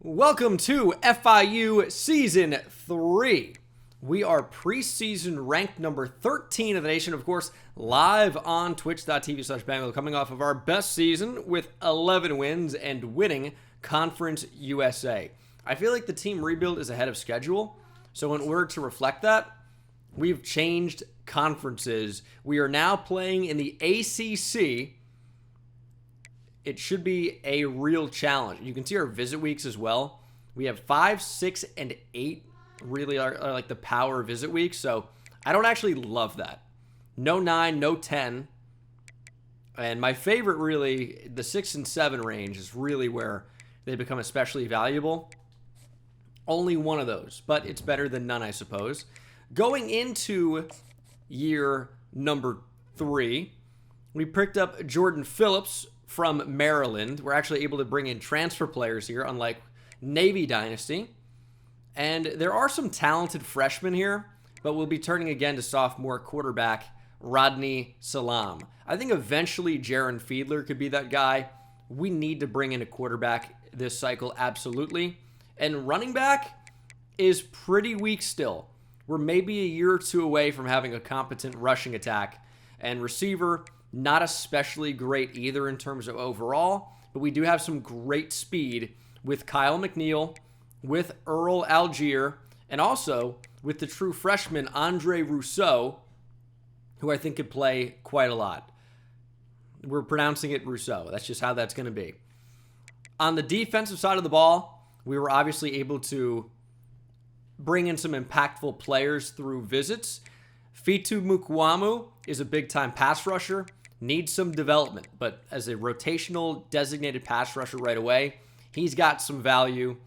Welcome to FIU Season 3. We are preseason ranked number 13 of the nation, of course, live on twitch.tv/Bengal, coming off of our best season with 11 wins and winning Conference USA. I feel like the team rebuild is ahead of schedule, so in order to reflect that, we've changed conferences. We are now playing in the ACC. It should be a real challenge. You can see our visit weeks as well. We have 5, 6, and 8 really are like the power visit weeks. So I don't actually love that. No 9, no 10. And my favorite really, the 6 and 7 range is really where they become especially valuable. Only one of those, but it's better than none, I suppose. Going into year number 3, we picked up Jordan Phillips from Maryland. We're actually able to bring in transfer players here, unlike Navy Dynasty. And there are some talented freshmen here, but we'll be turning again to sophomore quarterback Rodney Salam. I think eventually Jaron Fiedler could be that guy. We need to bring in a quarterback this cycle, absolutely. And running back is pretty weak still. We're maybe a year or two away from having a competent rushing attack. And receiver, not especially great either in terms of overall, but we do have some great speed with Kyle McNeil, with Earl Algier, and also with the true freshman Andre Rousseau, who I think could play quite a lot. We're pronouncing it Rousseau. That's just how that's going to be. On the defensive side of the ball, we were obviously able to bring in some impactful players through visits. Fitu Mukwamu is a big-time pass rusher. Needs some development, but as a rotational designated pass rusher right away, he's got some value.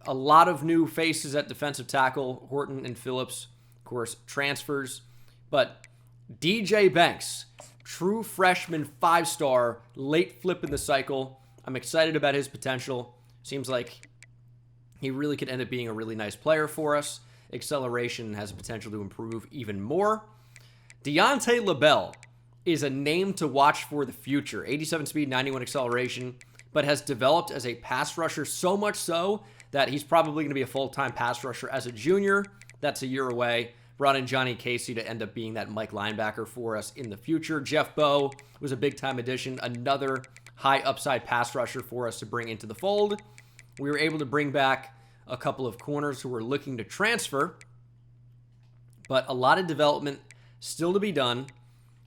A lot of new faces at defensive tackle, Horton and Phillips, of course, transfers. But DJ Banks, true freshman 5-star, late flip in the cycle. I'm excited about his potential. Seems like he really could end up being a really nice player for us. Acceleration has the potential to improve even more. Deontay LaBelle is a name to watch for the future. 87 speed, 91 acceleration, but has developed as a pass rusher so much so that he's probably going to be a full-time pass rusher as a junior. That's a year away. Brought in Johnny Casey to end up being that Mike linebacker for us in the future. Jeff Bowe was a big-time addition, another high-upside pass rusher for us to bring into the fold. We were able to bring back a couple of corners who were looking to transfer, but a lot of development still to be done.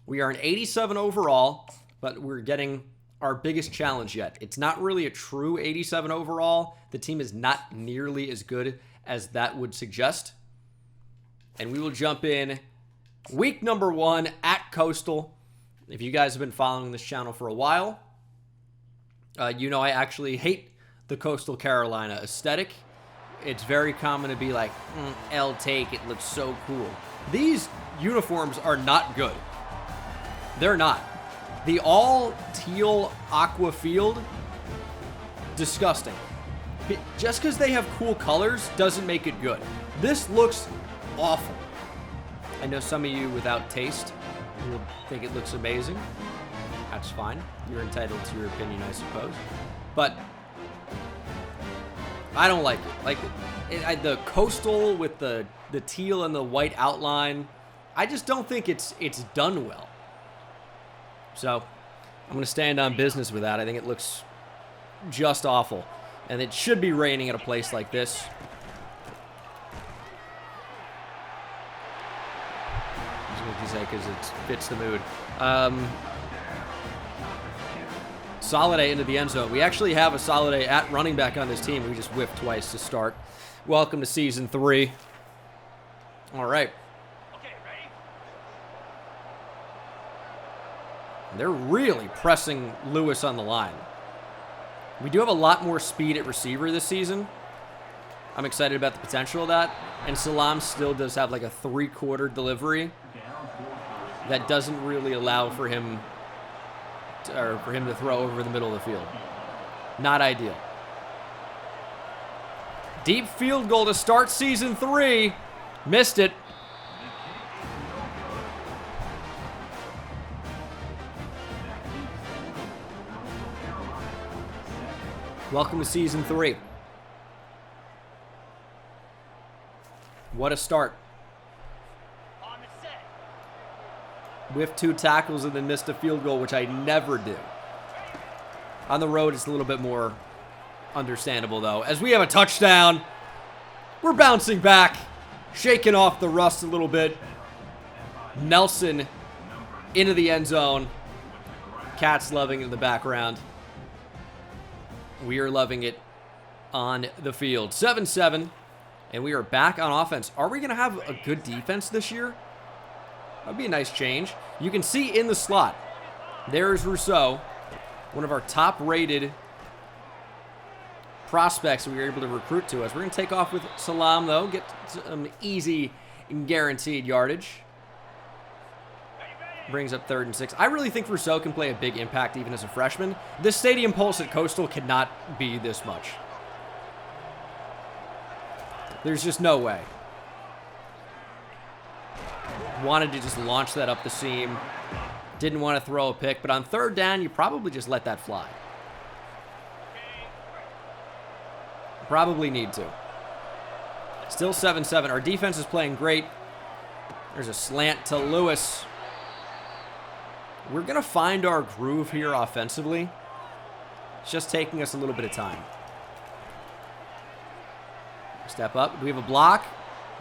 We are an 87 overall, but we're getting our biggest challenge yet. It's not really a true 87 overall. The team is not nearly as good as that would suggest. And we will jump in week number 1 at Coastal. If you guys have been following this channel for a while, you know I actually hate the Coastal Carolina aesthetic. It's very common to be like, L take, it looks so cool. These uniforms are not good. They're not. The all teal aqua field, disgusting. Just because they have cool colors doesn't make it good. This looks awful. I know some of you without taste will think it looks amazing. That's fine. You're entitled to your opinion, I suppose. But I don't like it. The coastal with the teal and the white outline, I just don't think it's done well. So I'm going to stand on business with that. I think it looks just awful. And it should be raining at a place like this. Just what you say because it fits the mood. Soliday into the end zone. We actually have a Soliday at running back on this team. We just whiffed twice to start. Welcome to Season 3. All right. They're really pressing Lewis on the line. We do have a lot more speed at receiver this season. I'm excited about the potential of that. And Salam still does have like a 3-quarter delivery that doesn't really allow for him to throw over the middle of the field. Not ideal. Deep field goal to start Season 3. Missed it. Welcome to Season 3. What a start. With 2 tackles and then missed a field goal, which I never do. On the road, it's a little bit more understandable, though. As we have a touchdown, we're bouncing back, shaking off the rust a little bit. Nelson into the end zone. Cats loving it in the background. We are loving it on the field. 7-7, and we are back on offense. Are we going to have a good defense this year? That'd be a nice change. You can see in the slot, there's Rousseau, one of our top-rated prospects we were able to recruit to us. We're going to take off with Salam, though, get some easy and guaranteed yardage. Brings up 3rd and 6. I really think Rousseau can play a big impact even as a freshman. The stadium pulse at Coastal cannot be this much. There's just no way. Wanted to just launch that up the seam. Didn't want to throw a pick, but on 3rd down, you probably just let that fly. Probably need to. Still 7-7. Our defense is playing great. There's a slant to Lewis. We're going to find our groove here offensively. It's just taking us a little bit of time. Step up. Do we have a block?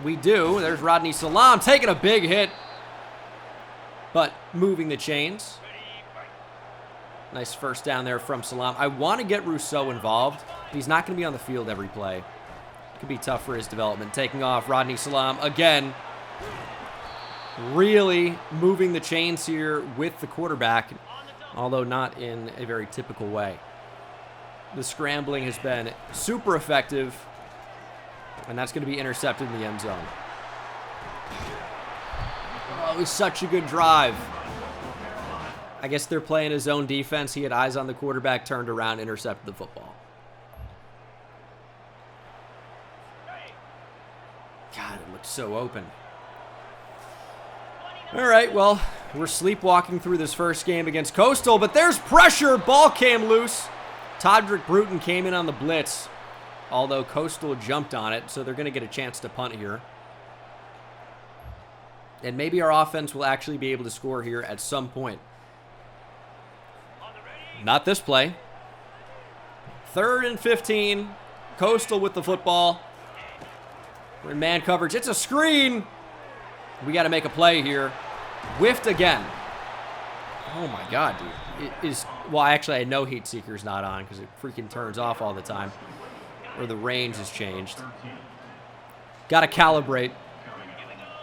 We do. There's Rodney Salam taking a big hit, but moving the chains. Nice first down there from Salam. I want to get Rousseau involved. He's not going to be on the field every play. Could be tough for his development. Taking off Rodney Salam again. Really moving the chains here with the quarterback, although not in a very typical way. The scrambling has been super effective, and that's going to be intercepted in the end zone. Oh, it was such a good drive. I guess they're playing his own defense. He had eyes on the quarterback, turned around, intercepted the football. God, it looks so open. All right, well, we're sleepwalking through this first game against Coastal, but there's pressure. Ball came loose. Todrick Bruton came in on the blitz, although Coastal jumped on it, so they're going to get a chance to punt here. And maybe our offense will actually be able to score here at some point. Not this play. 3rd and 15. Coastal with the football. We're in man coverage. It's a screen. We got to make a play here. Whiffed again. Oh my God, dude. It is, well, actually, I know Heat Seeker's not on because it freaking turns off all the time. Or the range has changed. Got to calibrate.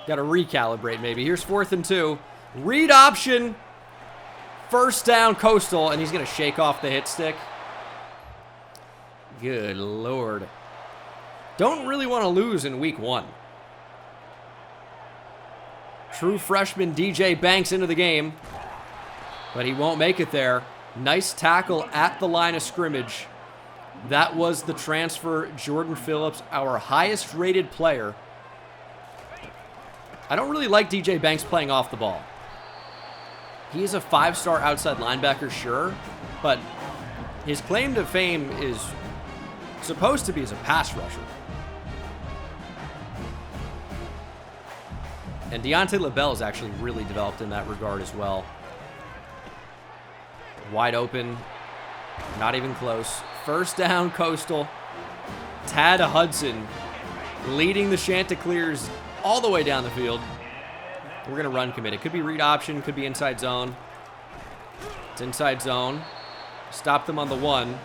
Got to recalibrate, maybe. Here's 4th and 2. Read option. First down, Coastal, and he's going to shake off the hit stick. Good Lord. Don't really want to lose in week 1. True freshman DJ Banks into the game, but he won't make it there. Nice tackle at the line of scrimmage. That was the transfer, Jordan Phillips, our highest rated player. I don't really like DJ Banks playing off the ball. He is a 5-star outside linebacker, sure, but his claim to fame is supposed to be as a pass rusher. And Deontay LaBelle has actually really developed in that regard as well. Wide open. Not even close. First down, Coastal. Tad Hudson leading the Chanticleers all the way down the field. We're going to run commit. It could be read option. Could be inside zone. It's inside zone. Stop them on the 1.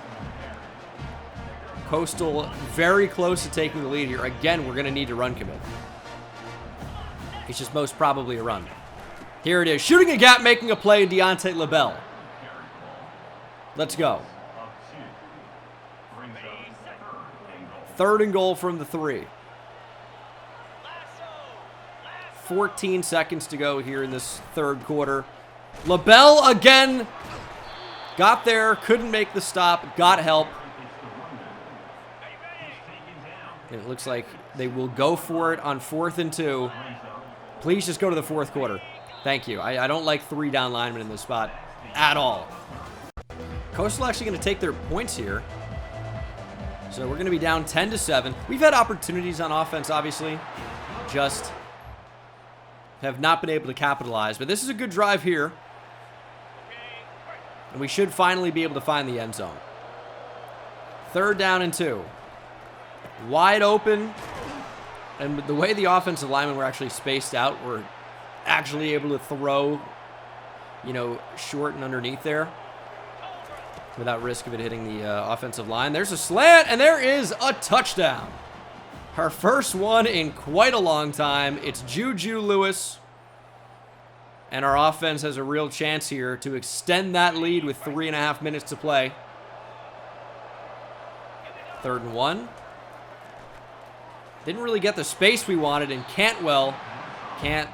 Coastal very close to taking the lead here. Again, we're going to need to run commit. It's just most probably a run. Here it is. Shooting a gap, making a play, Deontay LaBelle. Let's go. 3rd and goal from the 3. 14 seconds to go here in this 3rd quarter. LaBelle again. Got there, couldn't make the stop, got help. And it looks like they will go for it on 4th and 2. Please just go to the 4th quarter. Thank you. I don't like 3 down linemen in this spot at all. Coastal actually going to take their points here. So we're going to be down 10-7. We've had opportunities on offense, obviously. Just have not been able to capitalize. But this is a good drive here. And we should finally be able to find the end zone. 3rd down and 2. Wide open. And the way the offensive linemen were actually spaced out, we're actually able to throw, you know, short and underneath there without risk of it hitting the offensive line. There's a slant, and there is a touchdown. Our first one in quite a long time. It's Juju Lewis. And our offense has a real chance here to extend that lead with 3.5 minutes to play. 3rd and 1. Didn't really get the space we wanted, and Cantwell can't,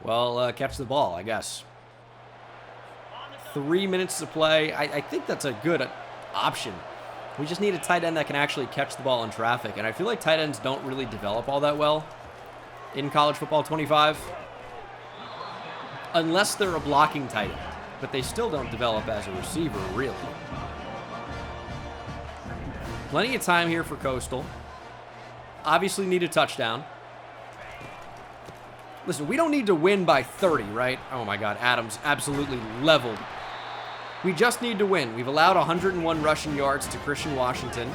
well, catch the ball, I guess. 3 minutes to play. I think that's a good option. We just need a tight end that can actually catch the ball in traffic, and I feel like tight ends don't really develop all that well in college football 25. Unless they're a blocking tight end, but they still don't develop as a receiver, really. Plenty of time here for Coastal. Obviously need a touchdown. Listen, we don't need to win by 30, right? Oh my God, Adams absolutely leveled. We just need to win. We've allowed 101 rushing yards to Christian Washington.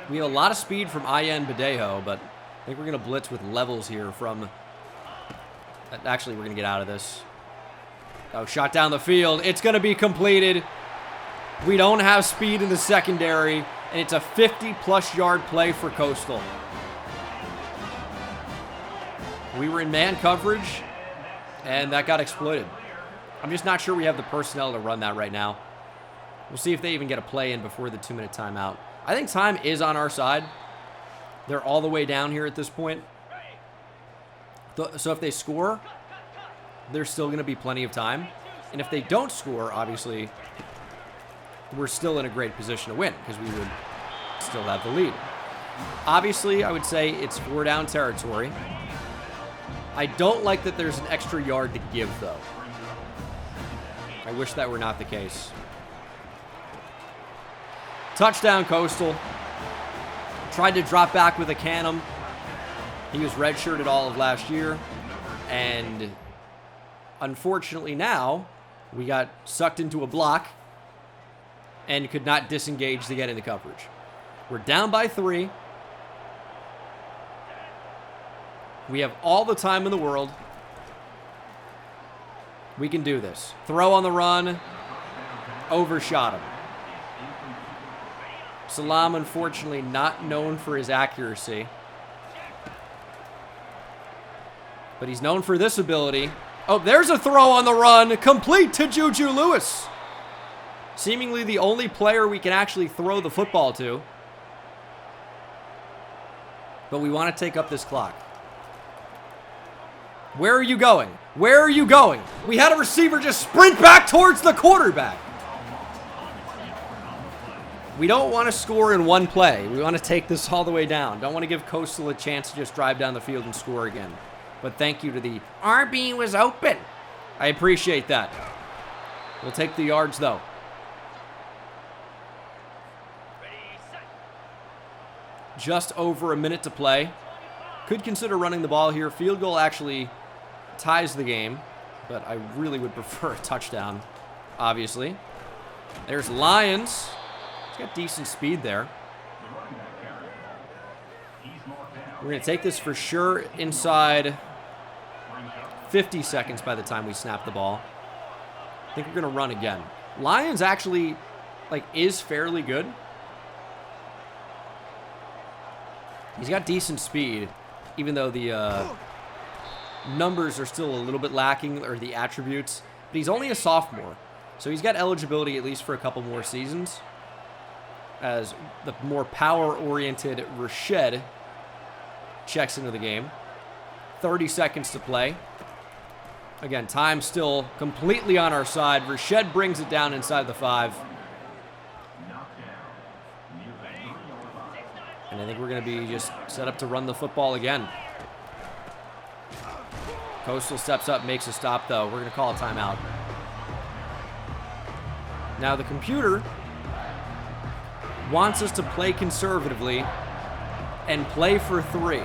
We have a lot of speed from Ian Badejo, but I think we're going to blitz with levels here from... Actually, we're going to get out of this. Oh, shot down the field. It's going to be completed. We don't have speed in the secondary, and it's a 50-plus yard play for Coastal. We were in man coverage, and that got exploited. I'm just not sure we have the personnel to run that right now. We'll see if they even get a play in before the 2-minute timeout. I think time is on our side. They're all the way down here at this point. So if they score, there's still going to be plenty of time. And if they don't score, obviously, we're still in a great position to win because we would still have the lead. Obviously, I would say it's 4-down territory. I don't like that there's an extra yard to give, though. I wish that were not the case. Touchdown, Coastal. Tried to drop back with a cannon. He was redshirted all of last year. And unfortunately now, we got sucked into a block and could not disengage to get into coverage. We're down by 3. We have all the time in the world. We can do this. Throw on the run. Overshot him. Salam, unfortunately, not known for his accuracy. But he's known for this ability. Oh, there's a throw on the run. Complete to Juju Lewis. Seemingly the only player we can actually throw the football to. But we want to take up this clock. Where are you going? Where are you going? We had a receiver just sprint back towards the quarterback. We don't want to score in one play. We want to take this all the way down. Don't want to give Coastal a chance to just drive down the field and score again. But thank you to the RB was open. I appreciate that. We'll take the yards, though. Just over a minute to play. Could consider running the ball here. Field goal actually ties the game, but I really would prefer a touchdown, obviously. There's Lyons. He's got decent speed there. We're going to take this for sure inside 50 seconds by the time we snap the ball. I think we're going to run again. Lyons actually, is fairly good. He's got decent speed, even though the numbers are still a little bit lacking, or the attributes. But he's only a sophomore, so he's got eligibility at least for a couple more seasons. As the more power-oriented Rashed checks into the game. 30 seconds to play. Again, time still completely on our side. Rashed brings it down inside the 5. And I think we're going to be just set up to run the football again. Coastal steps up, makes a stop, though. We're going to call a timeout. Now, the computer wants us to play conservatively and play for 3.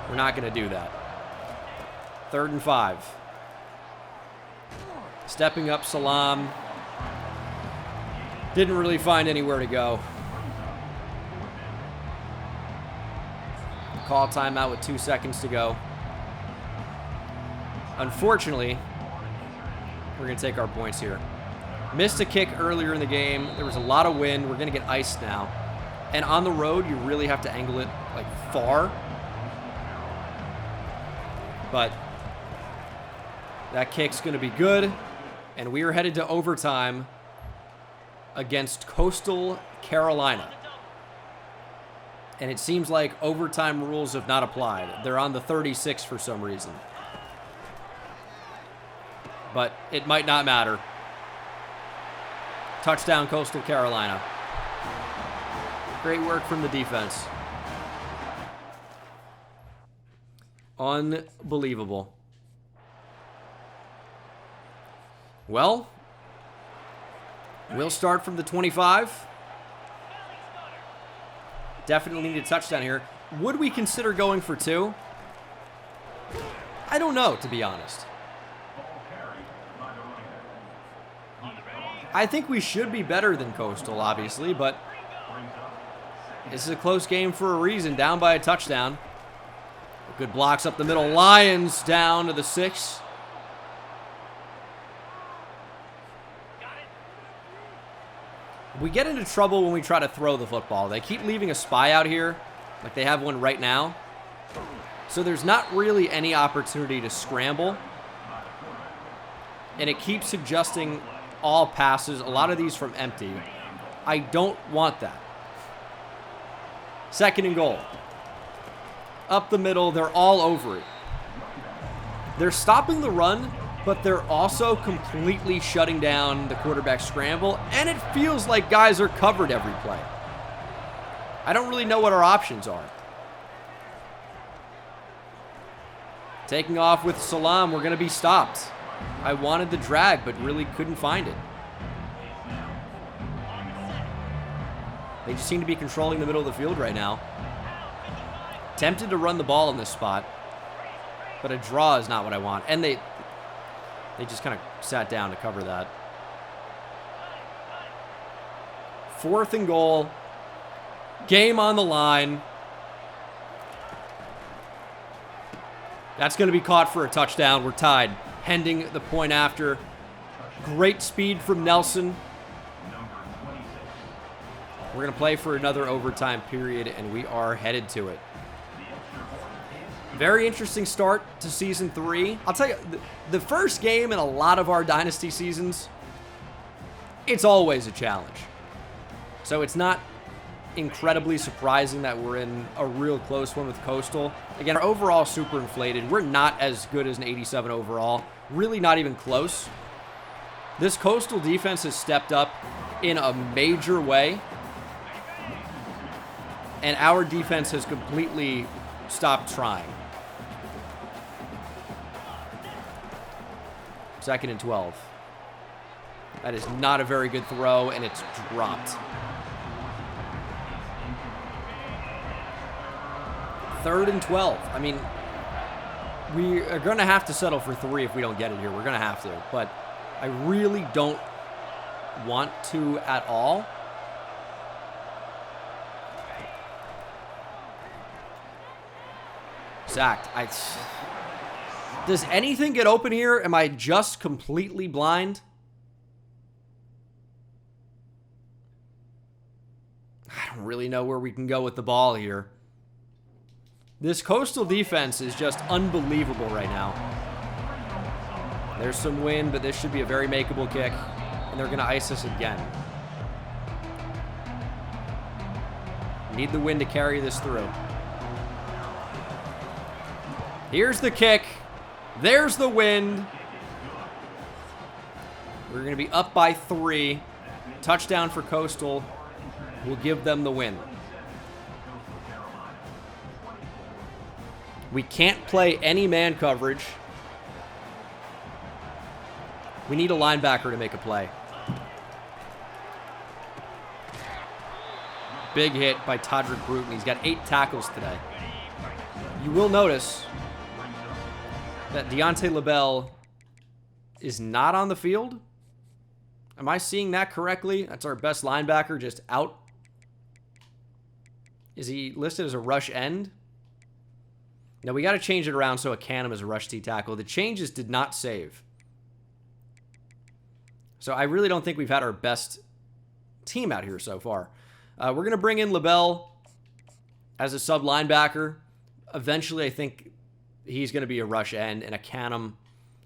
We're not going to do that. 3rd and 5. Stepping up Salam. Didn't really find anywhere to go. Call timeout with 2 seconds to go. Unfortunately, we're going to take our points here. Missed a kick earlier in the game. There was a lot of wind. We're going to get iced now. And on the road, you really have to angle it like far. But that kick's going to be good. And we are headed to overtime against Coastal Carolina. And it seems like overtime rules have not applied. They're on the 36 for some reason. But it might not matter. Touchdown, Coastal Carolina. Great work from the defense. Unbelievable. Well, we'll start from the 25. Definitely need a touchdown here. Would we consider going for 2? I don't know, to be honest. I think we should be better than Coastal, obviously, but this is a close game for a reason. Down by a touchdown. Good blocks up the middle. Lions down to the 6. We get into trouble when we try to throw the football. They keep leaving a spy out here, like they have one right now. So there's not really any opportunity to scramble. And it keeps suggesting all passes, a lot of these from empty. I don't want that. 2nd and goal. Up the middle, they're all over it. They're stopping the run, but they're also completely shutting down the quarterback scramble, and it feels like guys are covered every play. I don't really know what our options are. Taking off with Salam, we're going to be stopped. I wanted the drag, but really couldn't find it. They just seem to be controlling the middle of the field right now. Tempted to run the ball in this spot, but a draw is not what I want. And they just kind of sat down to cover that. 4th and goal. Game on the line. That's going to be caught for a touchdown. We're tied. Hending the point after. Great speed from Nelson. We're going to play for another overtime period, and we are headed to it. Very interesting start to Season 3. I'll tell you, the first game in a lot of our Dynasty seasons, it's always a challenge. So it's not incredibly surprising that we're in a real close one with Coastal. Again, our overall super inflated. We're not as good as an 87 overall. Really not even close. This Coastal defense has stepped up in a major way. And our defense has completely stopped trying. 2nd and 12. That is not a very good throw, and it's dropped. 3rd and 12. I mean, we are going to have to settle for 3 if we don't get it here. We're going to have to. But I really don't want to at all. Sacked. Does anything get open here? Am I just completely blind? I don't really know where we can go with the ball here. This Coastal defense is just unbelievable right now. There's some wind, but this should be a very makeable kick. And they're going to ice us again. Need the wind to carry this through. Here's the kick. There's the wind. We're going to be up by 3. Touchdown for Coastal. We'll give them the win. We can't play any man coverage. We need a linebacker to make a play. Big hit by Todrick Bruton. He's got 8 tackles today. You will notice that Deontay LaBelle is not on the field. Am I seeing that correctly? That's our best linebacker, just out. Is he listed as a rush end? No, we got to change it around so a Canham is a rush T tackle. The changes did not save. So I really don't think we've had our best team out here so far. We're going to bring in LaBelle as a sub linebacker. Eventually, I think he's going to be a rush end, and a Canham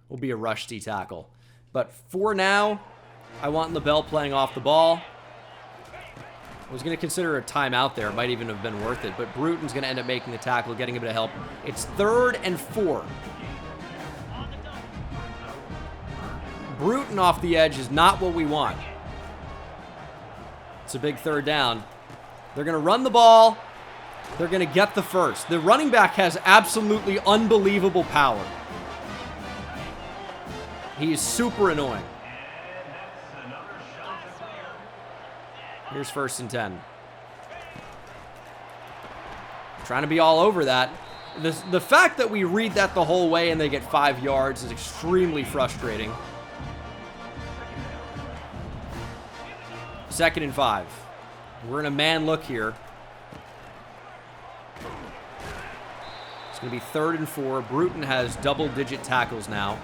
will be a rush D tackle. But for now, I want LaBelle playing off the ball. I was going to consider a timeout there. It might even have been worth it. But Bruton's going to end up making the tackle, getting a bit of help. It's 3rd and 4. Bruton off the edge is not what we want. It's a big 3rd down. They're going to run the ball. They're going to get the first. The running back has absolutely unbelievable power. He is super annoying. Here's 1st and 10. Trying to be all over that. The fact that we read that the whole way and they get 5 yards is extremely frustrating. 2nd and 5. We're in a man look here. It's going to be 3rd and 4. Bruton has double-digit tackles now.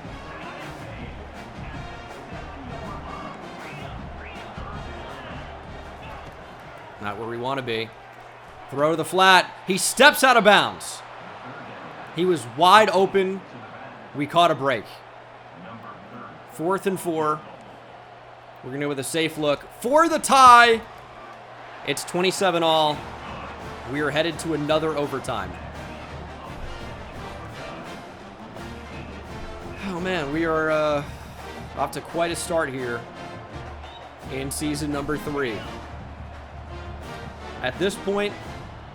Not where we want to be. Throw to the flat. He steps out of bounds. He was wide open. We caught a break. 4th and 4. We're going to go with a safe look for the tie. It's 27-all. We are headed to another overtime. Oh, man, we are off to quite a start here in season number 3. At this point,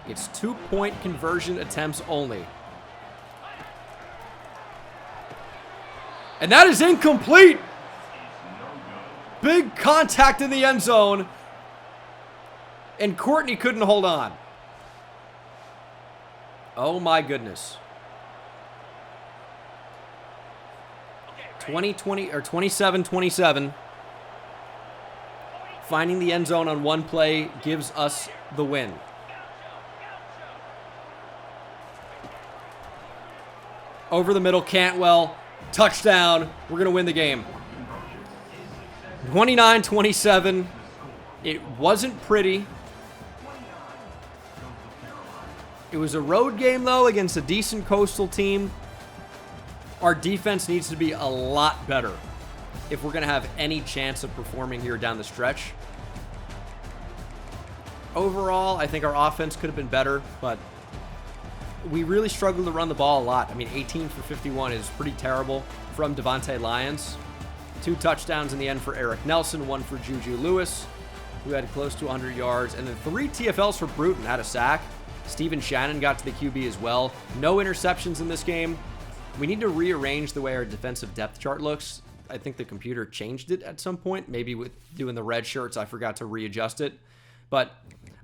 it's 2-point conversion attempts only. And that is incomplete. Big contact in the end zone. And Courtney couldn't hold on. Oh my goodness. 27-27. Finding the end zone on one play gives us the win. Over the middle, Cantwell. Touchdown. We're going to win the game. 29-27. It wasn't pretty. It was a road game, though, against a decent Coastal team. Our defense needs to be a lot better if we're going to have any chance of performing here down the stretch. Overall, I think our offense could have been better, but we really struggled to run the ball a lot. I mean, 18 for 51 is pretty terrible from Devontae Lyons. 2 touchdowns in the end for Eric Nelson, 1 for Juju Lewis, who had close to 100 yards, and then 3 TFLs for Bruton, had a sack. Steven Shannon got to the QB as well. No interceptions in this game. We need to rearrange the way our defensive depth chart looks. I think the computer changed it at some point. Maybe with doing the red shirts, I forgot to readjust it. But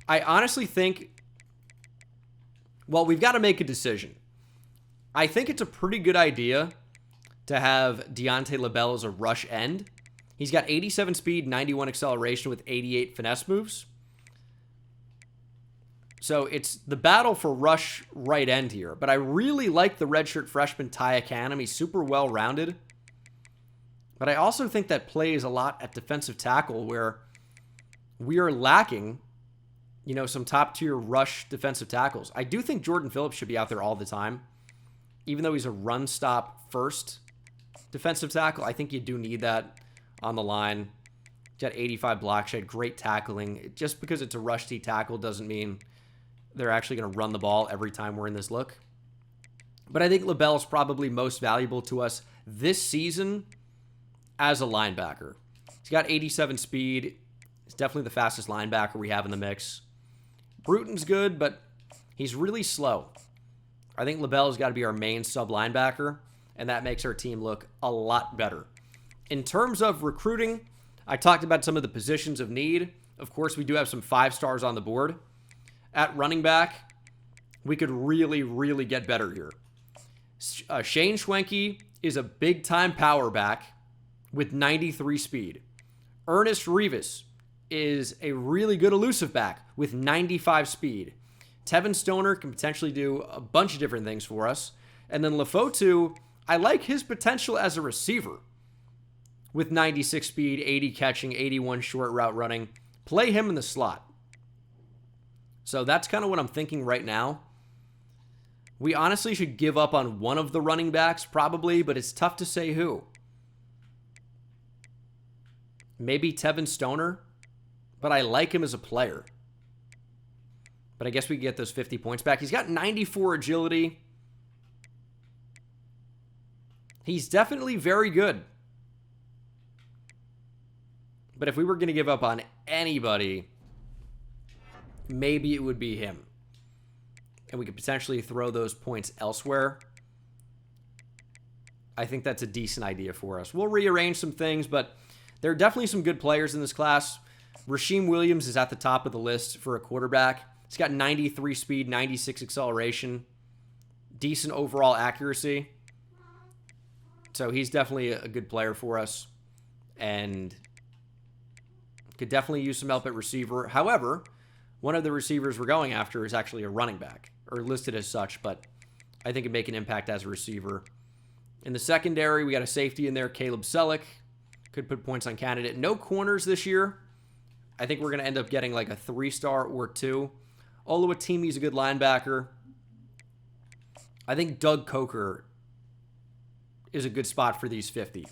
I honestly think, well, we've got to make a decision. I think it's a pretty good idea to have Deontay LaBelle as a rush end. He's got 87 speed, 91 acceleration with 88 finesse moves. So it's the battle for rush right end here. But I really like the redshirt freshman Ty Canham. He's super well-rounded. But I also think that plays a lot at defensive tackle where we are lacking, you know, some top-tier rush defensive tackles. I do think Jordan Phillips should be out there all the time. Even though he's a run-stop first defensive tackle, I think you do need that on the line. He's got 85 block shed, great tackling. Just because it's a rush D tackle doesn't mean they're actually going to run the ball every time we're in this look. But I think LaBelle is probably most valuable to us this season as a linebacker. He's got 87 speed. He's definitely the fastest linebacker we have in the mix. Bruton's good, but he's really slow. I think LaBelle's got to be our main sub linebacker, and that makes our team look a lot better. In terms of recruiting, I talked about some of the positions of need. Of course, we do have some 5 stars on the board. at running back, we could really, really get better here. Shane Schwenke is a big-time power back with 93 speed. Ernest Rivas is a really good elusive back with 95 speed. Tevin Stoner can potentially do a bunch of different things for us. And then Lefotu, I like his potential as a receiver with 96 speed, 80 catching, 81 short route running. Play him in the slot. So that's kind of what I'm thinking right now. We honestly should give up on one of the running backs probably, but it's tough to say who. Maybe Tevin Stoner, but I like him as a player. But I guess we can get those 50 points back. He's got 94 agility. He's definitely very good. But if we were going to give up on anybody, maybe it would be him. And we could potentially throw those points elsewhere. I think that's a decent idea for us. We'll rearrange some things, but there are definitely some good players in this class. Rasheem Williams is at the top of the list for a quarterback. He's got 93 speed, 96 acceleration, decent overall accuracy. So he's definitely a good player for us and could definitely use some help at receiver. However, one of the receivers we're going after is actually a running back, or listed as such, but I think it'd make an impact as a receiver. In the secondary, we got a safety in there, Caleb Selleck. Could put points on candidate. No corners this year. I think we're going to end up getting like a 3-star or 2. Oluwatimi's a good linebacker. I think Doug Coker is a good spot for these 50.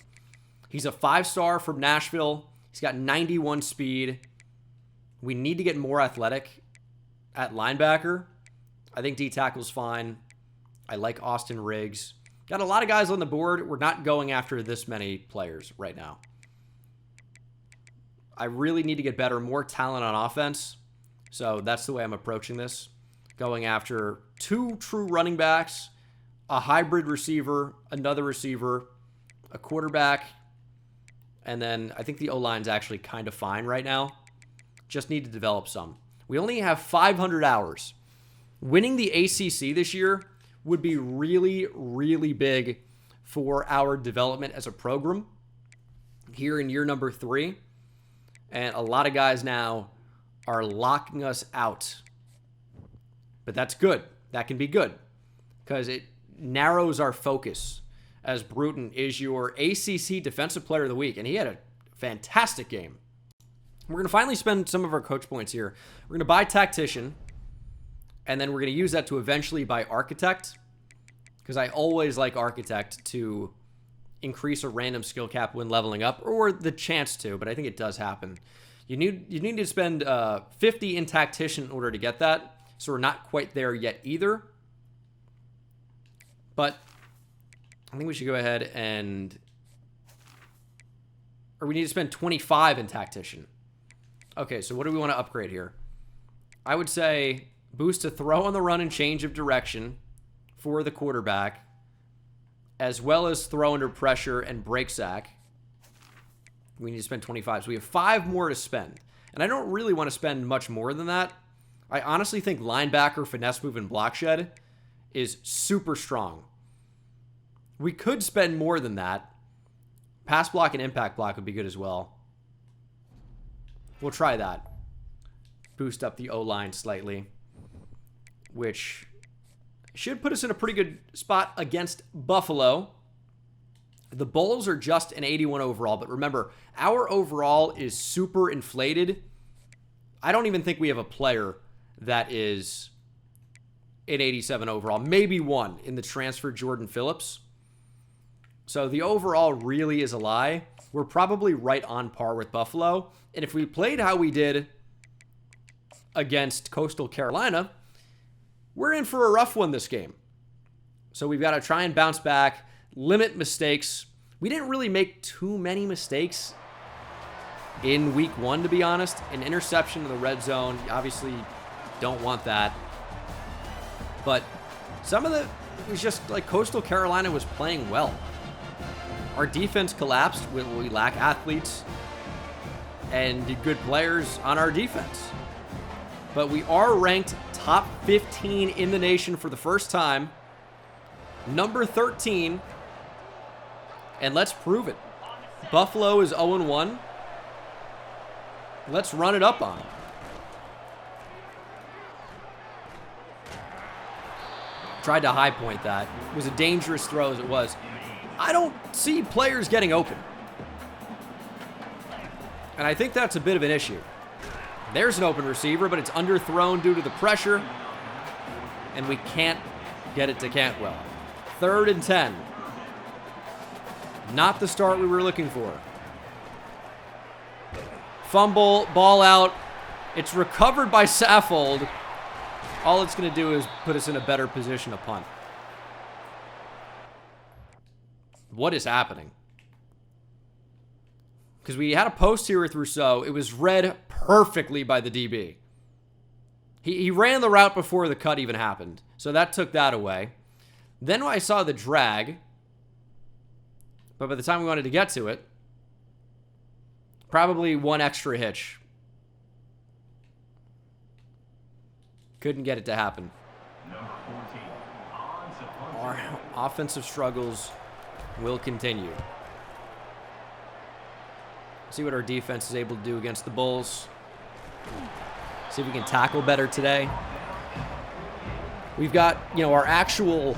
He's a 5-star from Nashville. He's got 91 speed. We need to get more athletic at linebacker. I think D-tackle's fine. I like Austin Riggs. Got a lot of guys on the board. We're not going after this many players right now. I really need to get better, more talent on offense. So that's the way I'm approaching this. Going after 2 true running backs, a hybrid receiver, another receiver, a quarterback, and then I think the O-line's actually kind of fine right now. Just need to develop some. We only have 500 hours. Winning the ACC this year would be really, really big for our development as a program here in year number 3. And a lot of guys now are locking us out. But that's good. That can be good because it narrows our focus, as Bruton is your ACC Defensive Player of the Week, and he had a fantastic game. We're going to finally spend some of our coach points here. We're going to buy Tactician, and then we're going to use that to eventually buy Architect, because I always like Architect to increase a random skill cap when leveling up, or the chance to, but I think it does happen. You need to spend 50 in Tactician in order to get that, so we're not quite there yet either. But I think we should go ahead and... Or we need to spend 25 in Tactician. Okay, so what do we want to upgrade here? I would say boost to throw on the run and change of direction for the quarterback, as well as throw under pressure and break sack. We need to spend 25. So we have 5 more to spend. And I don't really want to spend much more than that. I honestly think linebacker, finesse move, and block shed is super strong. We could spend more than that. Pass block and impact block would be good as well. We'll try that. Boost up the O-line slightly, which should put us in a pretty good spot against Buffalo. The Bulls are just an 81 overall, but remember, our overall is super inflated. I don't even think we have a player that is an 87 overall. Maybe one in the transfer, Jordan Phillips. So the overall really is a lie. We're probably right on par with Buffalo. And if we played how we did against Coastal Carolina, we're in for a rough one this game. So we've got to try and bounce back, limit mistakes. We didn't really make too many mistakes in week 1, to be honest. An interception in the red zone, you obviously don't want that. But some of it was just like Coastal Carolina was playing well. Our defense collapsed. We lack athletes and good players on our defense. But we are ranked top 15 in the nation for the first time. Number 13. And let's prove it. Buffalo is 0-1. Let's run it up on them. Tried to high point that. It was a dangerous throw as it was. I don't see players getting open. And I think that's a bit of an issue. There's an open receiver, but it's underthrown due to the pressure. And we can't get it to Cantwell. 3rd and 10. Not the start we were looking for. Fumble, ball out. It's recovered by Saffold. All it's going to do is put us in a better position to punt. What is happening? Because we had a post here with Rousseau. It was read perfectly by the DB. He ran the route before the cut even happened. So that took that away. Then I saw the drag. But by the time we wanted to get to it, probably one extra hitch. Couldn't get it to happen. Our offensive struggles will continue. See what our defense is able to do against the Bulls. See if we can tackle better today. We've got, our actual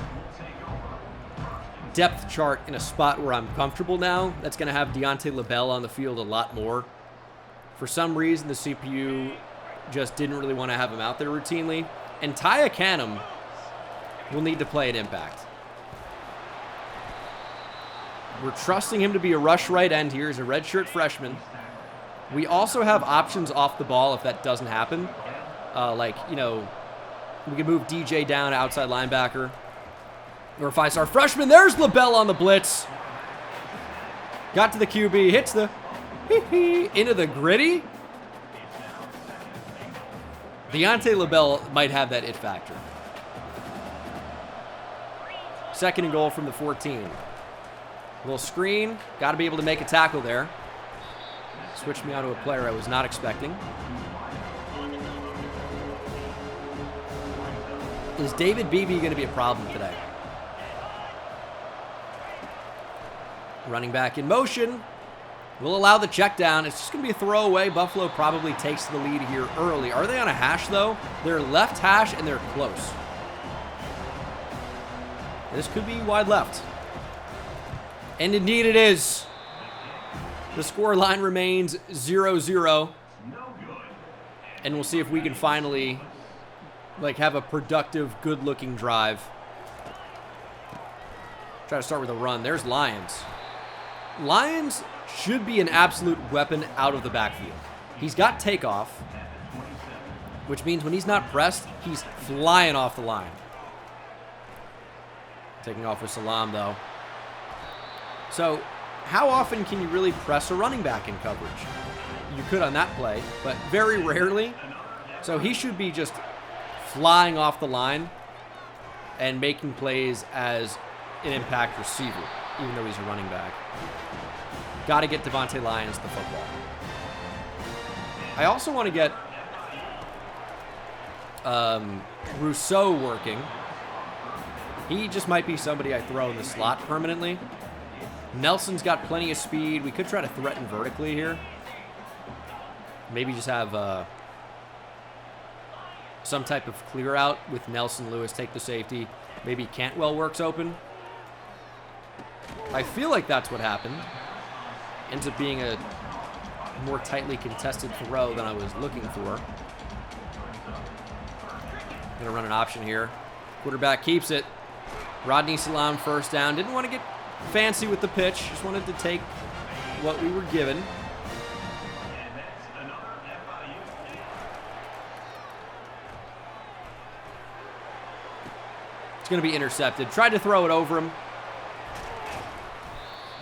depth chart in a spot where I'm comfortable now. That's going to have Deontay LaBelle on the field a lot more. For some reason, the CPU just didn't really want to have him out there routinely. And Taya Canham will need to play an impact. We're trusting him to be a rush right end here as a redshirt freshman. We also have options off the ball if that doesn't happen. We can move DJ down to outside linebacker. Or 5-star freshman. There's LaBelle on the blitz. Got to the QB. Hits the into the gritty. Deontay LaBelle might have that it factor. 2nd and goal from the 14. Little screen. Got to be able to make a tackle there. Switched me onto a player I was not expecting. Is David Beebe going to be a problem today? Running back in motion. We'll allow the check down. It's just going to be a throwaway. Buffalo probably takes the lead here early. Are they on a hash, though? They're left hash, and they're close. This could be wide left. And indeed it is. The score line remains 0-0. And we'll see if we can finally have a productive, good-looking drive. Try to start with a run. There's Lyons. Lyons should be an absolute weapon out of the backfield. He's got takeoff, which means when he's not pressed, he's flying off the line. Taking off with Salam, though. So, how often can you really press a running back in coverage? You could on that play, but very rarely. So he should be just flying off the line and making plays as an impact receiver, even though he's a running back. Got to get Devontae Lyons the football. I also want to get Rousseau working. He just might be somebody I throw in the slot permanently. Nelson's got plenty of speed. We could try to threaten vertically here. Maybe just have some type of clear out with Nelson Lewis take the safety. Maybe Cantwell works open. I feel like that's what happened. Ends up being a more tightly contested throw than I was looking for. Gonna run an option here. Quarterback keeps it. Rodney Salam 1st down. Didn't want to get fancy with the pitch. Just wanted to take what we were given. It's going to be intercepted. Tried to throw it over him.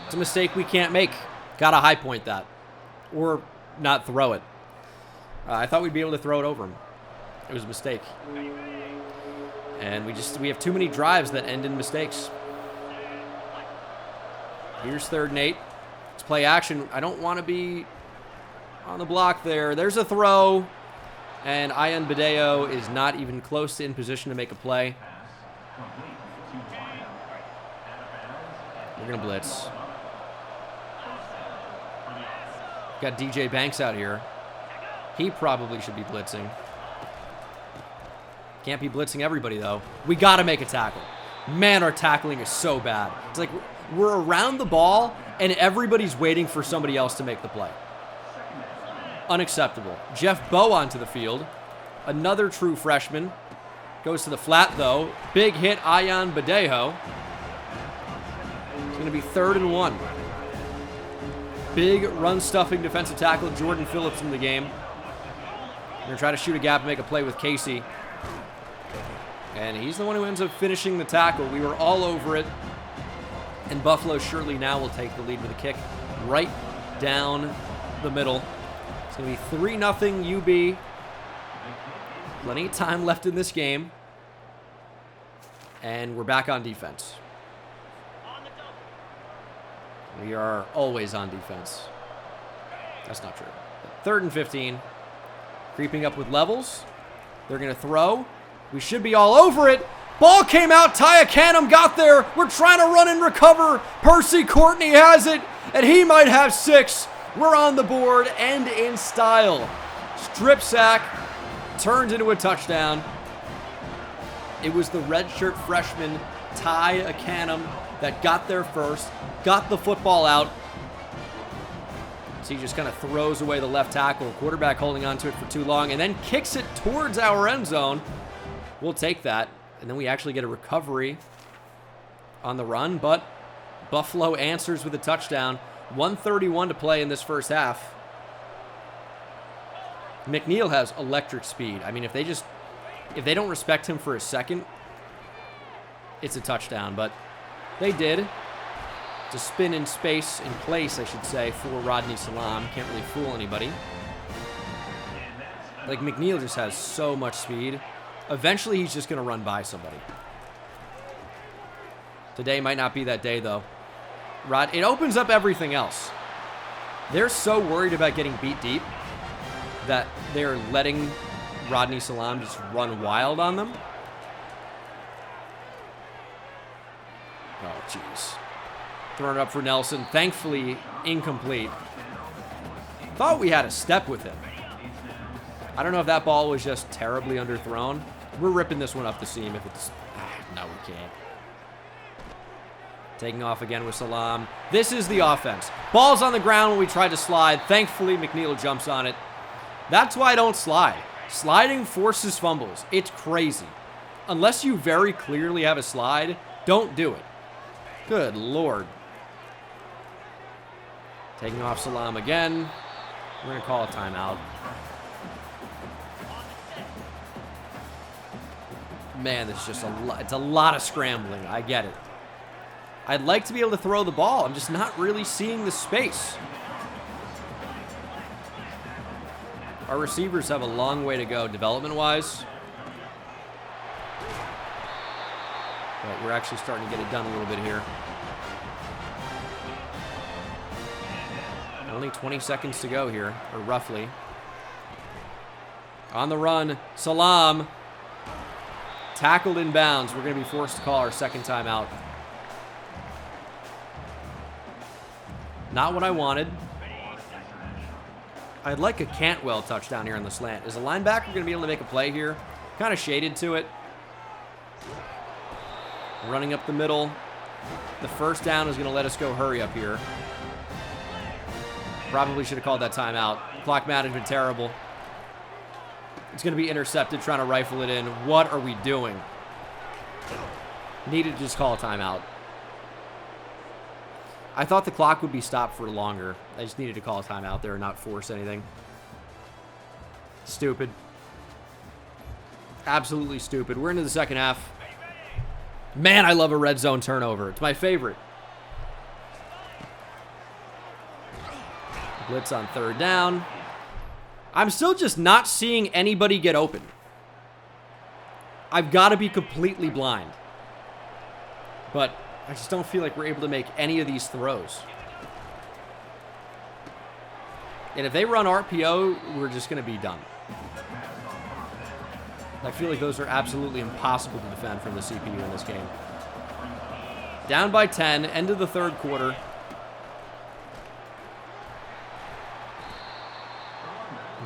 It's a mistake we can't make. Got to high point that. Or not throw it. I thought we'd be able to throw it over him. It was a mistake. And we have too many drives that end in mistakes. Here's 3rd and 8. Let's play action. I don't want to be on the block there. There's a throw. And Ian Badeo is not even close to in position to make a play. We're going to blitz. Got DJ Banks out here. He probably should be blitzing. Can't be blitzing everybody, though. We got to make a tackle. Man, our tackling is so bad. It's like we're around the ball, and everybody's waiting for somebody else to make the play. Unacceptable. Jeff Bowe onto the field. Another true freshman. Goes to the flat, though. Big hit, Ian Badeo. It's going to be 3rd and 1. Big run-stuffing defensive tackle, Jordan Phillips in the game. We're going to try to shoot a gap and make a play with Casey. And he's the one who ends up finishing the tackle. We were all over it. And Buffalo surely now will take the lead with a kick right down the middle. It's going to be 3-0 UB. Plenty of time left in this game. And we're back on defense. We are always on defense. That's not true. 3rd and 15. Creeping up with levels. They're going to throw. We should be all over it. Ball came out. Taya Canham got there. We're trying to run and recover. Percy Courtney has it, and he might have 6. We're on the board and in style. Strip sack turned into a touchdown. It was the redshirt freshman, Taya Canham, that got there first, got the football out. So he just kind of throws away the left tackle. Quarterback holding on to it for too long, and then kicks it towards our end zone. We'll take that. And then we actually get a recovery on the run, but Buffalo answers with a touchdown. 1:31 to play in this first half. McNeil has electric speed. I mean, if they don't respect him for a second, it's a touchdown, but they did. It's a spin in space, in place, I should say, for Rodney Salam. Can't really fool anybody. Like, McNeil just has so much speed. Eventually, he's just going to run by somebody. Today might not be that day, though. It opens up everything else. They're so worried about getting beat deep that they're letting Rodney Salam just run wild on them. Oh, jeez. Throwing it up for Nelson. Thankfully, incomplete. Thought we had a step with him. I don't know if that ball was just terribly underthrown. We're ripping this one up the seam if it's... no, we can't. Taking off again with Salam. This is the offense. Ball's on the ground when we tried to slide. Thankfully, McNeil jumps on it. That's why I don't slide. Sliding forces fumbles. It's crazy. Unless you very clearly have a slide, don't do it. Good Lord. Taking off Salam again. We're going to call a timeout. Man, it's just it's a lot of scrambling. I get it. I'd like to be able to throw the ball. I'm just not really seeing the space. Our receivers have a long way to go development-wise. But we're actually starting to get it done a little bit here. Only 20 seconds to go here, or roughly. On the run, Salam. Tackled in bounds. We're going to be forced to call our second timeout. Not what I wanted. I'd like a Cantwell touchdown here on the slant. Is the linebacker going to be able to make a play here? Kind of shaded to it. Running up the middle. The first down is going to let us go hurry up here. Probably should have called that timeout. Clock management terrible. It's going to be intercepted, trying to rifle it in. What are we doing? Needed to just call a timeout. I thought the clock would be stopped for longer. I just needed to call a timeout there and not force anything. Stupid. Absolutely stupid. We're into the second half. Man, I love a red zone turnover. It's my favorite. Blitz on third down. I'm still just not seeing anybody get open. I've got to be completely blind. But I just don't feel like we're able to make any of these throws. And if they run RPO, we're just going to be done. I feel like those are absolutely impossible to defend from the CPU in this game. Down by 10, end of the third quarter.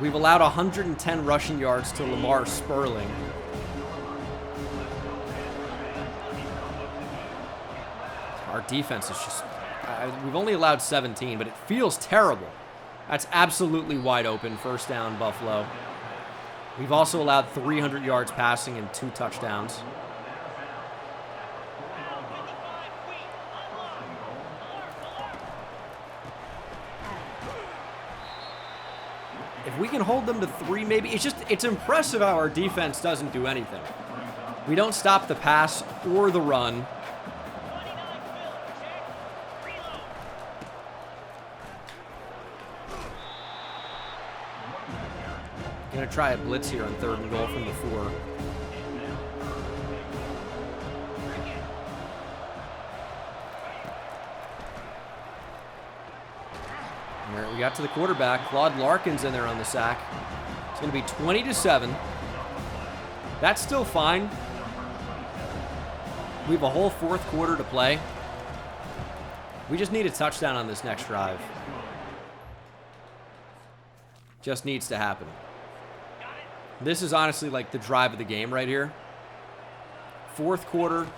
We've allowed 110 rushing yards to Lamar Sperling. Our defense is just... we've only allowed 17, but it feels terrible. That's absolutely wide open. First down, Buffalo. We've also allowed 300 yards passing and 2 touchdowns. If we can hold them to 3, maybe. It's impressive how our defense doesn't do anything. We don't stop the pass or the run. Gonna try a blitz here on 3rd and goal from the 4. There, we got to the quarterback. Claude Larkin's in there on the sack. It's gonna be 20-7. That's still fine. We have a whole 4th quarter to play. We just need a touchdown on this next drive. Just needs to happen. This is honestly like the drive of the game right here. 4th quarter.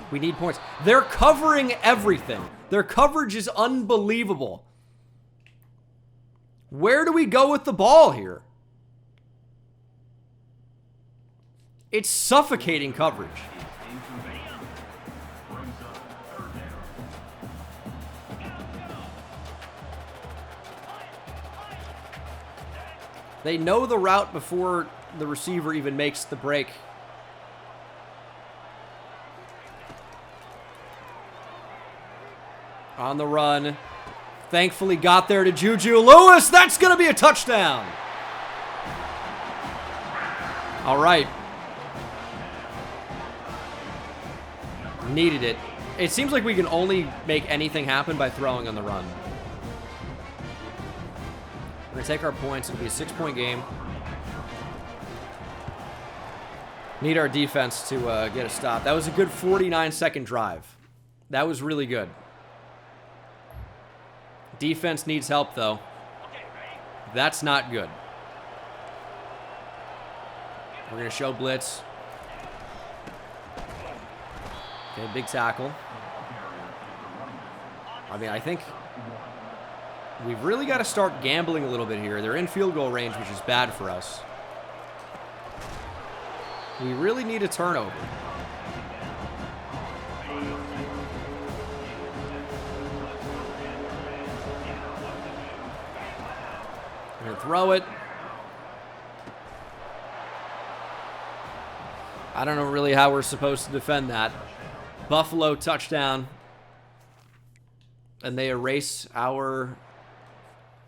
We need points. They're covering everything. Their coverage is unbelievable. Where do we go with the ball here? It's suffocating coverage. They know the route before the receiver even makes the break. On the run. Thankfully got there to Juju Lewis. That's going to be a touchdown. All right. Needed it. It seems like we can only make anything happen by throwing on the run. We're going to take our points. It'll be a 6-point game. Need our defense to get a stop. That was a good 49-second drive. That was really good. Defense needs help, though. That's not good. We're going to show blitz. Okay, big tackle. I mean, I think we've really got to start gambling a little bit here. They're in field goal range, which is bad for us. We really need a turnover. We're going to throw it. I don't know really how we're supposed to defend that. Buffalo touchdown. And they erase our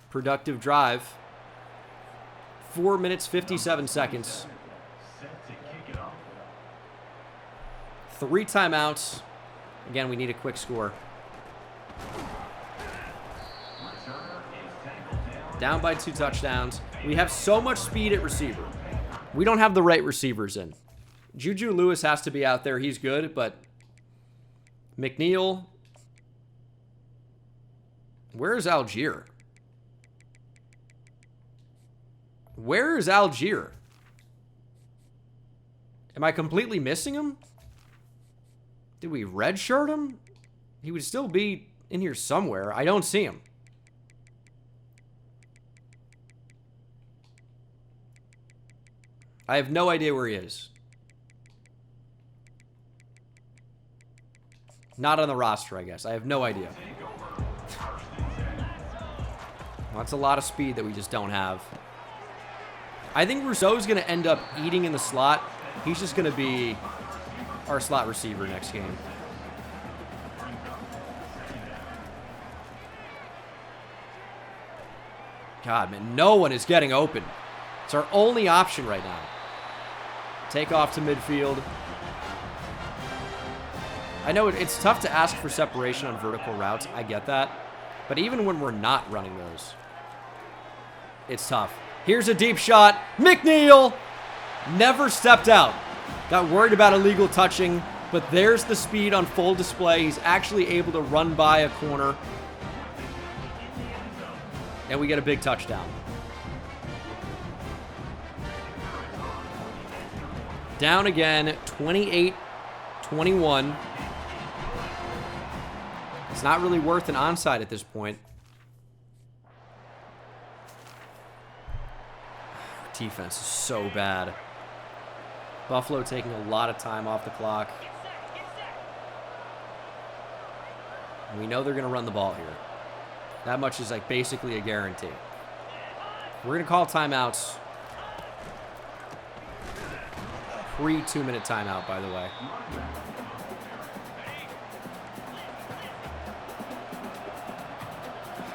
productive drive. 4 minutes, 57 seconds. 3 timeouts. Again, we need a quick score. Down by 2 touchdowns. We have so much speed at receiver. We don't have the right receivers in. Juju Lewis has to be out there. He's good, but McNeil. Where is Algier? Where is Algier? Am I completely missing him? Did we redshirt him? He would still be in here somewhere. I don't see him. I have no idea where he is. Not on the roster, I guess. I have no idea. That's a lot of speed that we just don't have. I think Rousseau's going to end up eating in the slot. He's just going to be our slot receiver next game. God, man, no one is getting open. It's our only option right now. Take off to midfield. I know it's tough to ask for separation on vertical routes. I get that. But even when we're not running those, it's tough. Here's a deep shot. McNeil never stepped out. Got worried about illegal touching, but there's the speed on full display. He's actually able to run by a corner. And we get a big touchdown. Down again, 28-21. It's not really worth an onside at this point. Our defense is so bad. Buffalo taking a lot of time off the clock. And we know they're going to run the ball here. That much is like basically a guarantee. We're going to call timeouts. Pre-2-minute timeout, by the way.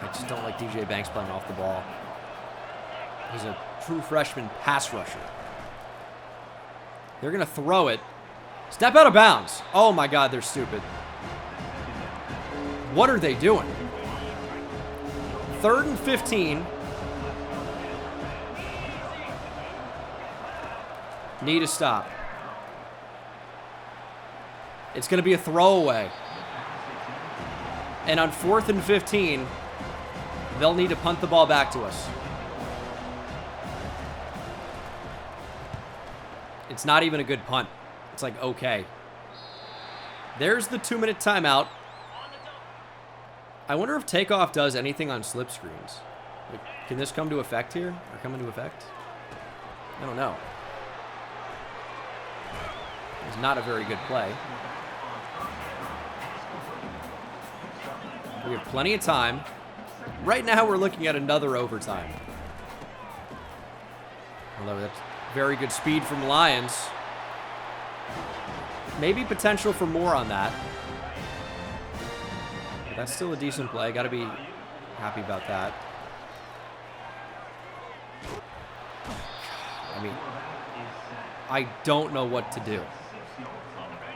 I just don't like DJ Banks playing off the ball. He's a true freshman pass rusher. They're going to throw it. Step out of bounds. Oh my God, they're stupid. What are they doing? 3rd and 15. Need a stop. It's going to be a throwaway. And on 4th and 15, they'll need to punt the ball back to us. It's not even a good punt. It's like, okay. There's the 2-minute timeout. I wonder if takeoff does anything on slip screens. Like, can this come to effect here? Or come into effect? I don't know. It's not a very good play. We have plenty of time. Right now, we're looking at another overtime. Although that's very good speed from Lions. Maybe potential for more on that. But that's still a decent play. Got to be happy about that. I mean, I don't know what to do.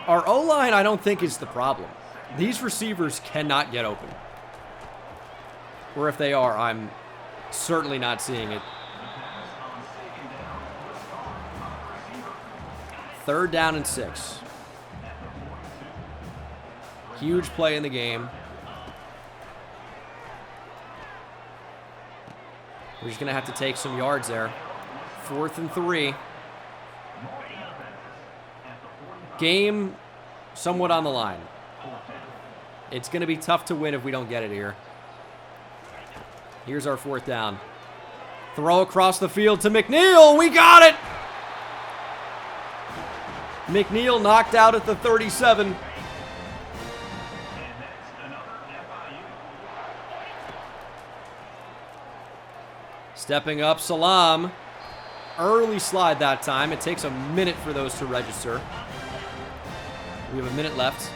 Our O-line, I don't think, is the problem. These receivers cannot get open. Or if they are, I'm certainly not seeing it. 3rd down and 6. Huge play in the game. We're just going to have to take some yards there. 4th and 3. Game somewhat on the line. It's going to be tough to win if we don't get it here. Here's our 4th down. Throw across the field to McNeil. We got it! McNeil knocked out at the 37. Stepping up, Salam. Early slide that time. It takes a minute for those to register. We have a minute left.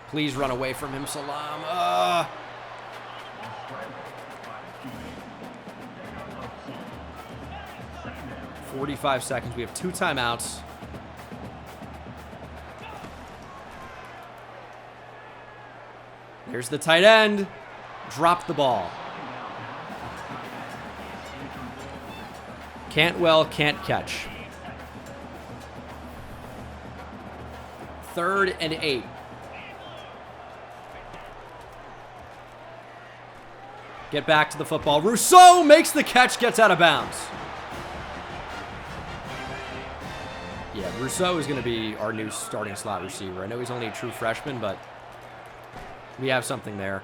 Please run away from him, Salam. 45 seconds. We have 2 timeouts. Here's the tight end. Dropped the ball. Cantwell can't catch. 3rd and 8. Get back to the football. Rousseau makes the catch, gets out of bounds. Yeah, Rousseau is going to be our new starting slot receiver. I know he's only a true freshman, but we have something there.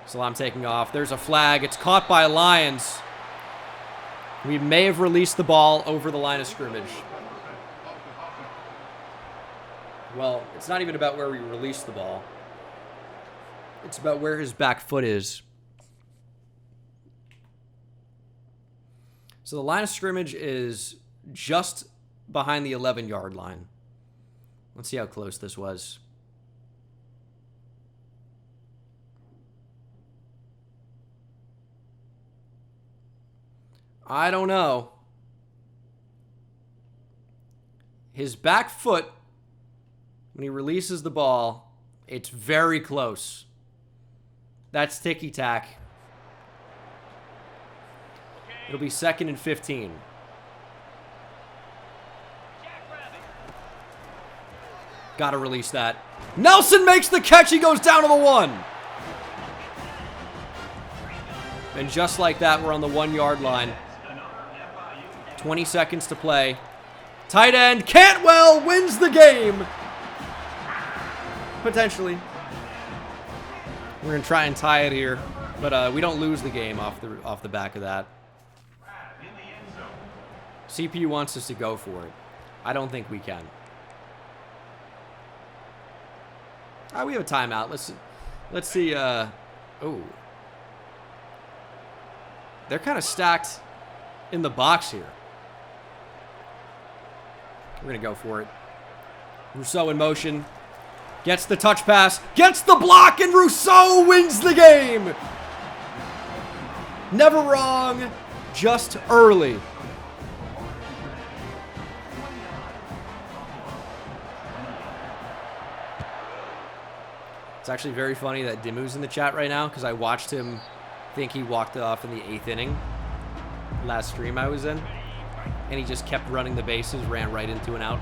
Salam taking off. There's a flag. It's caught by Lions. We may have released the ball over the line of scrimmage. Well, it's not even about where we released the ball. It's about where his back foot is. So the line of scrimmage is just behind the 11-yard line. Let's see how close this was. I don't know. His back foot, when he releases the ball, it's very close. That's ticky-tack. It'll be 2nd and 15. Got to release that. Nelson makes the catch. He goes down to the 1. And just like that, we're on the 1-yard line. 20 seconds to play. Tight end Cantwell wins the game. Potentially. We're going to try and tie it here, but we don't lose the game off the back of that. CPU wants us to go for it. I don't think we can. We have a timeout. Let's see. Oh, they're kind of stacked in the box here. We're gonna go for it. Rousseau in motion. Gets the touch pass. Gets the block, and Rousseau wins the game. Never wrong. Just early. It's actually very funny that Dimu's in the chat right now because I watched him think he walked off in the 8th inning last stream I was in, and he just kept running the bases, ran right into an out.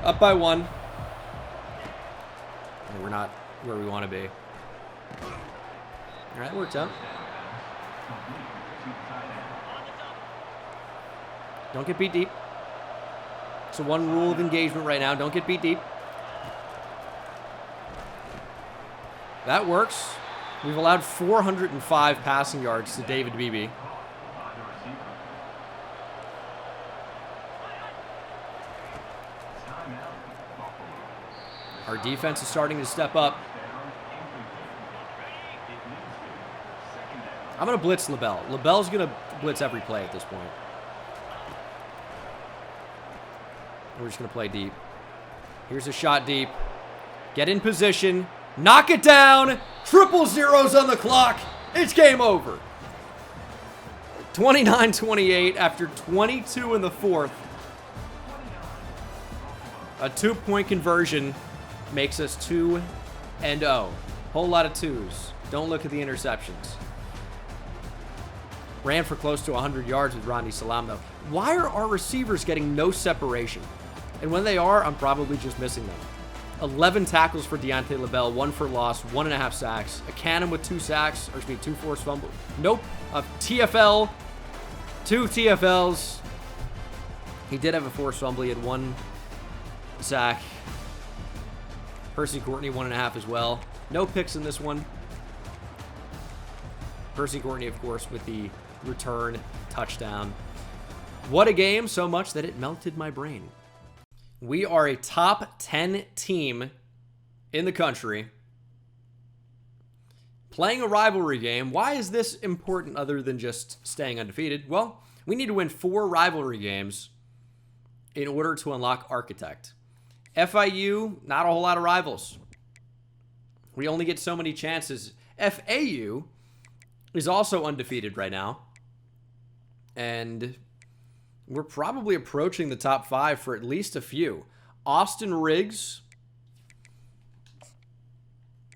Up by 1. And we're not where we want to be. All right, worked out. Don't get beat deep. So one rule of engagement right now, don't get beat deep. That works. We've allowed 405 passing yards to David Beebe. Our defense is starting to step up. I'm going to blitz LaBelle. LaBelle's going to blitz every play at this point. We're just going to play deep. Here's a shot deep. Get in position. Knock it down. Triple zeros on the clock. It's game over. 29-28 after 22 in the 4th. A 2-point conversion makes us 2-0. Whole lot of 2s. Don't look at the interceptions. Ran for close to 100 yards with Rodney Salam, though. Why are our receivers getting no separation? And when they are, I'm probably just missing them. 11 tackles for Deontay LaBelle, 1 for loss, 1.5 sacks. A Cannon with 2 sacks, or excuse me, 2 forced fumbles. Nope. A TFL, 2 TFLs. He did have a forced fumble. He had 1 sack. Percy Courtney, 1.5 as well. No picks in this one. Percy Courtney, of course, with the return touchdown. What a game, so much that it melted my brain. We are a top 10 team in the country playing a rivalry game. Why is this important other than just staying undefeated? Well, we need to win 4 rivalry games in order to unlock Architect. FIU, not a whole lot of rivals. We only get so many chances. FAU is also undefeated right now. And we're probably approaching the top 5 for at least a few. Austin Riggs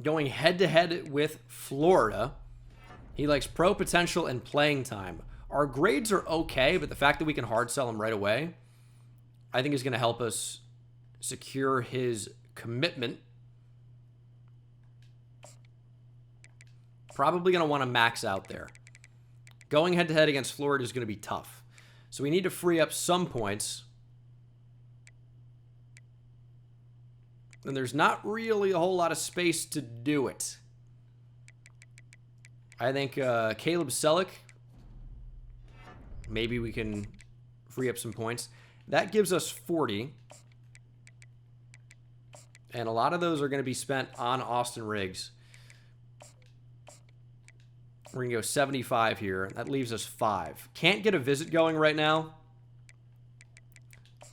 going head-to-head with Florida. He likes pro potential and playing time. Our grades are okay, but the fact that we can hard sell him right away, I think is going to help us secure his commitment. Probably going to want to max out there. Going head-to-head against Florida is going to be tough. So we need to free up some points. And there's not really a whole lot of space to do it. I think Caleb Selleck, maybe we can free up some points. That gives us 40. And a lot of those are going to be spent on Austin Riggs. We're going to go 75 here. That leaves us 5. Can't get a visit going right now.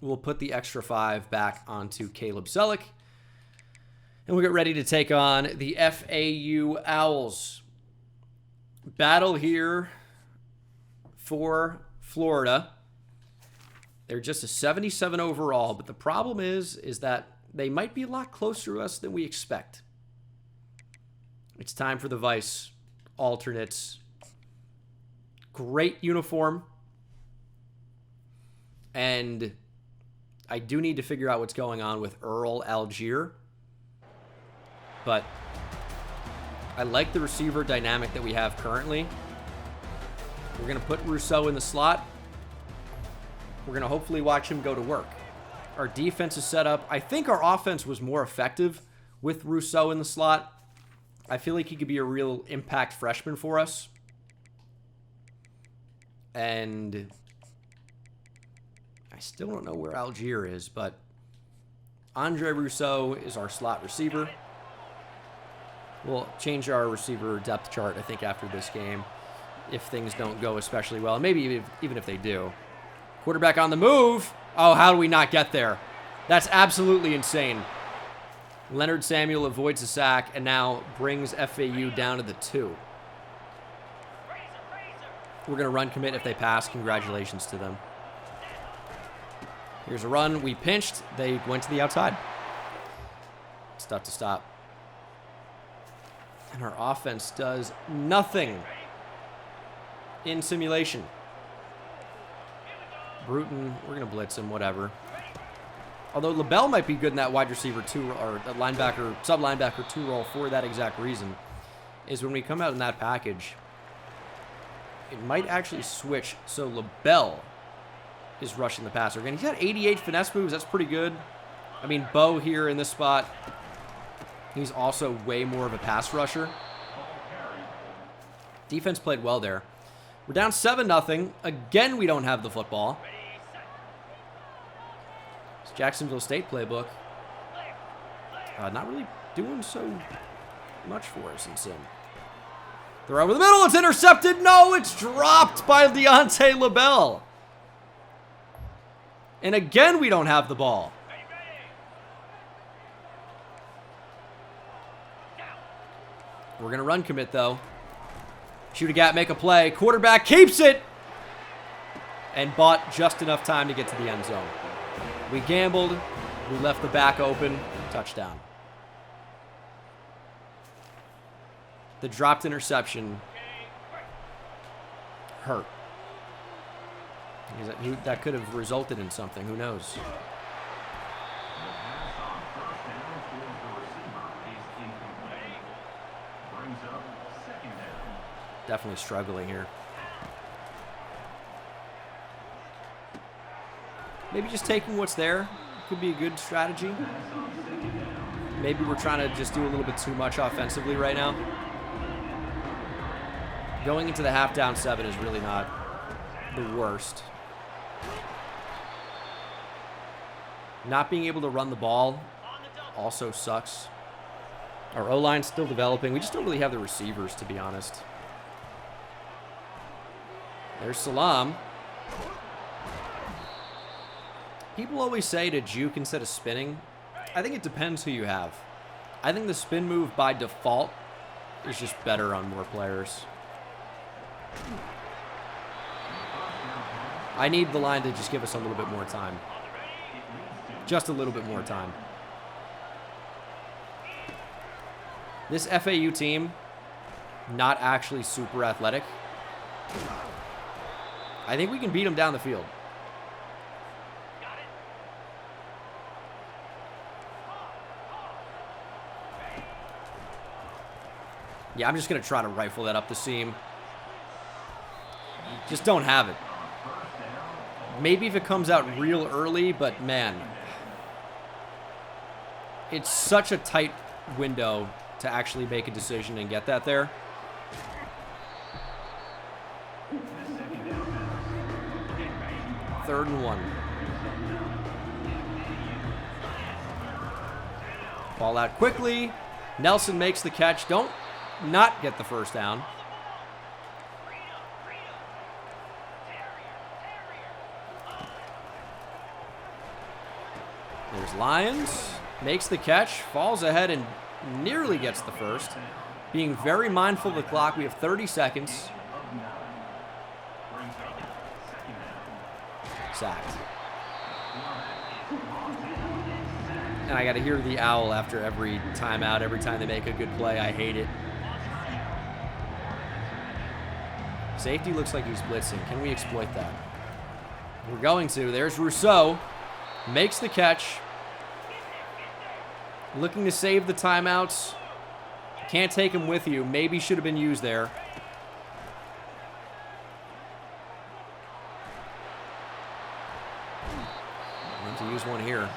We'll put the extra 5 back onto Caleb Selleck. And we'll get ready to take on the FAU Owls. Battle here for Florida. They're just a 77 overall, but the problem is that they might be a lot closer to us than we expect. It's time for the Vice alternates. Great uniform. And I do need to figure out what's going on with Earl Algier. But I like the receiver dynamic that we have currently. We're going to put Rousseau in the slot. We're going to hopefully watch him go to work. Our defense is set up. I think our offense was more effective with Rousseau in the slot. I feel like he could be a real impact freshman for us. And I still don't know where Algier is, but Andre Rousseau is our slot receiver. We'll change our receiver depth chart, I think, after this game, if things don't go especially well. Maybe even if they do. Quarterback on the move. Oh, how do we not get there? That's absolutely insane. Leonard Samuel avoids a sack and now brings FAU down to the 2. We're going to run commit if they pass. Congratulations to them. Here's a run. We pinched. They went to the outside. It's tough to stop. And our offense does nothing in simulation. Bruton, we're going to blitz him, whatever. Although LaBelle might be good in that wide receiver 2 or linebacker, sub-linebacker 2 role for that exact reason, is when we come out in that package, it might actually switch so LaBelle is rushing the passer. Again, he's got 88 finesse moves. That's pretty good. I mean, Bo here in this spot, he's also way more of a pass rusher. Defense played well there. We're down 7-0. Again, we don't have the football. It's Jacksonville State playbook. Not really doing so much for us in sim. Throw over the middle. It's intercepted. No, it's dropped by Deontay LaBelle. And again, we don't have the ball. We're going to run commit, though. Shoot a gap, make a play. Quarterback keeps it. And bought just enough time to get to the end zone. We gambled. We left the back open. Touchdown. The dropped interception hurt. That could have resulted in something. Who knows? Definitely struggling here. Maybe just taking what's there could be a good strategy. Maybe we're trying to just do a little bit too much offensively right now. Going into the half down 7 is really not the worst. Not being able to run the ball also sucks. Our O-line's still developing. We just don't really have the receivers, to be honest. There's Salam. People always say to juke instead of spinning. I think it depends who you have. I think the spin move by default is just better on more players. I need the line to just give us a little bit more time. Just a little bit more time. This FAU team, not actually super athletic. I think we can beat them down the field. Yeah, I'm just going to try to rifle that up the seam. Just don't have it. Maybe if it comes out real early, but man, it's such a tight window to actually make a decision and get that there. Third and 1. Ball out quickly. Nelson makes the catch. Don't not get the first down. There's Lyons. Makes the catch. Falls ahead and nearly gets the first. Being very mindful of the clock. We have 30 seconds. Sacked. And I got to hear the owl after every timeout, every time they make a good play. I hate it. Safety looks like he's blitzing. Can we exploit that? We're going to. There's Rousseau. Makes the catch. Looking to save the timeouts. Can't take him with you. Maybe should have been used there. Need to use one here.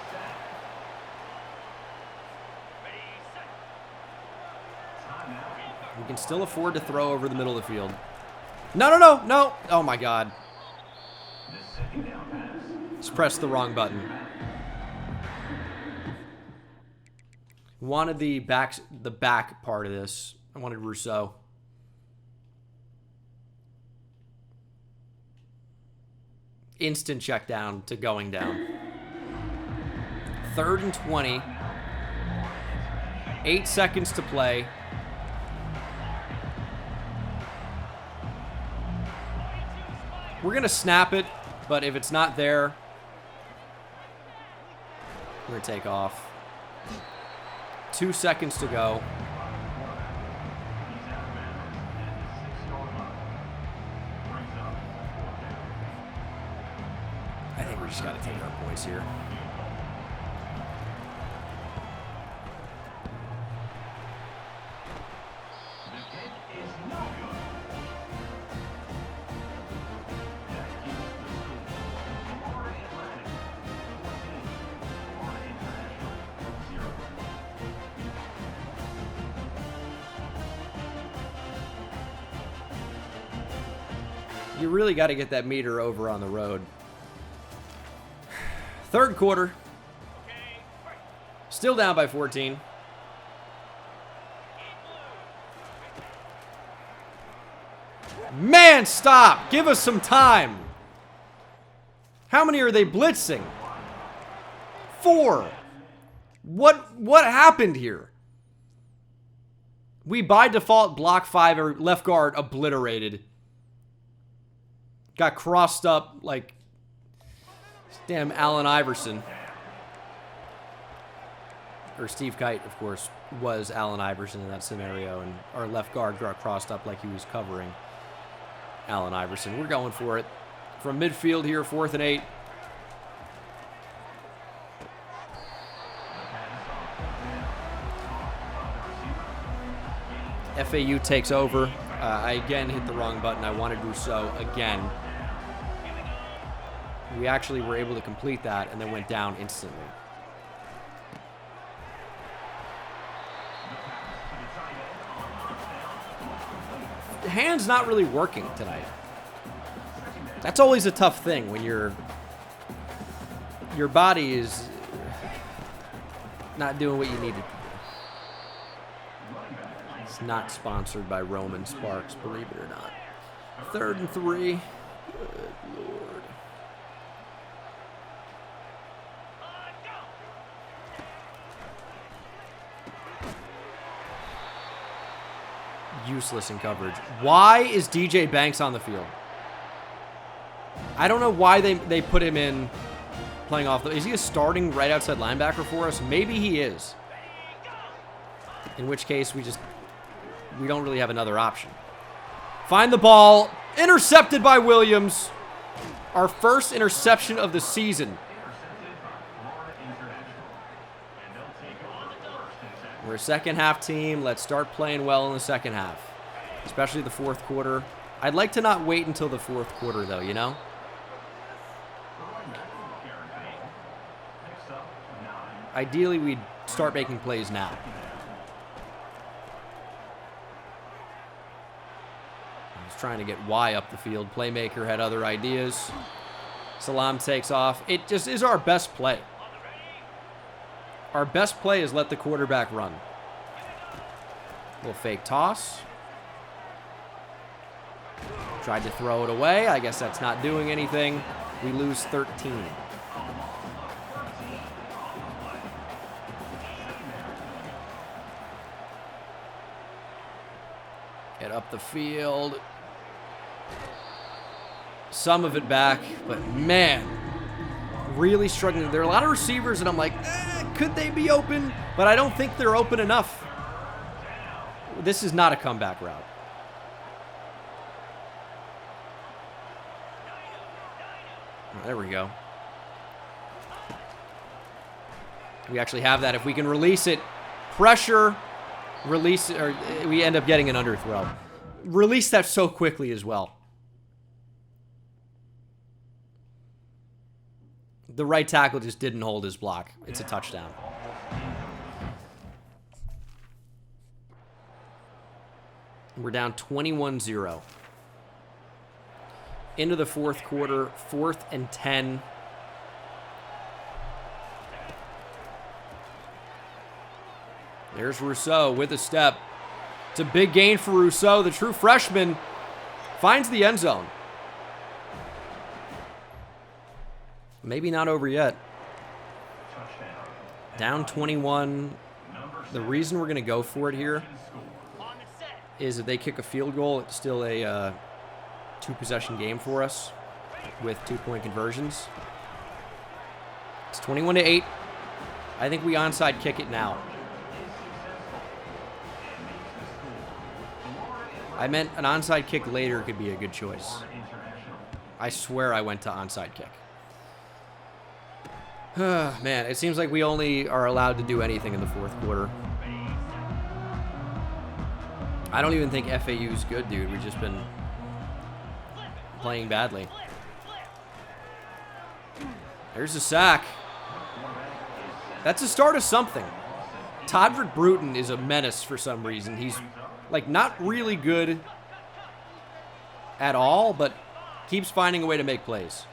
We can still afford to throw over the middle of the field. No, no, no, no. Oh, my God. Just pressed the wrong button. Wanted the back part of this. I wanted Rousseau. Instant check down to going down. 3rd and 20. 8 seconds to play. We're going to snap it, but if it's not there, we're going to take off. 2 seconds to go. I think we just got to take our points here. You really got to get that meter over on the road. 3rd quarter. Still down by 14. Man, stop! Give us some time. How many are they blitzing? 4. What happened here? We by default block 5 or left guard obliterated. Got crossed up like damn Allen Iverson. Or Steve Kite, of course, was Allen Iverson in that scenario. And our left guard got crossed up like he was covering Allen Iverson. We're going for it. From midfield here, 4th and 8. FAU takes over. I again hit the wrong button. I wanted Rousseau again. We actually were able to complete that and then went down instantly. The hand's not really working tonight. That's always a tough thing when your body is not doing what you need to do. It's not sponsored by Roman Sparks, believe it or not. 3rd and 3. Good Lord. Useless in coverage. Why is DJ Banks on the field? I don't know why they put him in playing off. Is he a starting right outside linebacker for us? Maybe he is. In which case, we don't really have another option. Find the ball. Intercepted by Williams. Our first interception of the season. We're a second half team. Let's start playing well in the second half. Especially the 4th quarter. I'd like to not wait until the 4th quarter, though, you know? Ideally, we'd start making plays now. I was trying to get Y up the field. Playmaker had other ideas. Salam takes off. It just is our best play. Our best play is let the quarterback run. Little fake toss. Tried to throw it away. I guess that's not doing anything. We lose 13. Get up the field. Some of it back, but man, really struggling. There are a lot of receivers, and I'm like, could they be open? But I don't think they're open enough. This is not a comeback route. There we go. We actually have that. If we can release it, pressure, release, or we end up getting an underthrow. Release that so quickly as well. The right tackle just didn't hold his block. It's a touchdown. We're down 21-0. Into the fourth quarter, 4th and 10. There's Rousseau with a step. It's a big gain for Rousseau. The true freshman finds the end zone. Maybe not over yet. Down 21. The reason we're going to go for it here is if they kick a field goal, it's still a two-possession game for us with 2-point conversions. It's 21-8. I think we onside kick it now. I meant an onside kick later could be a good choice. I swear I went to onside kick. Man, it seems like we only are allowed to do anything in the fourth quarter. I don't even think FAU's good, dude. We've just been playing badly. There's a sack. That's the start of something. Todrick Bruton is a menace for some reason. He's, like, not really good at all, but keeps finding a way to make plays.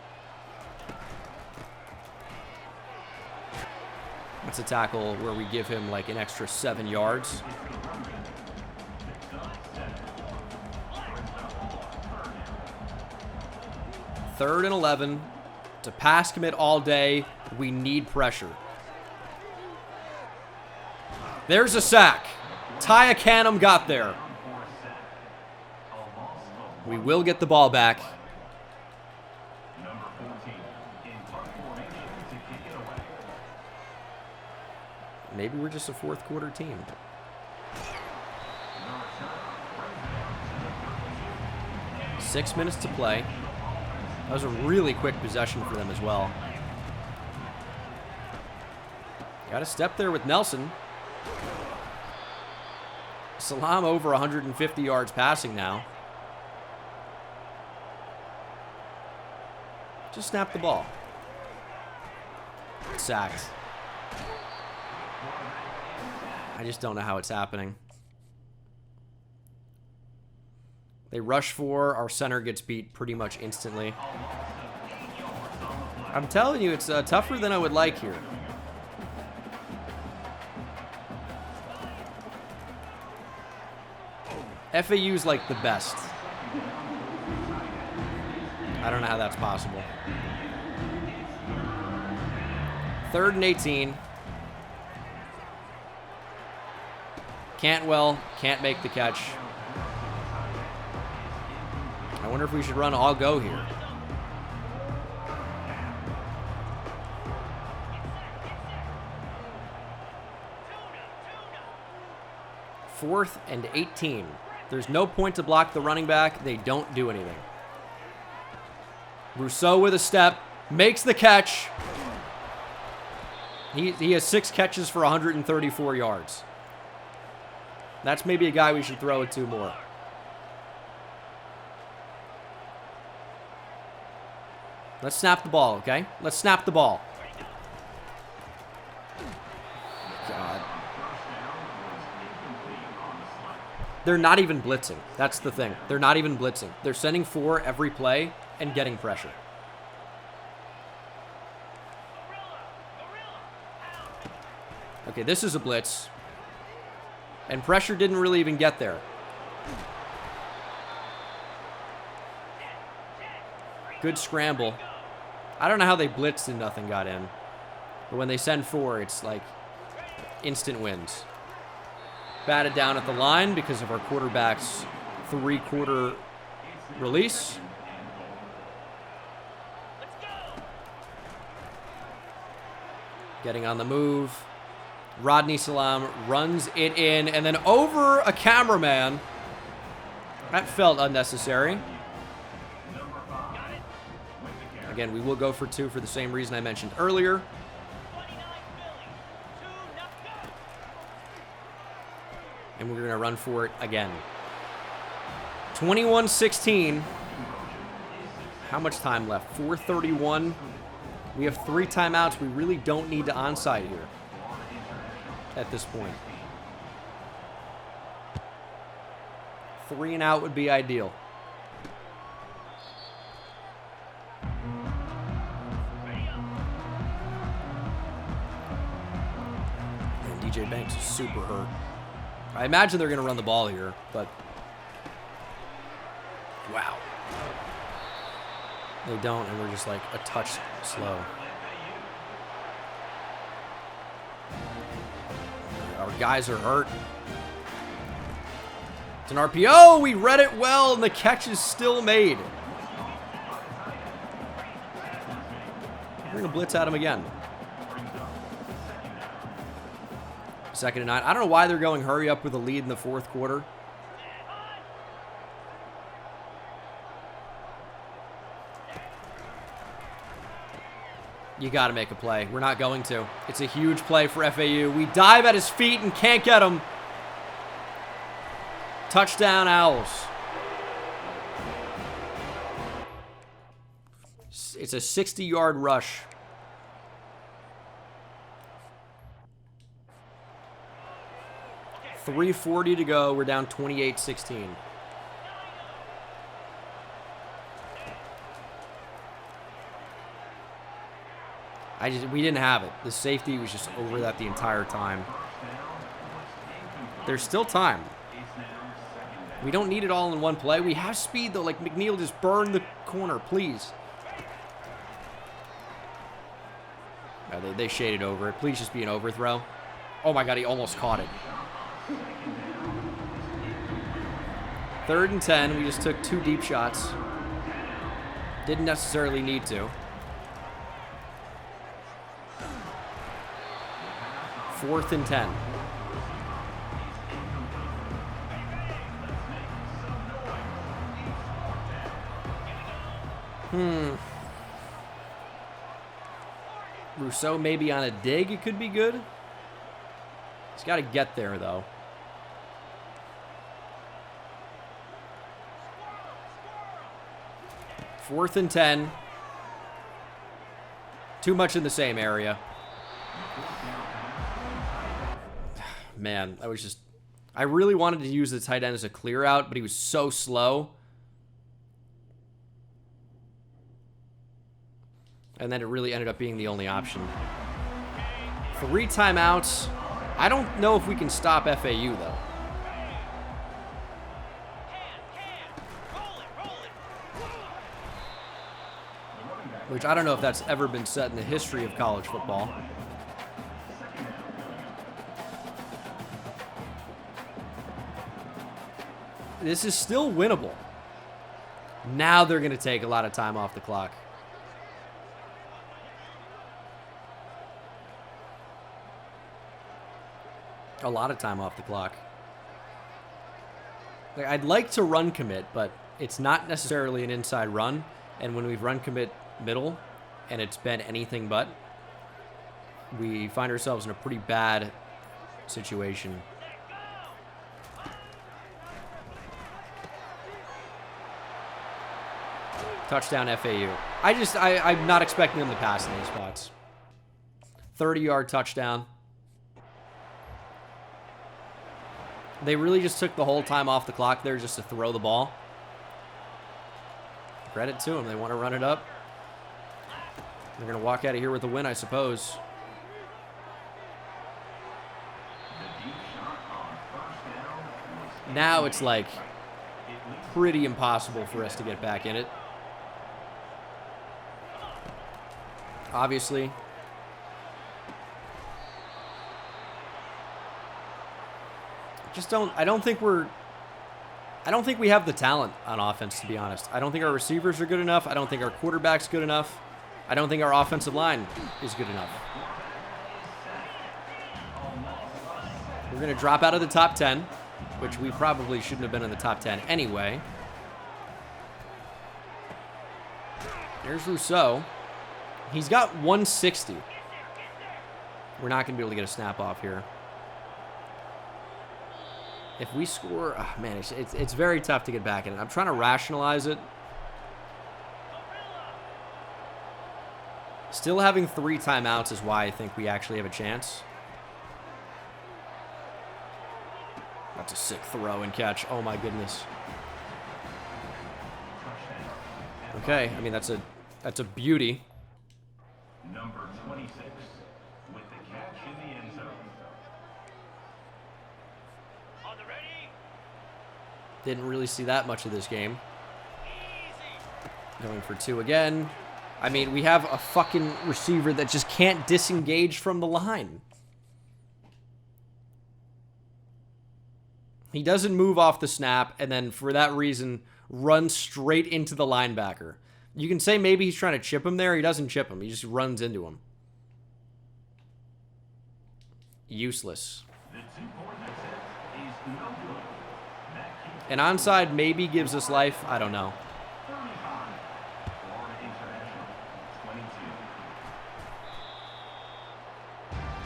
That's a tackle where we give him, like, an extra 7 yards. Third and 11. To pass commit all day. We need pressure. There's a sack. Ty Canham got there. We will get the ball back. Maybe we're just a fourth quarter team. Six minutes to play. That was a really quick possession for them as well. Got a step there with Nelson. Salam over 150 yards passing now. Just snap the ball. Sacked. I just don't know how it's happening. They rush for, our center gets beat pretty much instantly. I'm telling you, it's tougher than I would like here. FAU's like the best. I don't know how that's possible. 3rd and 18. Cantwell can't make the catch. I wonder if we should run all go here. Fourth and 18. There's no point to block the running back. They don't do anything. Rousseau with a step. Makes the catch. He has 6 catches for 134 yards. That's maybe a guy we should throw it to more. Let's snap the ball, okay? Let's snap the ball. God. They're not even blitzing. That's the thing. They're not even blitzing. They're sending 4 every play and getting pressure. Okay, this is a blitz. And pressure didn't really even get there. Good scramble. I don't know how they blitzed and nothing got in. But when they send 4, it's like instant wins. Batted down at the line because of our quarterback's 3-quarter release. Getting on the move. Rodney Salam runs it in and then over a cameraman. That felt unnecessary. Again, we will go for 2 for the same reason I mentioned earlier. And we're going to run for it again. 21-16. How much time left? 4:31. We have 3 timeouts. We really don't need to onside here at this point. 3 and out would be ideal. And DJ Banks is super hurt. I imagine they're going to run the ball here, but wow. They don't, and we're just like a touch slow. Our guys are hurt. It's an RPO. We read it well, and the catch is still made. We're going to blitz at him again. 2nd and 9. I don't know why they're going hurry up with a lead in the 4th quarter. You got to make a play. We're not going to. It's a huge play for FAU. We dive at his feet and can't get him. Touchdown, Owls. It's a 60-yard rush. .340 to go. We're down 28-16. We didn't have it. The safety was just over that the entire time. There's still time. We don't need it all in one play. We have speed, though. Like, McNeil just burned the corner, please. No, they shaded over it. Please just be an overthrow. Oh, my God, he almost caught it. 3rd and 10. We just took 2 deep shots. Didn't necessarily need to. 4th and 10. Rousseau maybe on a dig. It could be good. He's got to get there, though. Fourth and 10. Too much in the same area. Man, I really wanted to use the tight end as a clear out, but he was so slow. And then it really ended up being the only option. 3 timeouts. I don't know if we can stop FAU, though. Which I don't know if that's ever been said in the history of college football. This is still winnable. Now they're going to take a lot of time off the clock. A lot of time off the clock. Like, I'd like to run commit, but it's not necessarily an inside run. And when we've run commit middle, and it's been anything but, we find ourselves in a pretty bad situation. Touchdown FAU. I'm not expecting them to pass in these spots. 30-yard touchdown. They really just took the whole time off the clock there just to throw the ball. Credit to them. They want to run it up. They're going to walk out of here with a win, I suppose. Now it's like pretty impossible for us to get back in it. Obviously. I don't think we have the talent on offense, to be honest. I don't think our receivers are good enough. I don't think our quarterback's good enough. I don't think our offensive line is good enough. We're going to drop out of the top 10, which we probably shouldn't have been in the top 10 anyway. There's Rousseau. He's got 160. We're not going to be able to get a snap off here. If we score... Oh, man, it's very tough to get back in it. I'm trying to rationalize it. Still having 3 timeouts is why I think we actually have a chance. That's a sick throw and catch. Oh, my goodness. Okay, I mean, that's a beauty. Number 26 with the catch in the end zone. On the ready. Didn't really see that much of this game. Going for 2 again. I mean, we have a fucking receiver that just can't disengage from the line. He doesn't move off the snap, and then for that reason, runs straight into the linebacker. You can say maybe he's trying to chip him there. He doesn't chip him. He just runs into him. Useless. An onside maybe gives us life. I don't know.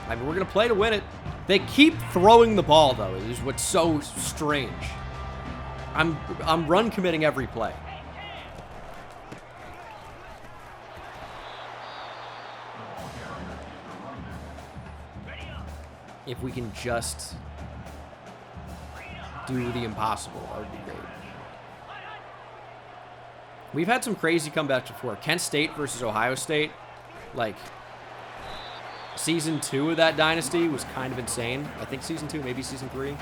I mean, we're going to play to win it. They keep throwing the ball, though, is what's so strange. I'm run committing every play. If we can just do the impossible, that would be great. We've had some crazy comebacks before. Kent State versus Ohio State. Like, Season 2 of that Dynasty was kind of insane. I think Season 2, maybe Season 3.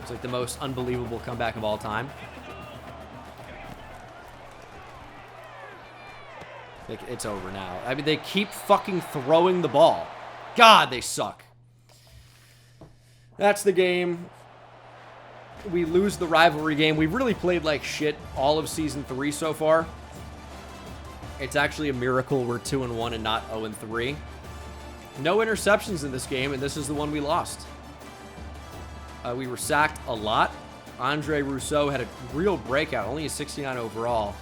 It's like the most unbelievable comeback of all time. Like, it's over now. I mean, they keep fucking throwing the ball. God, they suck. That's the game. We lose the rivalry game. We've really played like shit all of Season 3 so far. It's actually a miracle we're 2-1 and not 0-3. No interceptions in this game, and this is the one we lost. We were sacked a lot. Andre Rousseau had a real breakout, only a 69 overall,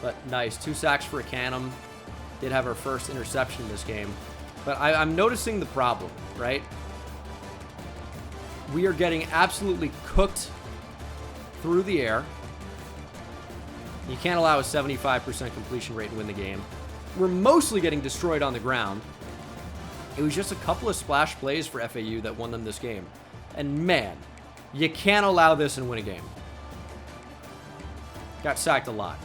but nice. 2 sacks for a Canham. Did have our first interception in this game. But I'm noticing the problem, right? We are getting absolutely cooked through the air. You can't allow a 75% completion rate and win the game. We're mostly getting destroyed on the ground. It was just a couple of splash plays for FIU that won them this game. And man, you can't allow this and win a game. Got sacked a lot.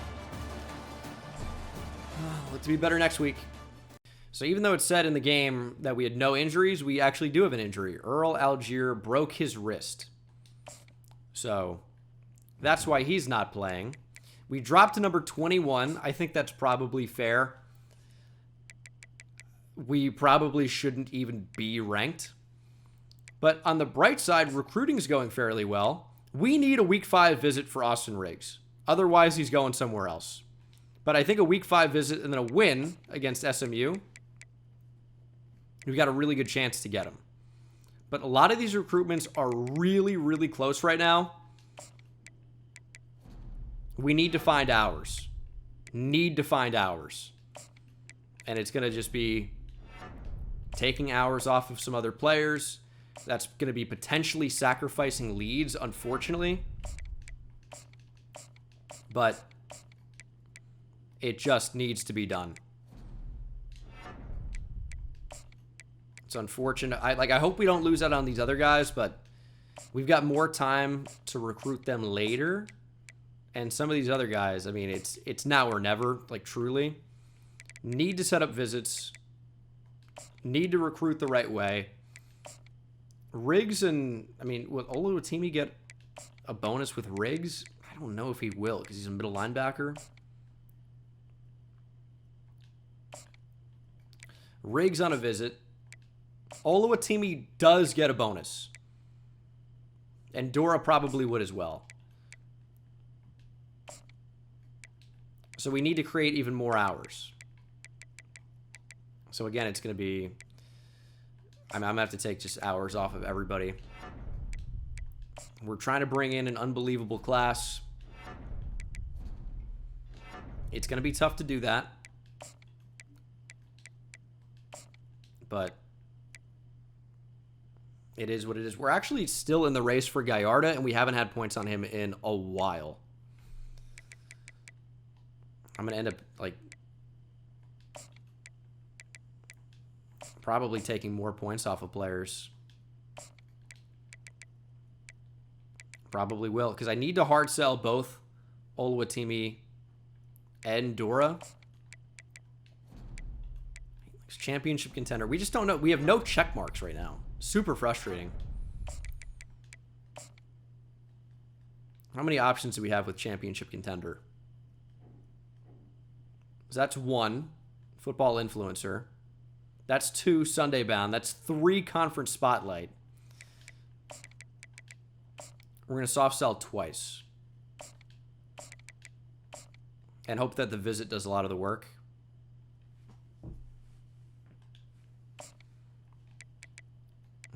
Let's be better next week. So even though it said in the game that we had no injuries, we actually do have an injury. Earl Algier broke his wrist. So that's why he's not playing. We dropped to number 21. I think that's probably fair. We probably shouldn't even be ranked. But on the bright side, recruiting is going fairly well. We need a Week 5 visit for Austin Riggs. Otherwise, he's going somewhere else. But I think a Week 5 visit and then a win against SMU, we've got a really good chance to get him. But a lot of these recruitments are really, really close right now. We need to find ours. Need to find ours. And it's going to just be taking hours off of some other players. That's going to be potentially sacrificing leads, unfortunately. But it just needs to be done. It's unfortunate. I hope we don't lose out on these other guys, but we've got more time to recruit them later. And some of these other guys, I mean, it's now or never, like truly. Need to set up visits. Need to recruit the right way. Riggs and, I mean, will Oluwatimi get a bonus with Riggs? I don't know if he will because he's a middle linebacker. Riggs on a visit. Oluwatimi does get a bonus. And Dora probably would as well. So we need to create even more hours. So again, it's going to be... I'm going to have to take just hours off of everybody. We're trying to bring in an unbelievable class. It's going to be tough to do that. But it is what it is. We're actually still in the race for Gallardo, and we haven't had points on him in a while. I'm going to end up, like, probably taking more points off of players. Probably will, because I need to hard sell both Oluwatimi and Dora. Championship contender. We just don't know. We have no check marks right now. Super frustrating. How many options do we have with championship contender? So that's 1 football influencer. That's 2 Sunday bound. That's 3 conference spotlight. We're going to soft sell twice. And hope that the visit does a lot of the work.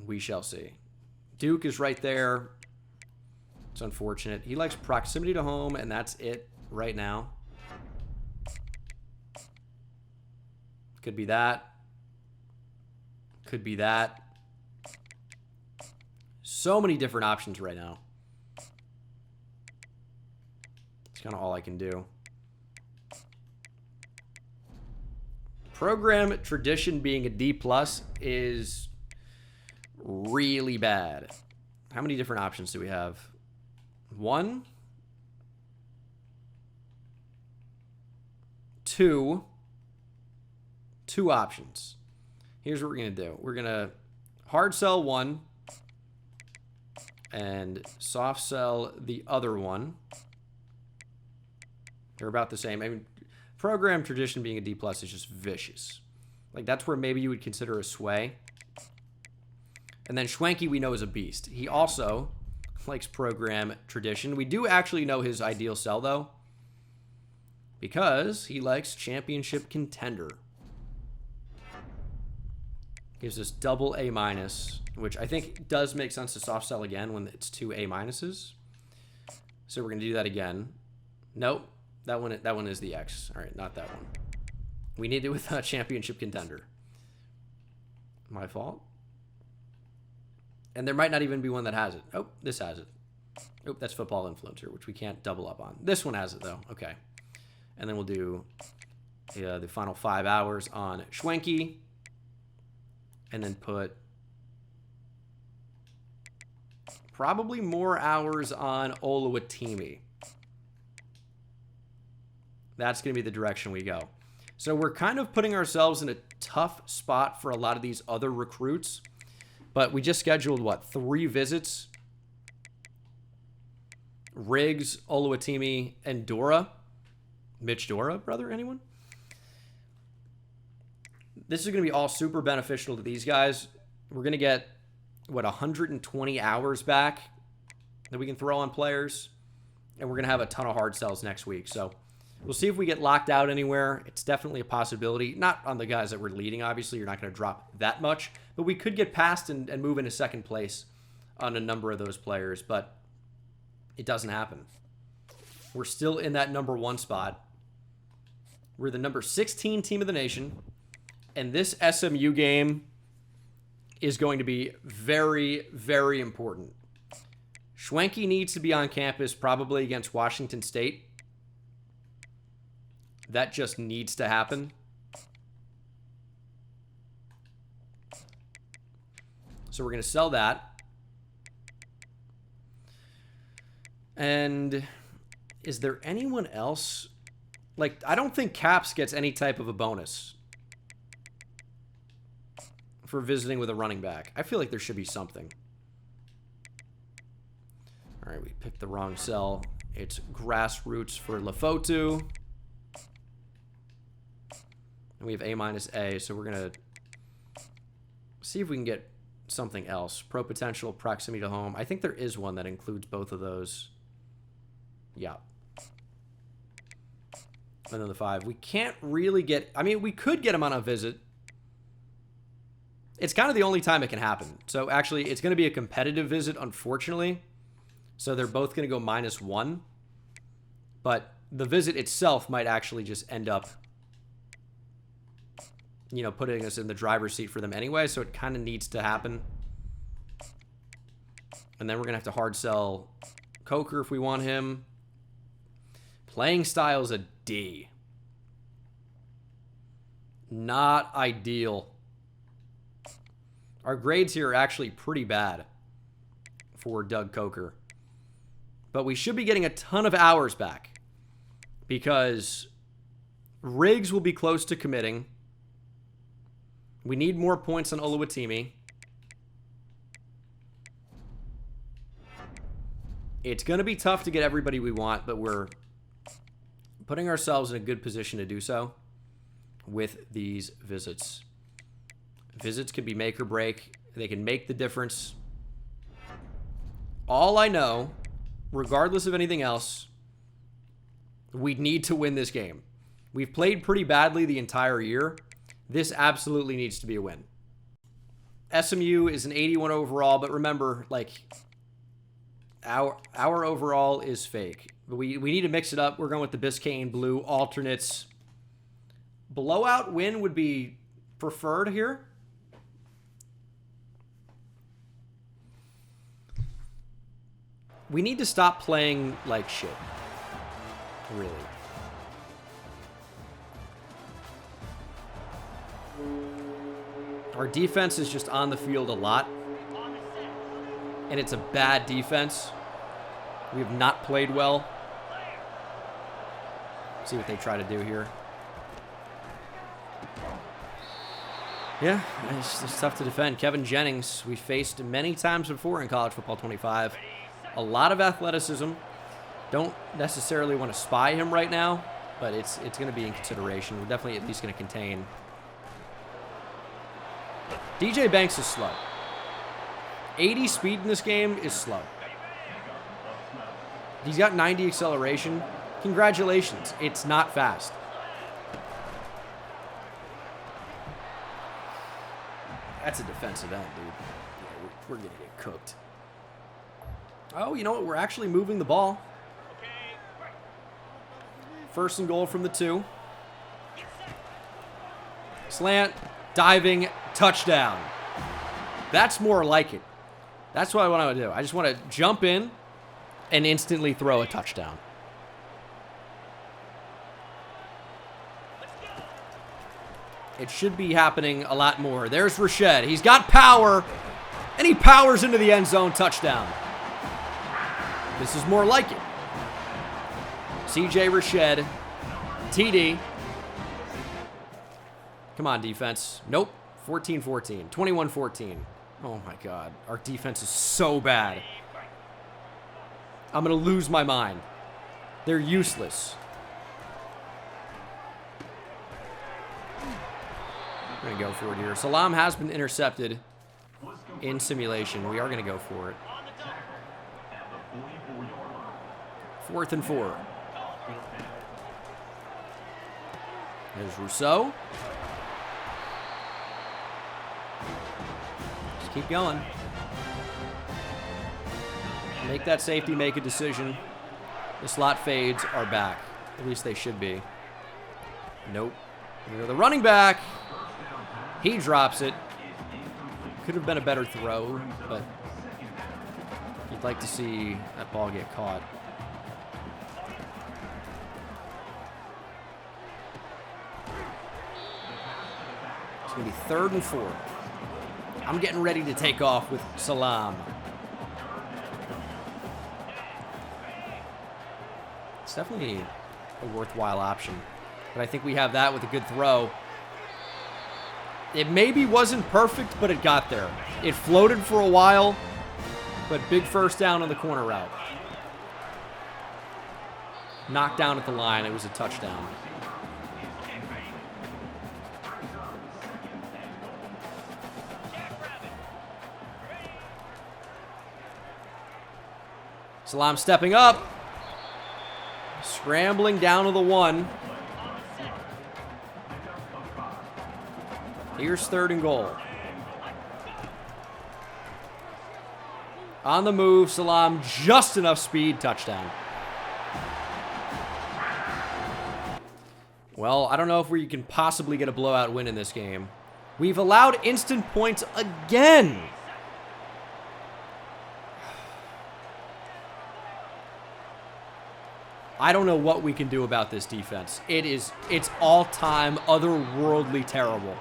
We shall see. Duke is right there. It's unfortunate. He likes proximity to home, and that's it right now. Could be that. Could be that. So many different options right now. It's kind of all I can do. Program tradition being a D+ is really bad. How many different options do we have? 1, 2 options. Here's what we're going to do. We're going to hard sell 1 and soft sell the other one. They're about the same. I mean, program tradition being a D+ is just vicious. Like, that's where maybe you would consider a sway. And then Schwenke we know is a beast. He also likes program tradition. We do actually know his ideal sell, though, because he likes championship contender. Gives us double A-, which I think does make sense to soft sell again when it's 2 A-. So we're going to do that again. Nope. That one is the X. All right, not that one. We need it with a championship contender. My fault. And there might not even be one that has it. Oh, this has it. Oh, that's football influencer, which we can't double up on. This one has it, though. Okay. And then we'll do the final 5 hours on Schwenke. And then put probably more hours on Oluwatimi. That's going to be the direction we go. So we're kind of putting ourselves in a tough spot for a lot of these other recruits. But we just scheduled, what, 3 visits? Riggs, Oluwatimi, and Dora. Mitch Dora, brother, anyone? This is going to be all super beneficial to these guys. We're going to get, what, 120 hours back that we can throw on players. And we're going to have a ton of hard sells next week. So we'll see if we get locked out anywhere. It's definitely a possibility. Not on the guys that we're leading, obviously. You're not going to drop that much. But we could get past and move into second place on a number of those players. But it doesn't happen. We're still in that number 1 spot. We're the number 16 team of the nation. And this SMU game is going to be very, very important. Schwenke needs to be on campus probably against Washington State. That just needs to happen. So we're going to sell that. And is there anyone else? Like, I don't think Caps gets any type of a bonus for visiting with a running back. I feel like there should be something. All right, we picked the wrong sell. It's grassroots for Lefotu. And we have A-, so we're going to see if we can get something else. Pro potential, proximity to home. I think there is one that includes both of those. Yeah. And then the 5. We can't really get... I mean, we could get him on a visit. It's kind of the only time it can happen. So actually, it's going to be a competitive visit, unfortunately. So they're both going to go -1. But the visit itself might actually just end up, you know, putting us in the driver's seat for them anyway. So it kind of needs to happen. And then we're going to have to hard sell Coker if we want him. Playing style's a D. Not ideal. Our grades here are actually pretty bad for Doug Coker. But we should be getting a ton of hours back because Riggs will be close to committing. We need more points on Oluwatimi. It's going to be tough to get everybody we want, but we're putting ourselves in a good position to do so with these visits. Visits can be make or break. They can make the difference. All I know, regardless of anything else, we need to win this game. We've played pretty badly the entire year. This absolutely needs to be a win. SMU is an 81 overall, but remember, like, our overall is fake. But we need to mix it up. We're going with the Biscayne blue alternates. Blowout win would be preferred here. We need to stop playing like shit. Really. Our defense is just on the field a lot. And it's a bad defense. We have not played well. See what they try to do here. Yeah, it's tough to defend. Kevin Jennings, we faced many times before in College Football 25. A lot of athleticism. Don't necessarily want to spy him right now, but it's going to be in consideration. We're definitely at least going to contain. DJ Banks is slow. 80 speed in this game is slow. He's got 90 acceleration. Congratulations. It's not fast. That's a defensive end, dude. Yeah, we're going to get cooked. Oh, you know what? We're actually moving the ball. First and goal from the 2. Slant, diving, touchdown. That's more like it. That's what I want to do. I just want to jump in and instantly throw a touchdown. It should be happening a lot more. There's Rashed. He's got power, and he powers into the end zone. Touchdown. This is more like it. CJ Rashed. TD. Come on, defense. Nope. 14-14. 21-14. Oh, my God. Our defense is so bad. I'm going to lose my mind. They're useless. We're going to go for it here. Salam has been intercepted in simulation. We are going to go for it. 4th and 4. There's Rousseau. Just keep going. Make that safety make a decision. The slot fades are back. At least they should be. Nope. The running back. He drops it. Could have been a better throw, but you'd like to see that ball get caught. It's going to be 3rd and 4. I'm getting ready to take off with Salam. It's definitely a worthwhile option. But I think we have that with a good throw. It maybe wasn't perfect, but it got there. It floated for a while, but big first down on the corner route. Knocked down at the line. It was a touchdown. Salam stepping up. Scrambling down to the 1. Here's 3rd and goal. On the move, Salam, just enough speed, touchdown. Well, I don't know if we can possibly get a blowout win in this game. We've allowed instant points again. I don't know what we can do about this defense. It's all-time, otherworldly terrible.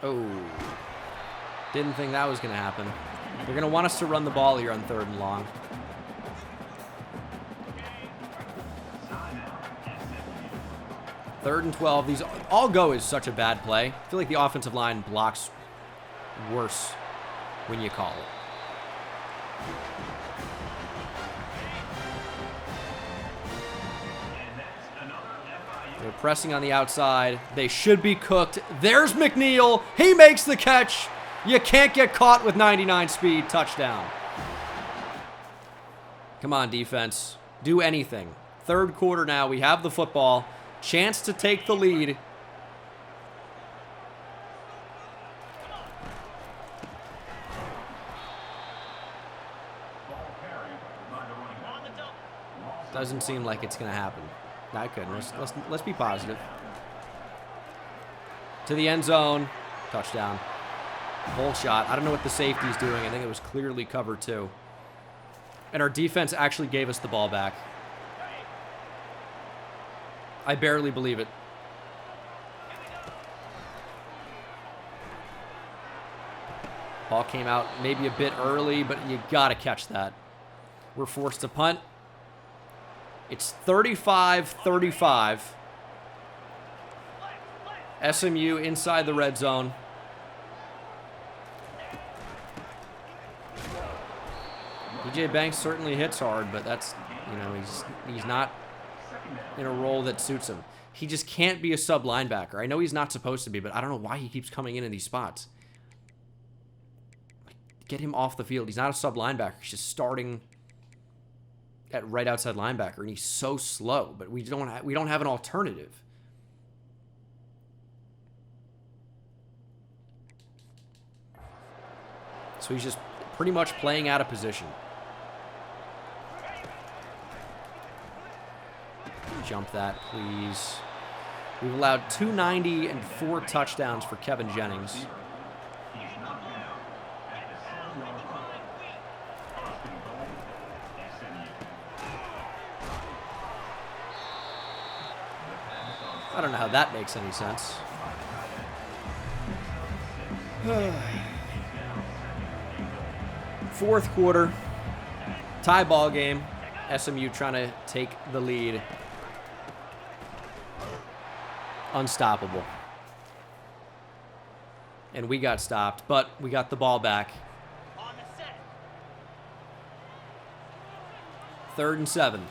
Oh. Didn't think that was going to happen. They're going to want us to run the ball here on 3rd and long. Third and 12. These all go is such a bad play. I feel like the offensive line blocks worse when you call it. They're pressing on the outside. They should be cooked. There's McNeil. He makes the catch. You can't get caught with 99 speed. Touchdown. Come on, defense. Do anything. 3rd quarter now. We have the football. Chance to take the lead. Doesn't seem like it's going to happen. Not good. Let's be positive. To the end zone. Touchdown. Whole shot. I don't know what the safety's doing. I think it was clearly cover 2. And our defense actually gave us the ball back. I barely believe it. Ball came out maybe a bit early, but you got to catch that. We're forced to punt. It's 35-35. SMU inside the red zone. DJ Banks certainly hits hard, but that's, you know, he's not in a role that suits him. He just can't be a sub linebacker. I know he's not supposed to be, but I don't know why he keeps coming in these spots. Get him off the field. He's not a sub linebacker. He's just starting at right outside linebacker, and he's so slow. But we don't have an alternative. So he's just pretty much playing out of position. Jump that, please. We've allowed 290 and 4 touchdowns for Kevin Jennings. I don't know how that makes any sense. Fourth quarter. Tie ball game. SMU trying to take the lead. Unstoppable. And we got stopped, but we got the ball back. 3rd and 7.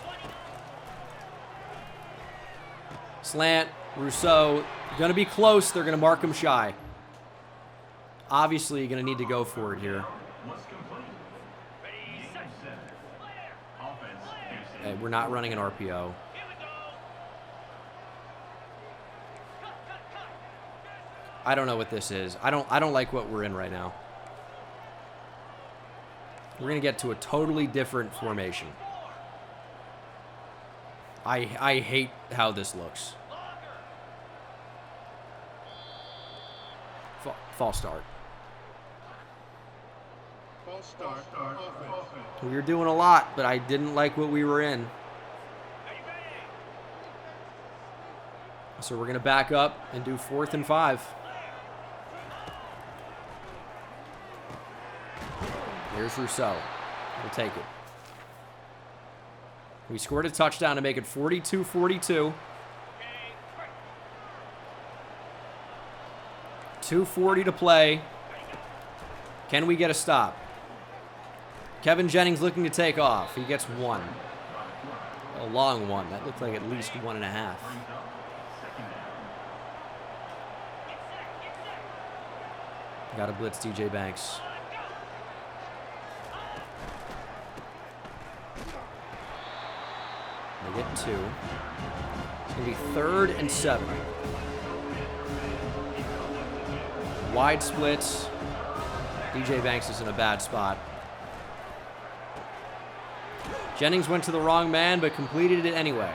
Slant, Rousseau, gonna be close. They're gonna mark him shy. Obviously, gonna need to go for it here. Okay, we're not running an RPO. I don't know what this is. I don't like what we're in right now. We're gonna get to a totally different formation. I hate how this looks. False start. We were doing a lot, but I didn't like what we were in. So we're gonna back up and do 4th and 5. Here's Rousseau. We'll take it. We scored a touchdown to make it 42-42. 2:40 to play. Can we get a stop? Kevin Jennings looking to take off. He gets 1. A long one. That looked like at least 1.5. Got to blitz DJ Banks. They get 2. It's going to be 3rd and 7. Wide splits. DJ Banks is in a bad spot. Jennings went to the wrong man, but completed it anyway.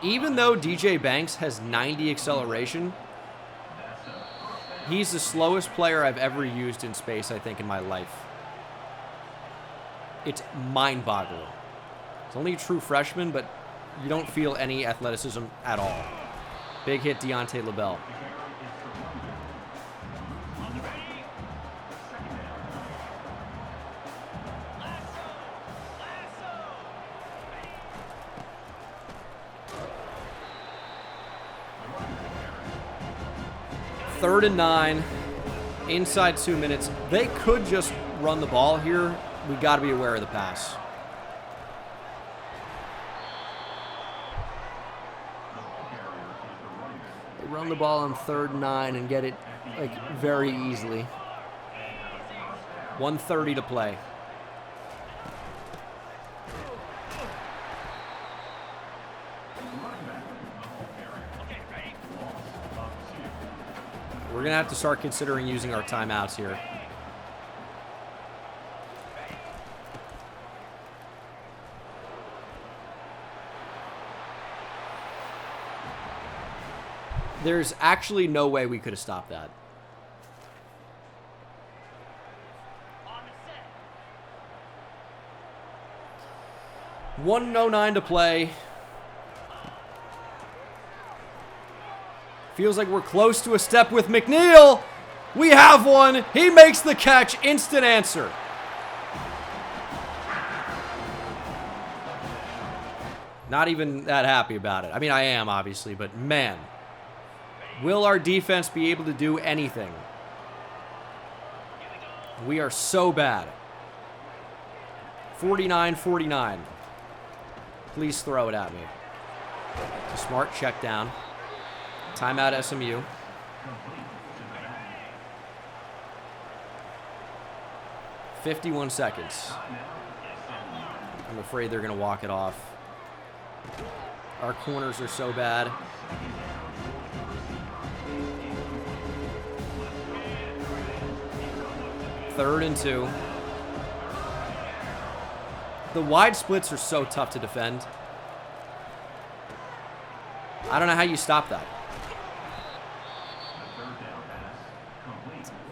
Even though DJ Banks has 90 acceleration, he's the slowest player I've ever used in space, I think, in my life. It's mind-boggling. He's only a true freshman, but you don't feel any athleticism at all. Big hit, Deontay LaBelle. Third and 9, inside 2 minutes. They could just run the ball here. We got to be aware of the pass. They run the ball on 3rd and 9 and get it like very easily. 1:30 to play. We're going to have to start considering using our timeouts here. There's actually no way we could have stopped that. $1:09 to play. Feels like we're close to a step with McNeil. We have one. He makes the catch. Instant answer. Not even that happy about it. I mean, I am, obviously, but man. Will our defense be able to do anything? We are so bad. 49-49. Please throw it at me. It's a smart check down. Timeout SMU. $51 seconds. I'm afraid they're going to walk it off. Our corners are so bad. Third and 2. The wide splits are so tough to defend. I don't know how you stop that.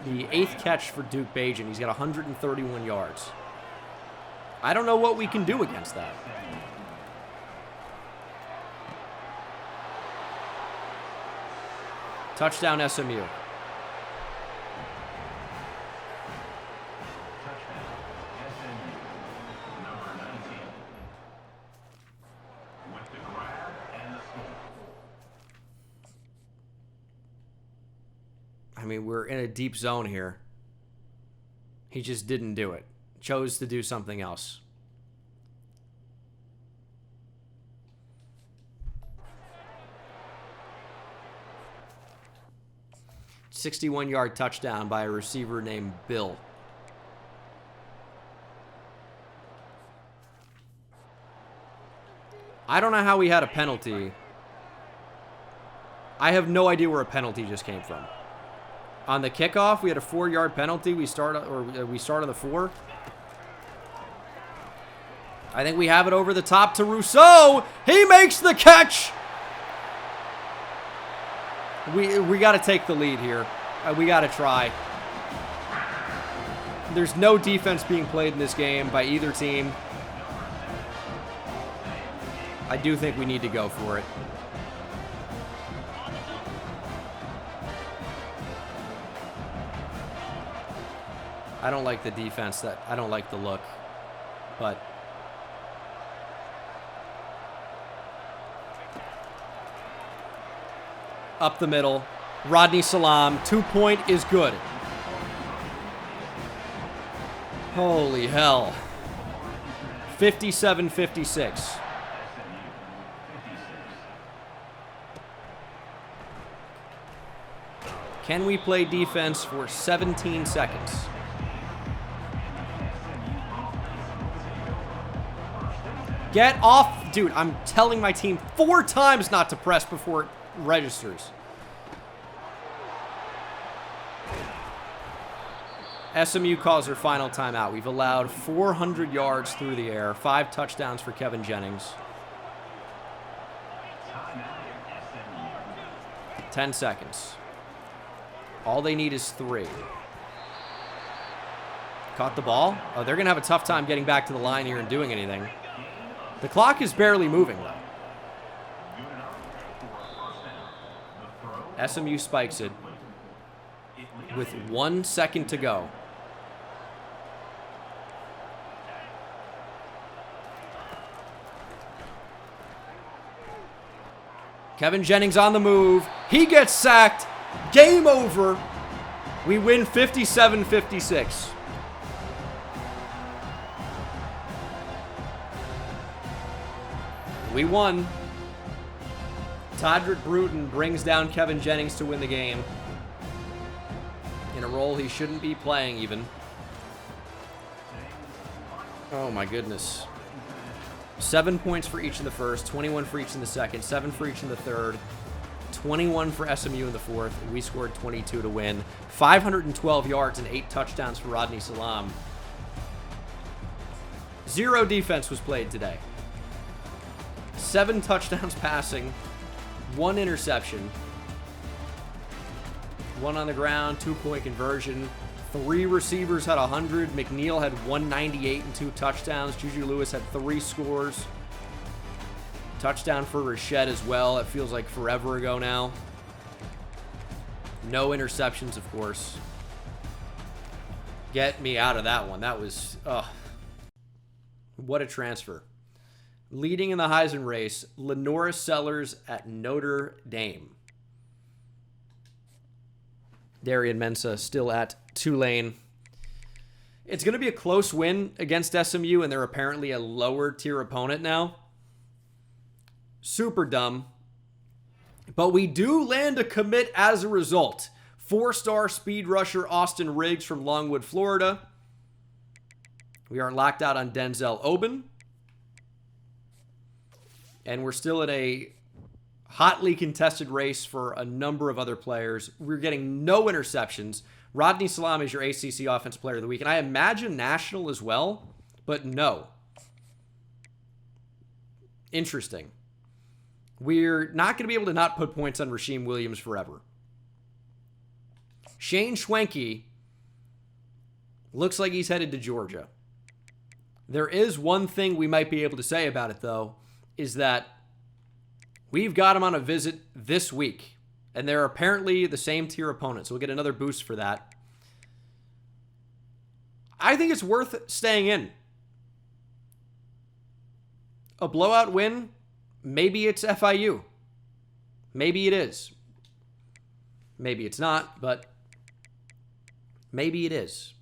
The 8th catch for Duke Bajan. He's got 131 yards. I don't know what we can do against that. Touchdown SMU. I mean, we're in a deep zone here. He just didn't do it. Chose to do something else. $61-yard touchdown by a receiver named Bill. I don't know how we had a penalty. I have no idea where a penalty just came from. On the kickoff, we had a 4-yard penalty. We start on the 4. I think we have it over the top to Rousseau. He makes the catch. We got to take the lead here. We got to try. There's no defense being played in this game by either team. I do think we need to go for it. I don't like the defense. I don't like the look, but up the middle, Rodney Salam, 2-point is good. Holy hell. 57-56. Can we play defense for 17 seconds? Get off. Dude, I'm telling my team 4 times not to press before it registers. SMU calls their final timeout. We've allowed 400 yards through the air, 5 touchdowns for Kevin Jennings. 10 seconds. All they need is 3. Caught the ball. Oh, they're going to have a tough time getting back to the line here and doing anything. The clock is barely moving, though. SMU spikes it with 1 second to go. Kevin Jennings on the move. He gets sacked. Game over. We win 57-56. We won. Todrick Bruton brings down Kevin Jennings to win the game. In a role he shouldn't be playing even. Oh my goodness. 7 points for each in the first, 21 for each in the second, 7 for each in the third, 21 for SMU in the fourth. We scored 22 to win. 512 yards and 8 touchdowns for Rodney Salam. 0 defense was played today. 7 touchdowns passing, 1 interception, 1 on the ground, 2-point conversion. 3 receivers had 100. McNeil had 198 and 2 touchdowns. Juju Lewis had 3 scores. Touchdown for Rashad as well. It feels like forever ago now. No interceptions, of course. Get me out of that one. That was, what a transfer. Leading in the Heisman race, Lenora Sellers at Notre Dame. Darian Mensah still at Tulane. It's going to be a close win against SMU, and they're apparently a lower tier opponent now. Super dumb. But we do land a commit as a result. 4-star speed rusher Austin Riggs from Longwood, Florida. We are locked out on Denzel Oben. And we're still in a hotly contested race for a number of other players. We're getting no interceptions. Rodney Salam is your ACC Offensive Player of the Week. And I imagine national as well, but no. Interesting. We're not going to be able to not put points on Rasheem Williams forever. Shane Schwenke looks like he's headed to Georgia. There is one thing we might be able to say about it, though, is that we've got him on a visit this week, and they're apparently the same tier opponents, so we'll get another boost for that. I think it's worth staying in. A blowout win, maybe it's FIU. Maybe it is. Maybe it's not, but maybe it is.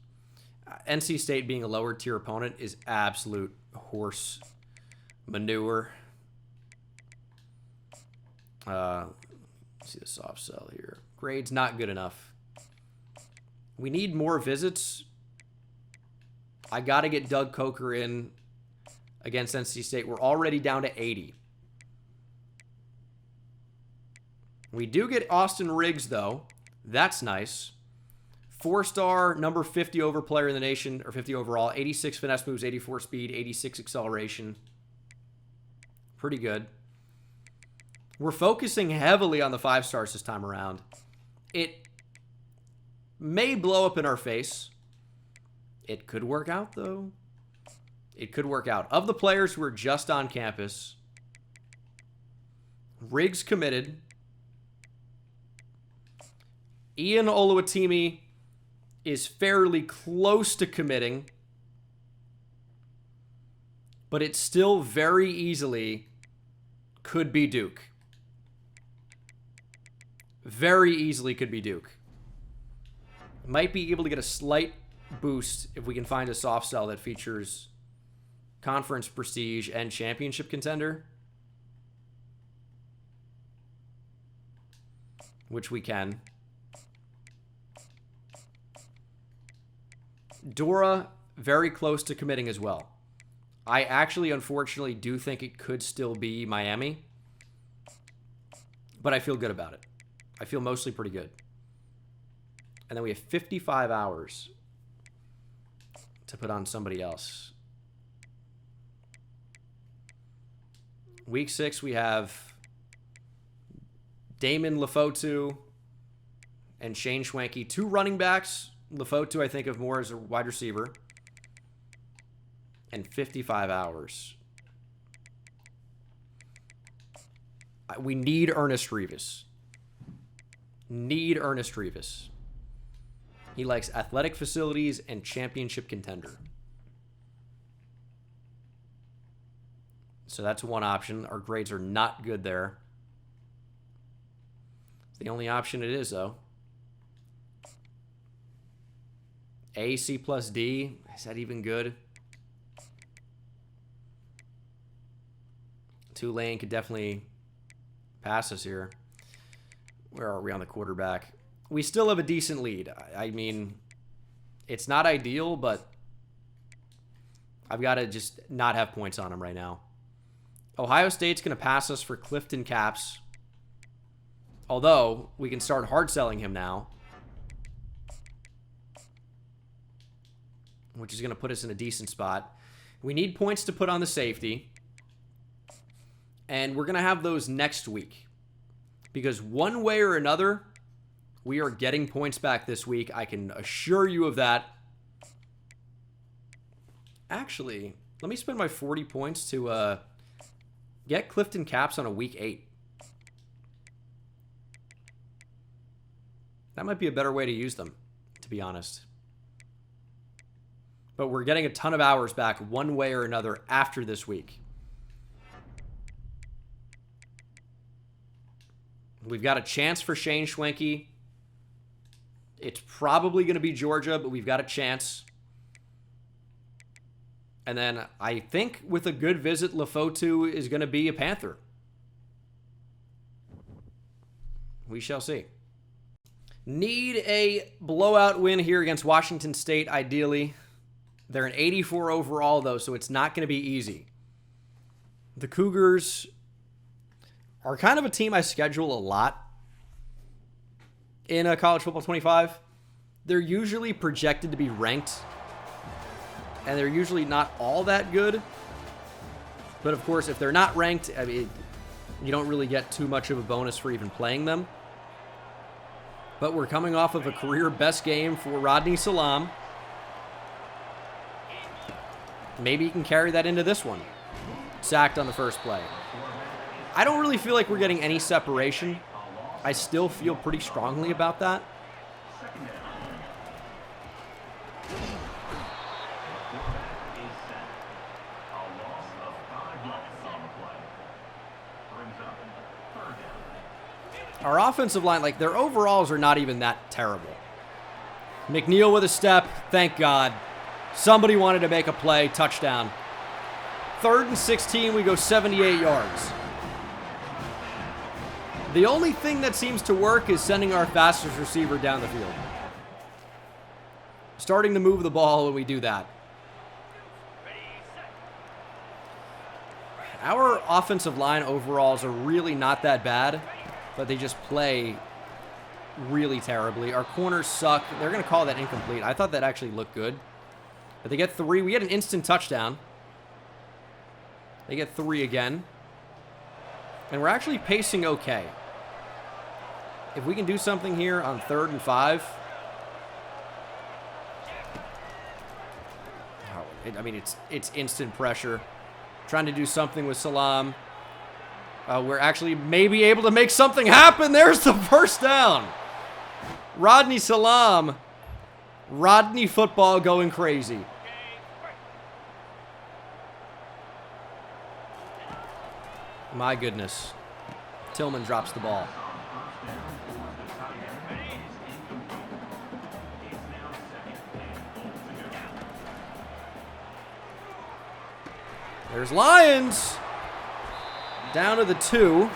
NC State being a lower tier opponent is absolute horse manure. Let's see the soft sell here. Grade's not good enough. We need more visits. I got to get Doug Coker in against NC State. We're already down to 80. We do get Austin Riggs, though. That's nice. 4-star, number 50 over player in the nation, or 50 overall. 86 finesse moves, 84 speed, 86 acceleration. Pretty good. We're focusing heavily on the 5 stars this time around. It may blow up in our face. It could work out, though. It could work out. Of the players who are just on campus, Riggs committed. Ian Oluwatimi is fairly close to committing, but it still very easily could be Duke. Very easily could be Duke. Might be able to get a slight boost if we can find a soft sell that features conference prestige and championship contender, which we can. Dora, very close to committing as well. I actually, unfortunately, do think it could still be Miami. But I feel good about it. I feel mostly pretty good. And then we have 55 hours to put on somebody else. Week 6, we have Damon Lefotu and Shane Schwenke. 2 running backs. Lefotu, I think of more as a wide receiver. And 55 hours. We need Ernest Rivas. Need Ernest Rivas. He likes athletic facilities and championship contender. So that's one option. Our grades are not good there. It's the only option it is, though. A, C plus D. Is that even good? Tulane could definitely pass us here. Where are we on the quarterback? We still have a decent lead. I mean, it's not ideal, but I've got to just not have points on him right now. Ohio State's going to pass us for Clifton Caps. Although, we can start hard selling him now. Which is going to put us in a decent spot. We need points to put on the safety. And we're going to have those next week. Because one way or another, we are getting points back this week. I can assure you of that. Actually, let me spend my 40 points to get Clifton Caps on a week 8. That might be a better way to use them, to be honest. But we're getting a ton of hours back one way or another after this week. We've got a chance for Shane Schwenke. It's probably going to be Georgia, but we've got a chance. And then I think with a good visit, Lefotu is going to be a Panther. We shall see. Need a blowout win here against Washington State, ideally. They're an 84 overall, though, so it's not going to be easy. The Cougars are kind of a team I schedule a lot in College Football 25. They're usually projected to be ranked, and they're usually not all that good. But, of course, if they're not ranked, I mean, you don't really get too much of a bonus for even playing them. But we're coming off of a career best game for Rodney Salam. Maybe he can carry that into this one. Sacked on the first play. I don't really feel like we're getting any separation. I still feel pretty strongly about that. Our offensive line, like, their overalls are not even that terrible. McNeil with a step. Thank God. Somebody wanted to make a play. Touchdown. 3rd and 16. We go 78 yards. The only thing that seems to work is sending our fastest receiver down the field. Starting to move the ball when we do that. Our offensive line overalls are really not that bad, but they just play really terribly. Our corners suck. They're going to call that incomplete. I thought that actually looked good. But they get 3. We had an instant touchdown. They get 3 again. And we're actually pacing okay. If we can do something here on 3rd and 5. I mean, it's instant pressure. Trying to do something with Salam. We're actually maybe able to make something happen. There's the first down. Rodney Salam. Rodney football going crazy. My goodness. Tillman drops the ball. There's Lions. Down to the 2.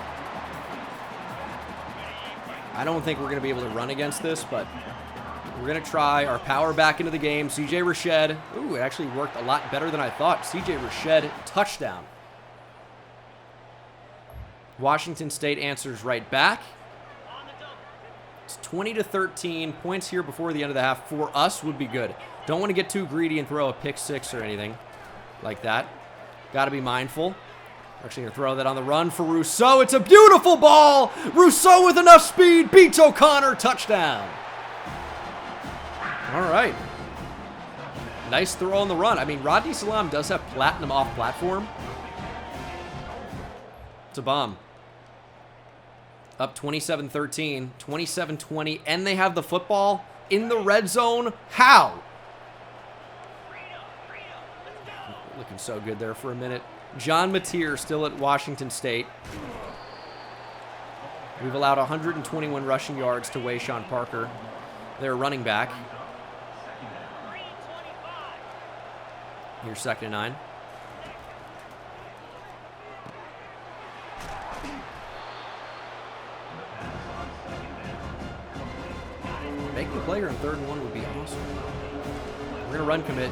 I don't think we're going to be able to run against this, but We're going to try our power back into the game. CJ Rashad. Ooh, it actually worked a lot better than I thought. CJ Rashad, touchdown. Washington State answers right back. It's 20-13. Points here before the end of the half for us would be good. Don't want to get too greedy and throw a pick six or anything like that. Got to be mindful. We're actually going to throw that on the run for Rousseau. It's a beautiful ball. Rousseau with enough speed. Beats O'Connor. Touchdown. All right. Nice throw on the run. I mean, Rodney Salam does have platinum off platform. It's a bomb. Up 27-13, 27-20, and they have the football in the red zone. How? Looking so good there for a minute. John Mateer still at Washington State. We've allowed 121 rushing yards to Wayshawn Parker, their running back. Here's 2nd and 9. Making a play here on 3rd and 1 would be awesome. We're going to run commit.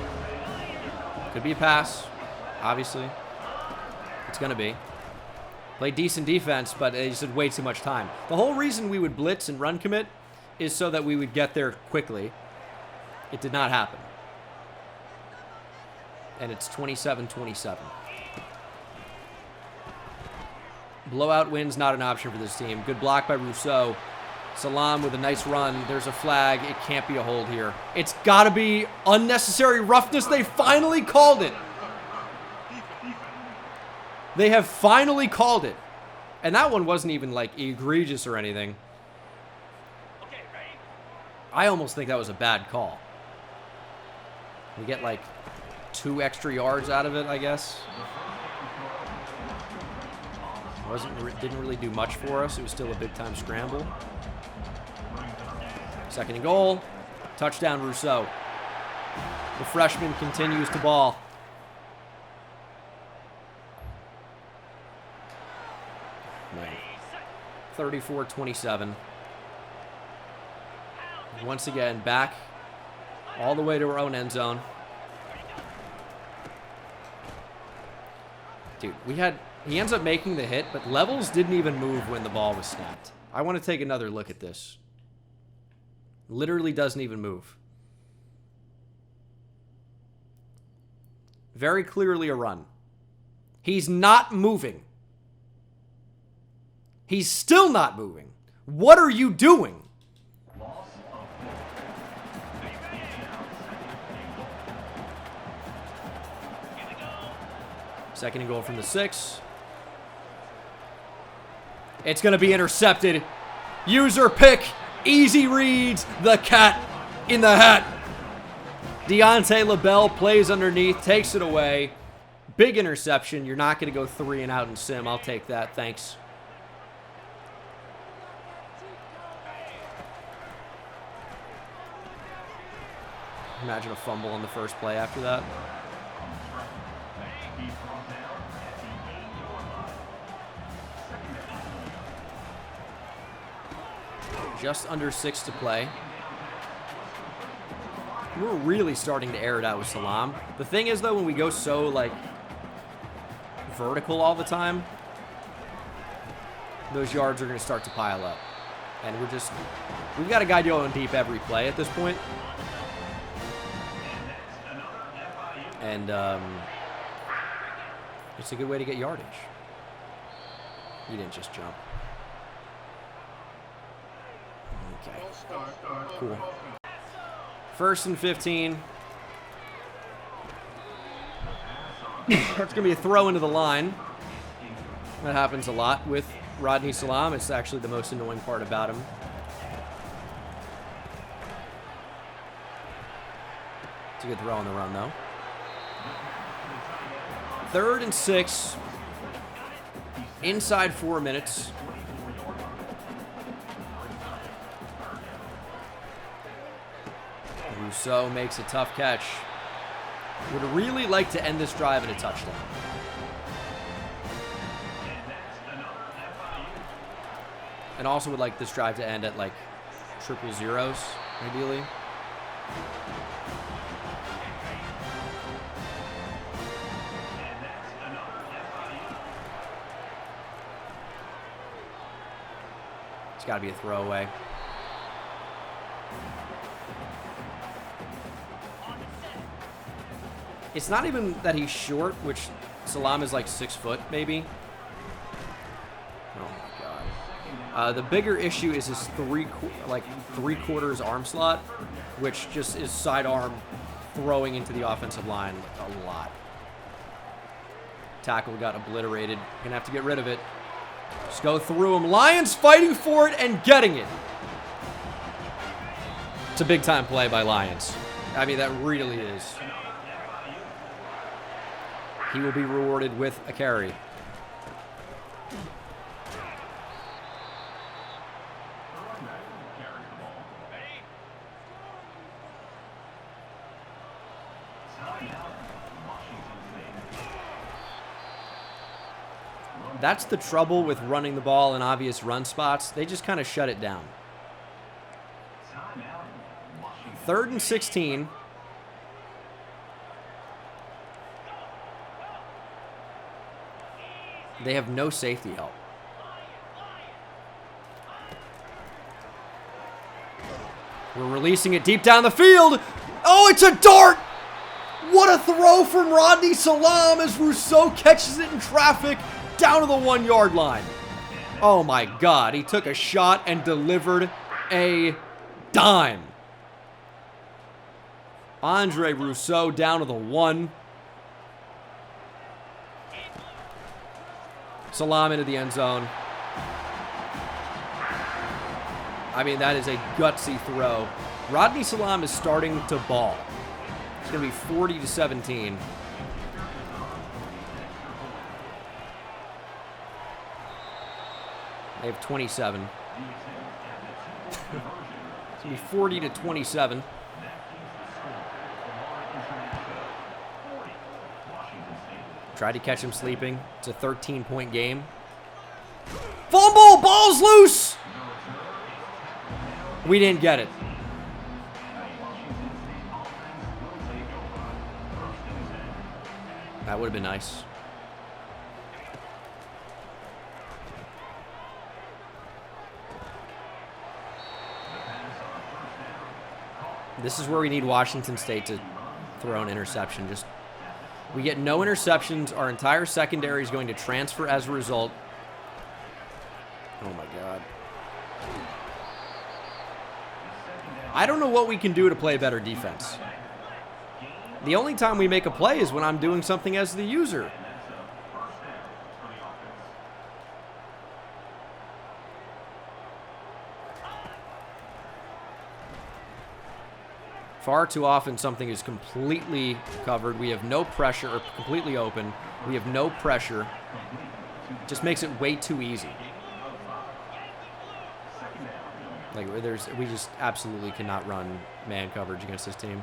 Could be a pass, obviously. It's going to be. Played decent defense, but they just had way too much time. The whole reason we would blitz and run commit is so that we would get there quickly. It did not happen. And it's 27-27. Blowout wins, not an option for this team. Good block by Rousseau. Salam with a nice run. There's a flag. It can't be a hold here. It's got to be unnecessary roughness. They finally called it. They have finally called it. And that one wasn't even, like, egregious or anything. I almost think that was a bad call. We get, like, 2 extra yards out of it, I guess. Didn't really do much for us. It was still a big-time scramble. 2nd and goal. Touchdown, Rousseau. The freshman continues to ball. Man. 34-27. Once again, back all the way to our own end zone. Dude, he ends up making the hit, but Levels didn't even move when the ball was snapped. I want to take another look at this. Literally doesn't even move. Very clearly a run. He's not moving. He's still not moving. What are you doing? 2nd and goal from the 6. It's going to be intercepted. User pick. Easy reads. The cat in the hat. Deontay LaBelle plays underneath. Takes it away. Big interception. You're not going to go 3 and out in sim. I'll take that. Thanks. Imagine a fumble on the first play after that. Just under 6 to play. We're really starting to air it out with Salam. The thing is, though, when we go so, like, vertical all the time, those yards are going to start to pile up. And we've got a guy going deep every play at this point. And it's a good way to get yardage. He didn't just jump. Okay. Cool. 1st and 15. That's going to be a throw into the line. That happens a lot with Rodney Salam. It's actually the most annoying part about him. It's a good throw on the run, though. 3rd and 6. Inside 4 minutes. Rousseau makes a tough catch. Would really like to end this drive in a touchdown. And also would like this drive to end at like triple zeros, ideally. It's got to be a throwaway. It's not even that he's short, which Salam is like 6 foot, maybe. Oh my god. The bigger issue is his three-quarters arm slot, which just is sidearm throwing into the offensive line a lot. Tackle got obliterated. Gonna have to get rid of it. Just go through him. Lions fighting for it and getting it. It's a big-time play by Lions. I mean, that really is. He will be rewarded with a carry. That's the trouble with running the ball in obvious run spots. They just kind of shut it down. 3rd and 16. They have no safety help. We're releasing it deep down the field. Oh, it's a dart! What a throw from Rodney Salam as Rousseau catches it in traffic down to the 1-yard line. Oh my god, he took a shot and delivered a dime. Andre Rousseau down to the 1. Salam into the end zone. I mean, that is a gutsy throw. Rodney Salam is starting to ball. It's going to be 40-17. They have 27. It's going to be 40-27. Tried to catch him sleeping. It's a 13-point game. Fumble! Ball's loose! We didn't get it. That would have been nice. This is where we need Washington State to throw an interception. Just we get no interceptions. Our entire secondary is going to transfer as a result. Oh my god. I don't know what we can do to play better defense. The only time we make a play is when I'm doing something as the user. Far too often something is completely covered. We have no pressure, or completely open. We have no pressure. Just makes it way too easy. Like we just absolutely cannot run man coverage against this team.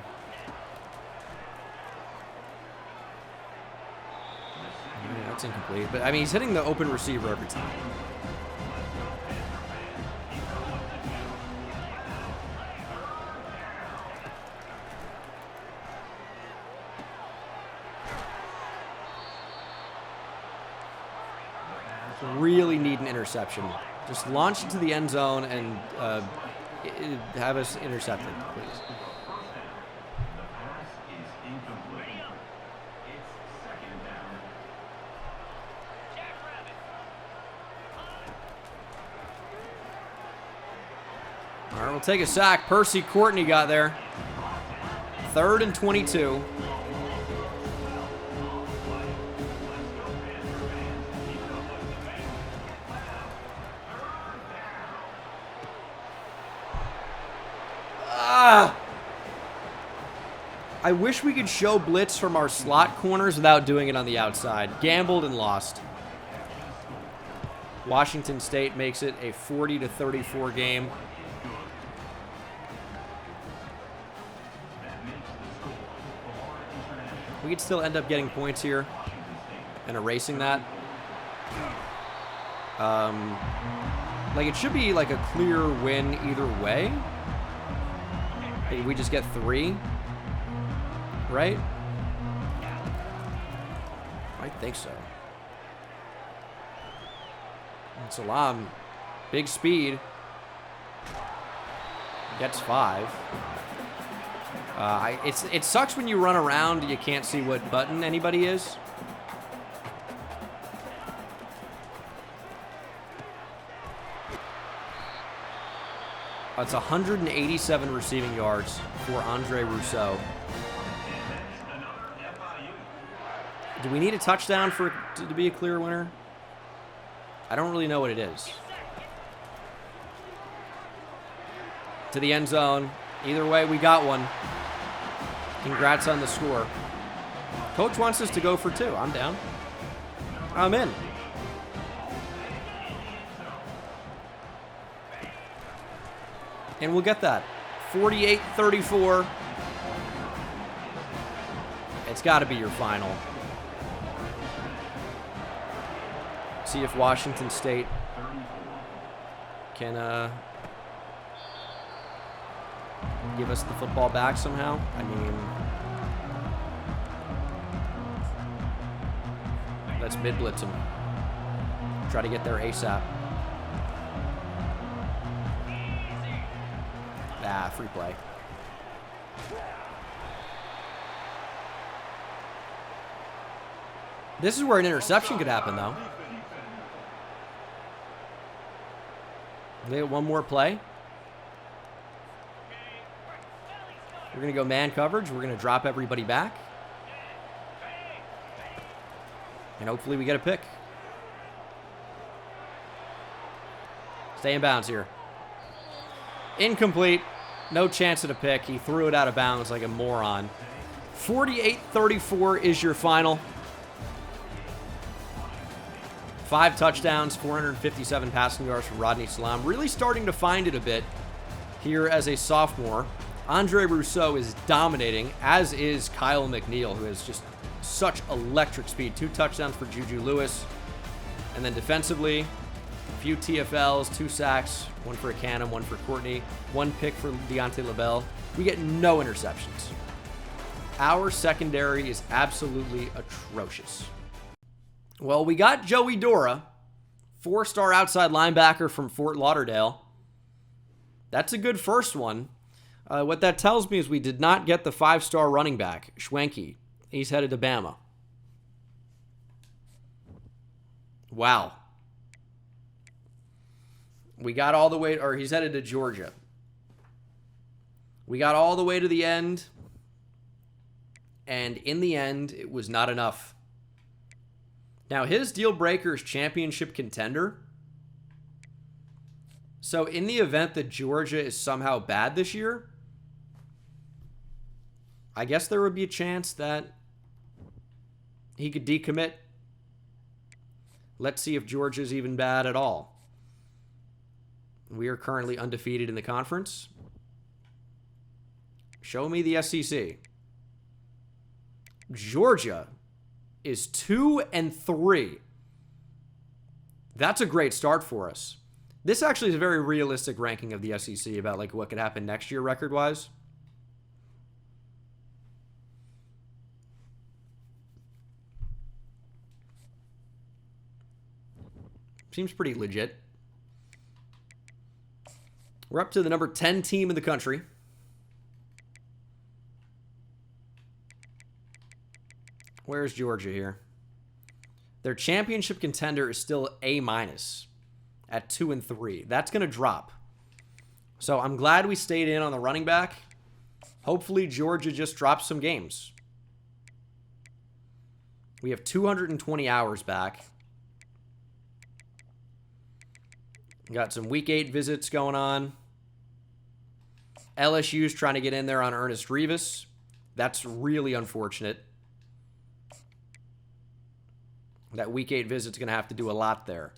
Yeah, that's incomplete. But I mean, he's hitting the open receiver every time. Really need an interception. Just launch into the end zone and have us intercepted, please. All right, we'll take a sack. Percy Courtney got there. 3rd and 22. I wish we could show blitz from our slot corners without doing it on the outside. Gambled and lost. Washington State makes it a 40-34 game. We could still end up getting points here and erasing that. Like, it should be like a clear win either way. Hey, we just get 3, right? I think so. And Salam, big speed. Gets 5. It sucks when you run around, you can't see what button anybody is. It's 187 receiving yards for Andre Rousseau. Do we need a touchdown to be a clear winner? I don't really know what it is. To the end zone. Either way, we got one. Congrats on the score. Coach wants us to go for 2. I'm down. I'm in. And we'll get that. 48-34. It's got to be your final. See if Washington State can give us the football back somehow. I mean, let's mid-blitz them. Try to get there ASAP. Ah, free play. This is where an interception could happen, though. They get one more play. We're going to go man coverage. We're going to drop everybody back. And hopefully we get a pick. Stay in bounds here. Incomplete. No chance at a pick. He threw it out of bounds like a moron. 48-34 is your final. 5 touchdowns, 457 passing yards from Rodney Salam. Really starting to find it a bit here as a sophomore. Andre Rousseau is dominating, as is Kyle McNeil, who has just such electric speed. 2 touchdowns for Juju Lewis. And then defensively, a few TFLs, 2 sacks, 1 for Akanum, 1 for Courtney, 1 pick for Deontay LaBelle. We get no interceptions. Our secondary is absolutely atrocious. Well, we got Joey Dora, 4-star outside linebacker from Fort Lauderdale. That's a good first one. What that tells me is we did not get the 5-star running back, Schwenke. He's headed to Bama. Wow. We got all the way, or he's headed to Georgia. We got all the way to the end, and in the end, it was not enough. Now, his deal breaker is championship contender. So in the event that Georgia is somehow bad this year, I guess there would be a chance that he could decommit. Let's see if Georgia's even bad at all. We are currently undefeated in the conference. Show me the SEC. Georgia is 2-3. That's a great start for us. This actually is a very realistic ranking of the SEC about like what could happen next year record-wise. Seems pretty legit. We're up to the number 10 team in the country. Where's Georgia here? Their championship contender is still A- at 2-3. That's going to drop. So I'm glad we stayed in on the running back. Hopefully Georgia just drops some games. We have 220 hours back. Got some week 8 visits going on. LSU's trying to get in there on Ernest Rivas. That's really unfortunate. That week 8 visit's going to have to do a lot there.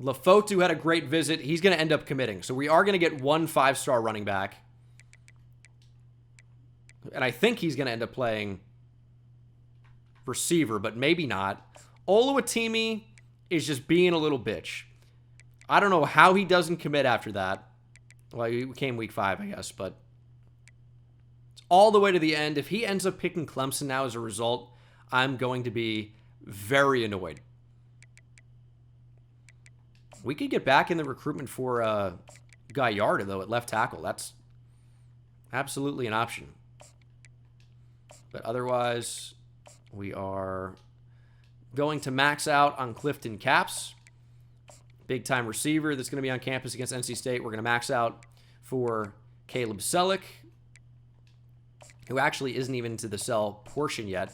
Lafotu had a great visit. He's going to end up committing. So we are going to get 1 5-star running back. And I think he's going to end up playing receiver, but maybe not. Oluwatimi is just being a little bitch. I don't know how he doesn't commit after that. Well, he came week 5, I guess, but It's all the way to the end. If he ends up picking Clemson now as a result, I'm going to be very annoyed. We could get back in the recruitment for Gallardo, though, at left tackle. That's absolutely an option. But otherwise, we are going to max out on Clifton Capps. Big-time receiver that's going to be on campus against NC State. We're going to max out for Caleb Selleck, who actually isn't even into the sell portion yet.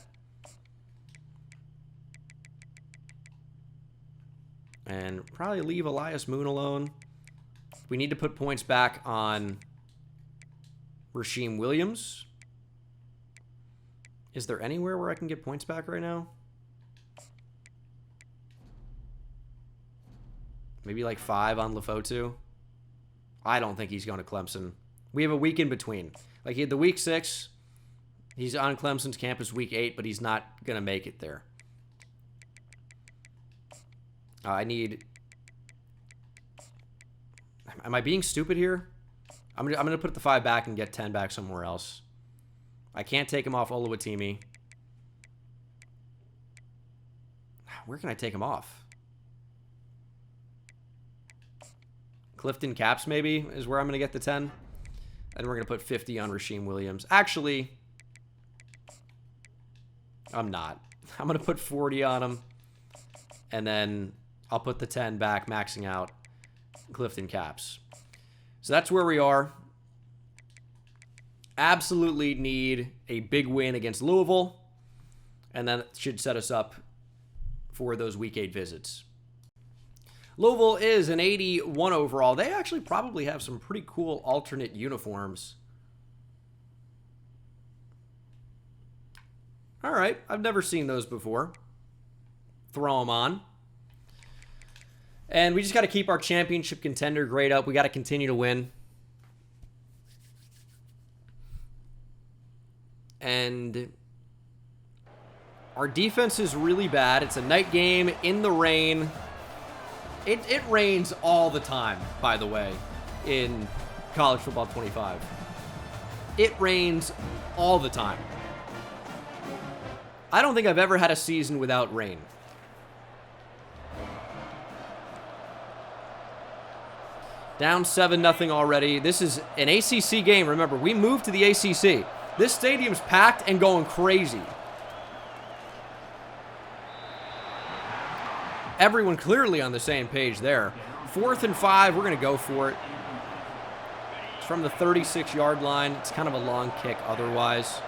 And probably leave Elias Moon alone. We need to put points back on Rasheem Williams. Is there anywhere where I can get points back right now? Maybe like 5 on Lefotu. I don't think he's going to Clemson. We have a week in between. Like, he had the week 6. He's on Clemson's campus week 8, but he's not going to make it there. I need... Am I being stupid here? I'm gonna put the 5 back and get 10 back somewhere else. I can't take him off Oluwatimi. Where can I take him off? Clifton Capps, maybe, is where I'm going to get the 10. And we're going to put 50 on Rasheem Williams. Actually, I'm not. I'm going to put 40 on him. And then I'll put the 10 back, maxing out Clifton Capps. So that's where we are. Absolutely need a big win against Louisville. And then it should set us up for those week 8 visits. Louisville is an 81 overall. They actually probably have some pretty cool alternate uniforms. All right, I've never seen those before. Throw them on. And we just got to keep our championship contender grade up. We got to continue to win. And our defense is really bad. It's a night game in the rain. It rains all the time, by the way, in College Football 25. It rains all the time. I don't think I've ever had a season without rain. Down 7-0 already. This is an ACC game. Remember, we moved to the ACC. This stadium's packed and going crazy. Everyone clearly on the same page there. 4th and 5, we're going to go for it. It's from the 36-yard line. It's kind of a long kick otherwise.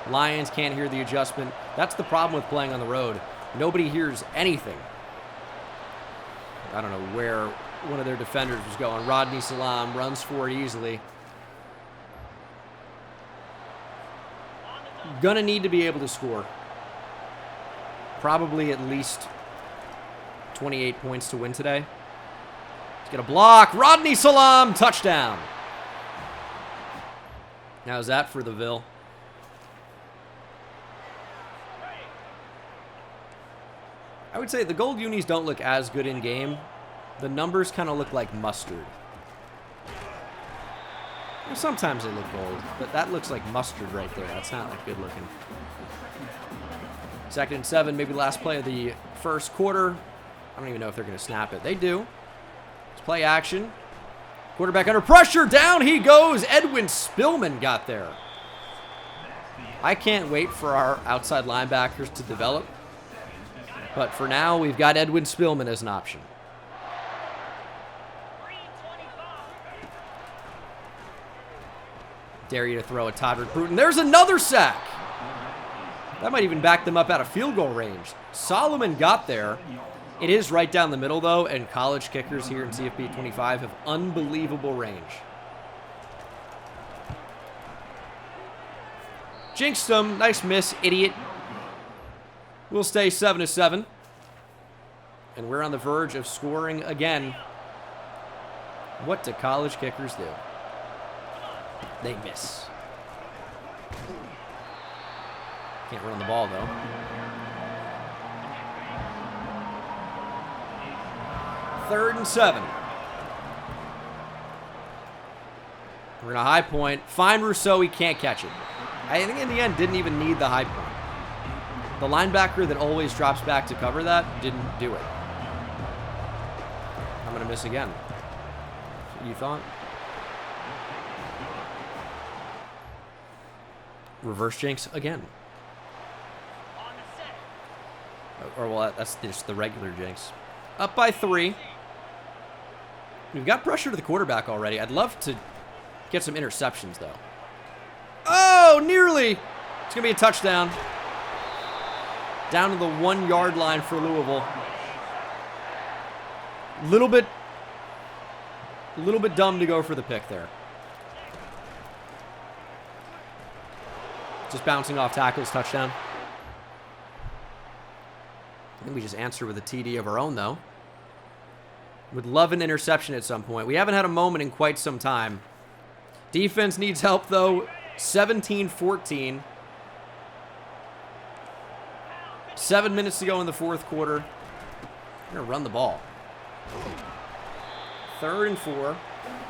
Lions can't hear the adjustment. That's the problem with playing on the road. Nobody hears anything. I don't know where one of their defenders was going. Rodney Salam runs for it easily. Gonna need to be able to score. Probably at least 28 points to win today. Let's get a block. Rodney Salam, touchdown. How's that for the Ville? I would say the gold unis don't look as good in game. The numbers kind of look like mustard. Well, sometimes they look gold, but that looks like mustard right there. That's not like good looking. 2nd and 7, maybe last play of the first quarter. I don't even know if they're going to snap it. They do. Let's play action. Quarterback under pressure. Down he goes. Edwin Spillman got there. I can't wait for our outside linebackers to develop. But for now, we've got Edwin Spillman as an option. Dare you to throw at Todrick Bruton. There's another sack. That might even back them up out of field goal range. Solomon got there. It is right down the middle, though, and college kickers here in CFB 25 have unbelievable range. Jinxed him. Nice miss, idiot. We'll stay 7-7. And we're on the verge of scoring again. What do college kickers do? They miss. Can't run the ball, though. Third and 7. We're going to high point. Find Rousseau. He can't catch it. I think in the end, didn't even need the high point. The linebacker that always drops back to cover that didn't do it. I'm going to miss again. You thought? Reverse jinx again. Or, well, that's just the regular jinx. Up by 3. We've got pressure to the quarterback already. I'd love to get some interceptions, though. Oh, nearly. It's going to be a touchdown. Down to the 1-yard line for Louisville. Little bit dumb to go for the pick there. Just bouncing off tackles, touchdown. I think we just answer with a TD of our own, though. Would love an interception at some point. We haven't had a moment in quite some time. Defense needs help, though. 17-14. 7 minutes to go in the fourth quarter. We're going to run the ball. 3rd and 4.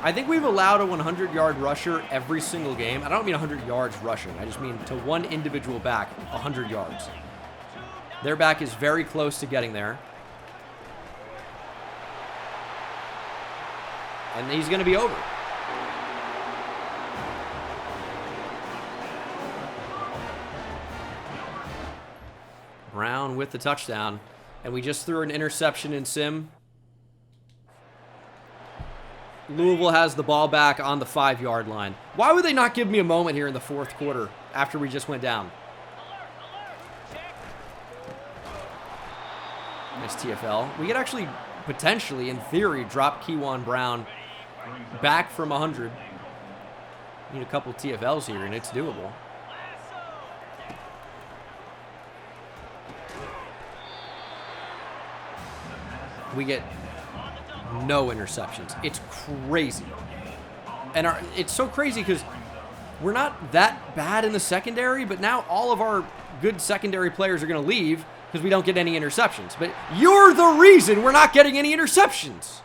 I think we've allowed a 100-yard rusher every single game. I don't mean 100 yards rushing. I just mean to one individual back, 100 yards. Their back is very close to getting there. And he's going to be over. Brown with the touchdown. And we just threw an interception in sim. Louisville has the ball back on the 5-yard line. Why would they not give me a moment here in the fourth quarter after we just went down? Nice TFL. We could actually, potentially, in theory, drop Keywan Brown back from 100. Need a couple TFLs here, and it's doable. We get no interceptions. It's crazy. And it's so crazy because we're not that bad in the secondary, but now all of our good secondary players are going to leave because we don't get any interceptions. But you're the reason we're not getting any interceptions.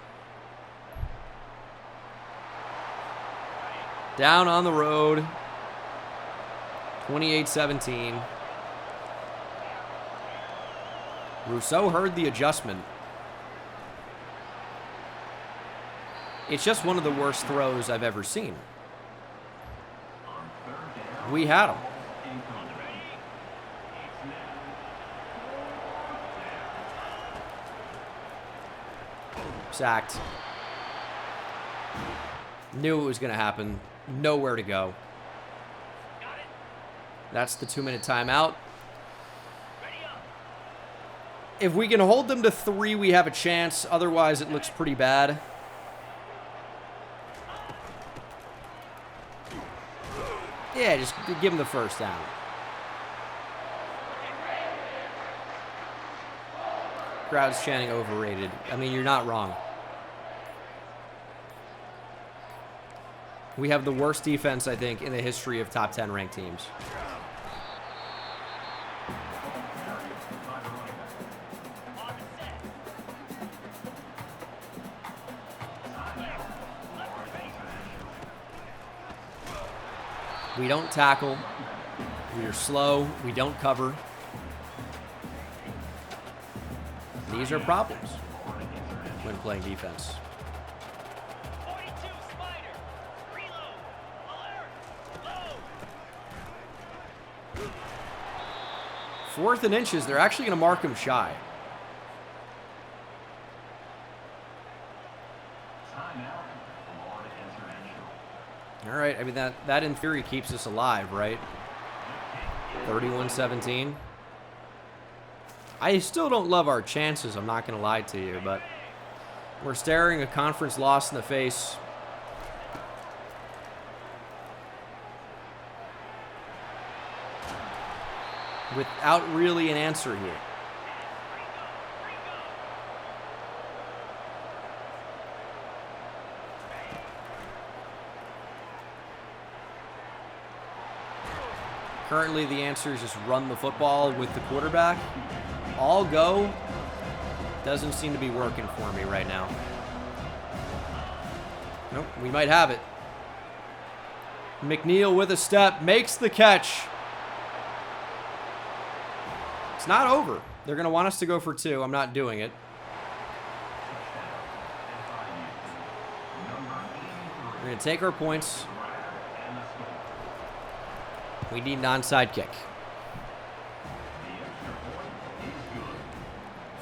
Down on the road. 28-17. Rousseau heard the adjustment. It's just one of the worst throws I've ever seen. We had him. Sacked. Knew it was going to happen. Nowhere to go. That's the 2-minute timeout. If we can hold them to 3, we have a chance. Otherwise, it looks pretty bad. Yeah, just give him the first down. Crowd's chanting overrated. I mean, you're not wrong. We have the worst defense, I think, in the history of top 10 ranked teams. We don't tackle. We are slow. We don't cover. These are problems when playing defense. 4th and inches. They're actually going to mark him shy. All right, I mean, that in theory keeps us alive, right? 31-17. I still don't love our chances, I'm not going to lie to you, but we're staring a conference loss in the face. Without really an answer here. Currently, the answer is just run the football with the quarterback. All go doesn't seem to be working for me right now. Nope, we might have it. McNeil with a step, makes the catch. It's not over. They're going to want us to go for 2. I'm not doing it. We're going to take our points. We need an onside kick.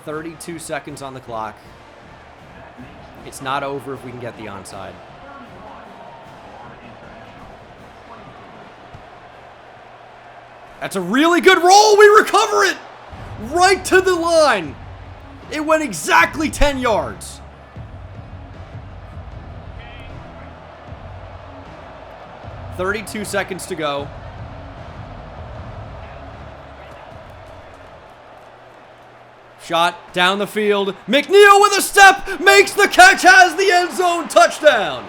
32 seconds on the clock. It's not over if we can get the onside. That's a really good roll. We recover it right to the line. It went exactly 10 yards. "32 seconds to go. Shot down the field. McNeil with a step, makes the catch, has the end zone, touchdown.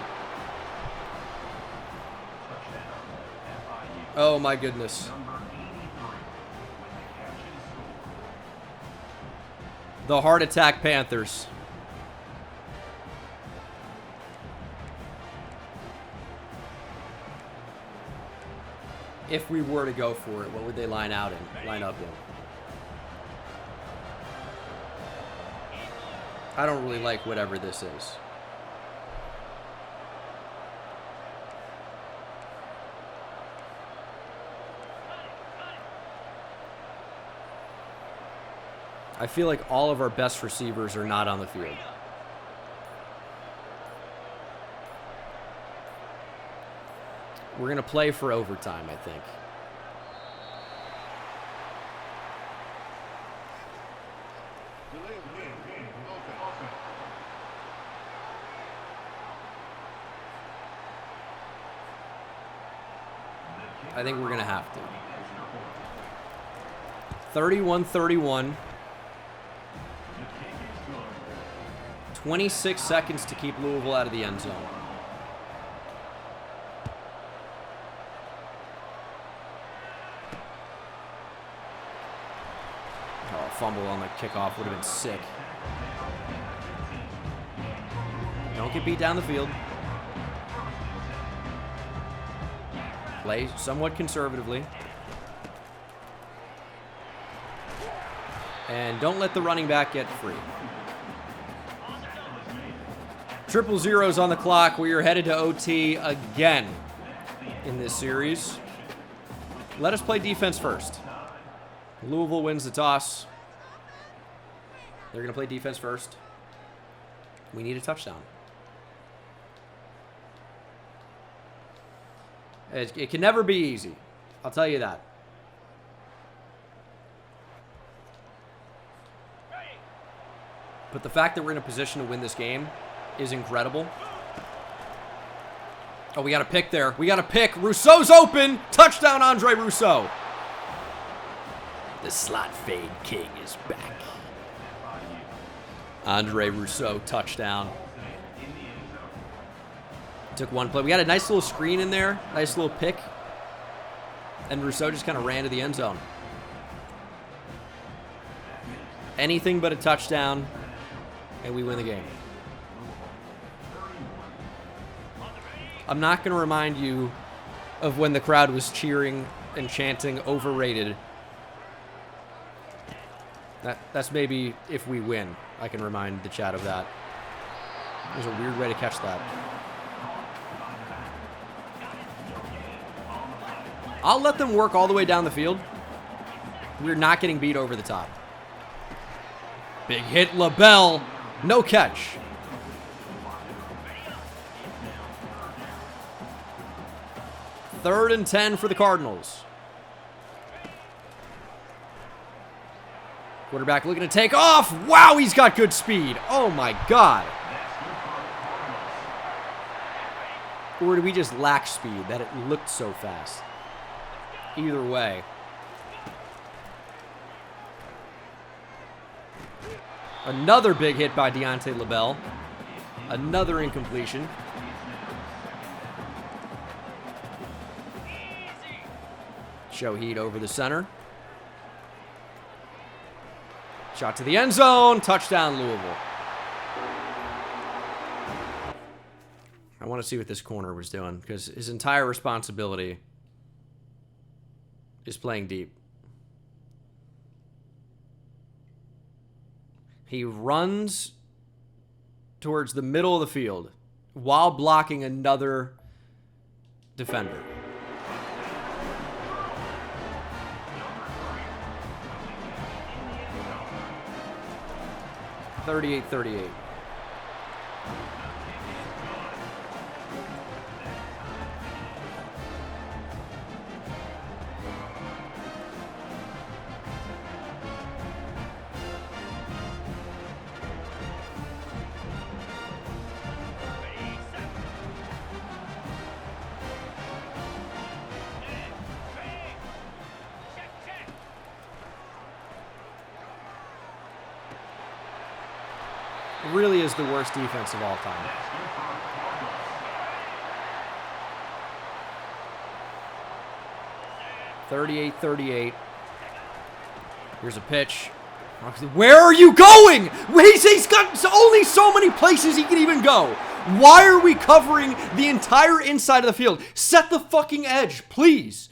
Oh my goodness. The Heart Attack Panthers. If we were to go for it, what would they line up in? I don't really like whatever this is. I feel like all of our best receivers are not on the field. We're going to play for overtime, I think. I think we're going to have to. 31-31. 26 seconds to keep Louisville out of the end zone. Oh, a fumble on the kickoff would have been sick. Don't get beat down the field. Play somewhat conservatively. And don't let the running back get free. 0-0s on the clock. We are headed to OT again in this series. Let us play defense first. Louisville wins the toss. They're going to play defense first. We need a touchdown. It can never be easy. I'll tell you that. But the fact that we're in a position to win this game is incredible. Oh, we got a pick there. We got a pick. Rousseau's open. Touchdown, Andre Rousseau. The slot fade king is back. Andre Rousseau, touchdown. Took one play. We got a nice little screen in there. Nice little pick. And Rousseau just kind of ran to the end zone. Anything but a touchdown. And we win the game. I'm not going to remind you of when the crowd was cheering and chanting overrated. That's maybe if we win. I can remind the chat of that. There's a weird way to catch that. I'll let them work all the way down the field. We're not getting beat over the top. Big hit, LaBelle. No catch. Third and 10 for the Cardinals. Quarterback looking to take off. Wow, he's got good speed. Oh, my God. Or did we just lack speed that it looked so fast? Either way. Another big hit by Deontay LaBelle. Another incompletion. Shoheed over the center. Shot to the end zone. Touchdown, Louisville. I want to see what this corner was doing because his entire responsibility is playing deep. He runs towards the middle of the field while blocking another defender. 38-38. Really is the worst defense of all time. (38-38). Here's a pitch. Where are you going? He's got only so many places he can even go. Why are we covering the entire inside of the field? Set the fucking edge, please.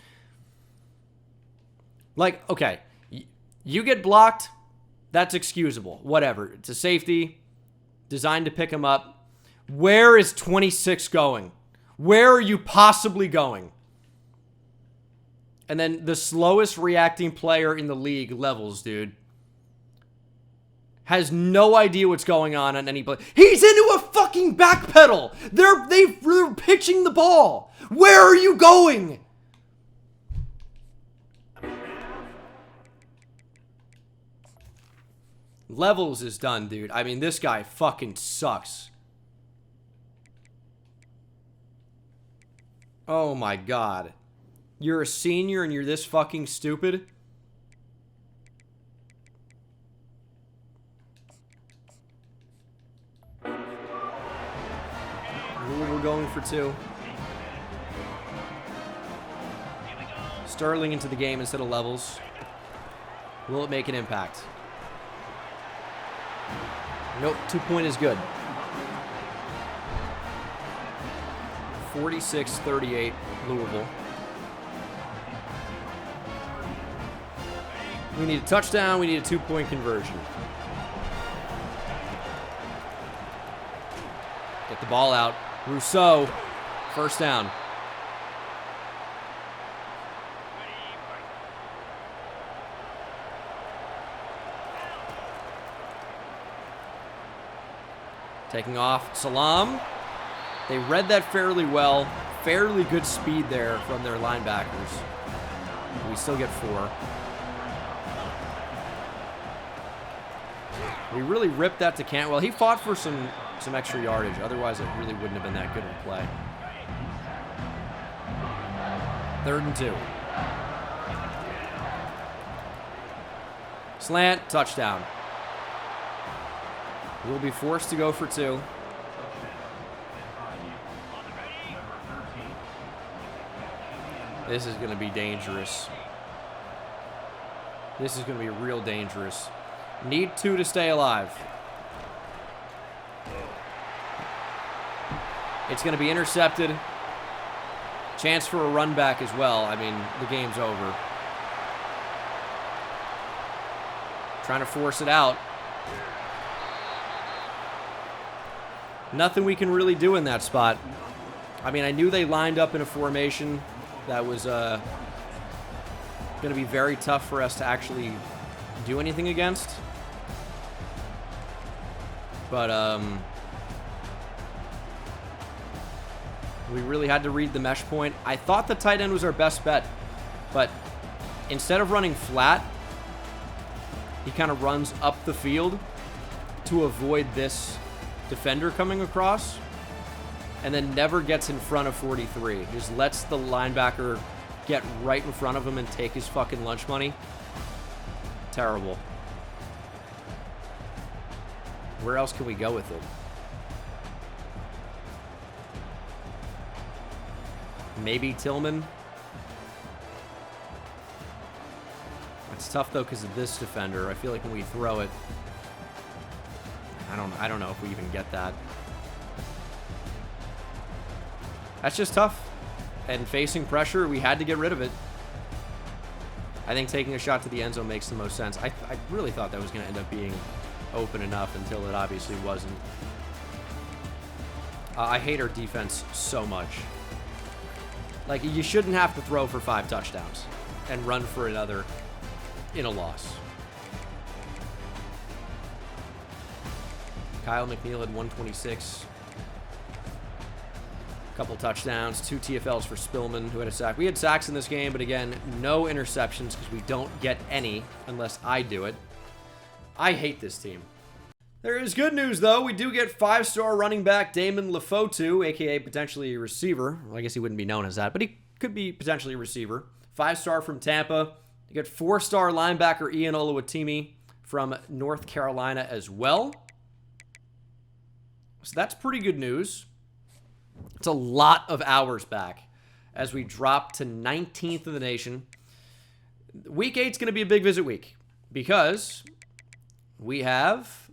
Like, okay, you get blocked, that's excusable. Whatever. It's a safety. Designed to pick him up. Where is 26 going? Where are you possibly going? And then the slowest reacting player in the league, Levels, dude, has no idea what's going on any play. He's into a fucking back pedal. They're pitching the ball. Where are you going? Levels is done, dude. I mean, this guy fucking sucks. Oh my god. You're a senior and you're this fucking stupid? We're going for two. Sterling into the game instead of Levels. Will it make an impact? Nope, 2-point is good. 46-38, Louisville. We need a touchdown. We need a 2-point conversion. Get the ball out. Rousseau, first down. Taking off, Salam. They read that fairly well. Fairly good speed there from their linebackers. We still get 4. We really ripped that to Cantwell. He fought for some extra yardage. Otherwise, it really wouldn't have been that good of a play. 3rd and 2. Slant, touchdown. We'll be forced to go for 2. This is going to be dangerous. This is going to be real dangerous. Need 2 to stay alive. It's going to be intercepted. Chance for a run back as well. I mean, the game's over. Trying to force it out. Nothing we can really do in that spot. I mean, I knew they lined up in a formation that was going to be very tough for us to actually do anything against. But we really had to read the mesh point. I thought the tight end was our best bet, but instead of running flat, he kind of runs up the field to avoid this defender coming across, and then never gets in front of 43. Just lets the linebacker get right in front of him and take his fucking lunch money. Terrible. Where else can we go with it? Maybe Tillman. It's tough though because of this defender. I feel like when we throw it, I don't know if we even get that. That's just tough. And facing pressure, we had to get rid of it. I think taking a shot to the end zone makes the most sense. I really thought that was going to end up being open enough until it obviously wasn't. I hate our defense so much. Like, you shouldn't have to throw for 5 touchdowns and run for another in a loss. Kyle McNeil had 126. Couple touchdowns, 2 TFLs for Spillman, who had a sack. We had sacks in this game, but again, no interceptions because we don't get any unless I do it. I hate this team. There is good news, though. We do get 5-star running back Damon Lefotu, a.k.a. potentially a receiver. Well, I guess he wouldn't be known as that, but he could be potentially a receiver. 5-star from Tampa. You get 4-star linebacker Ian Oluwatimi from North Carolina as well. So that's pretty good news. It's a lot of hours back as we drop to 19th in the nation. Week 8 is going to be a big visit week because we have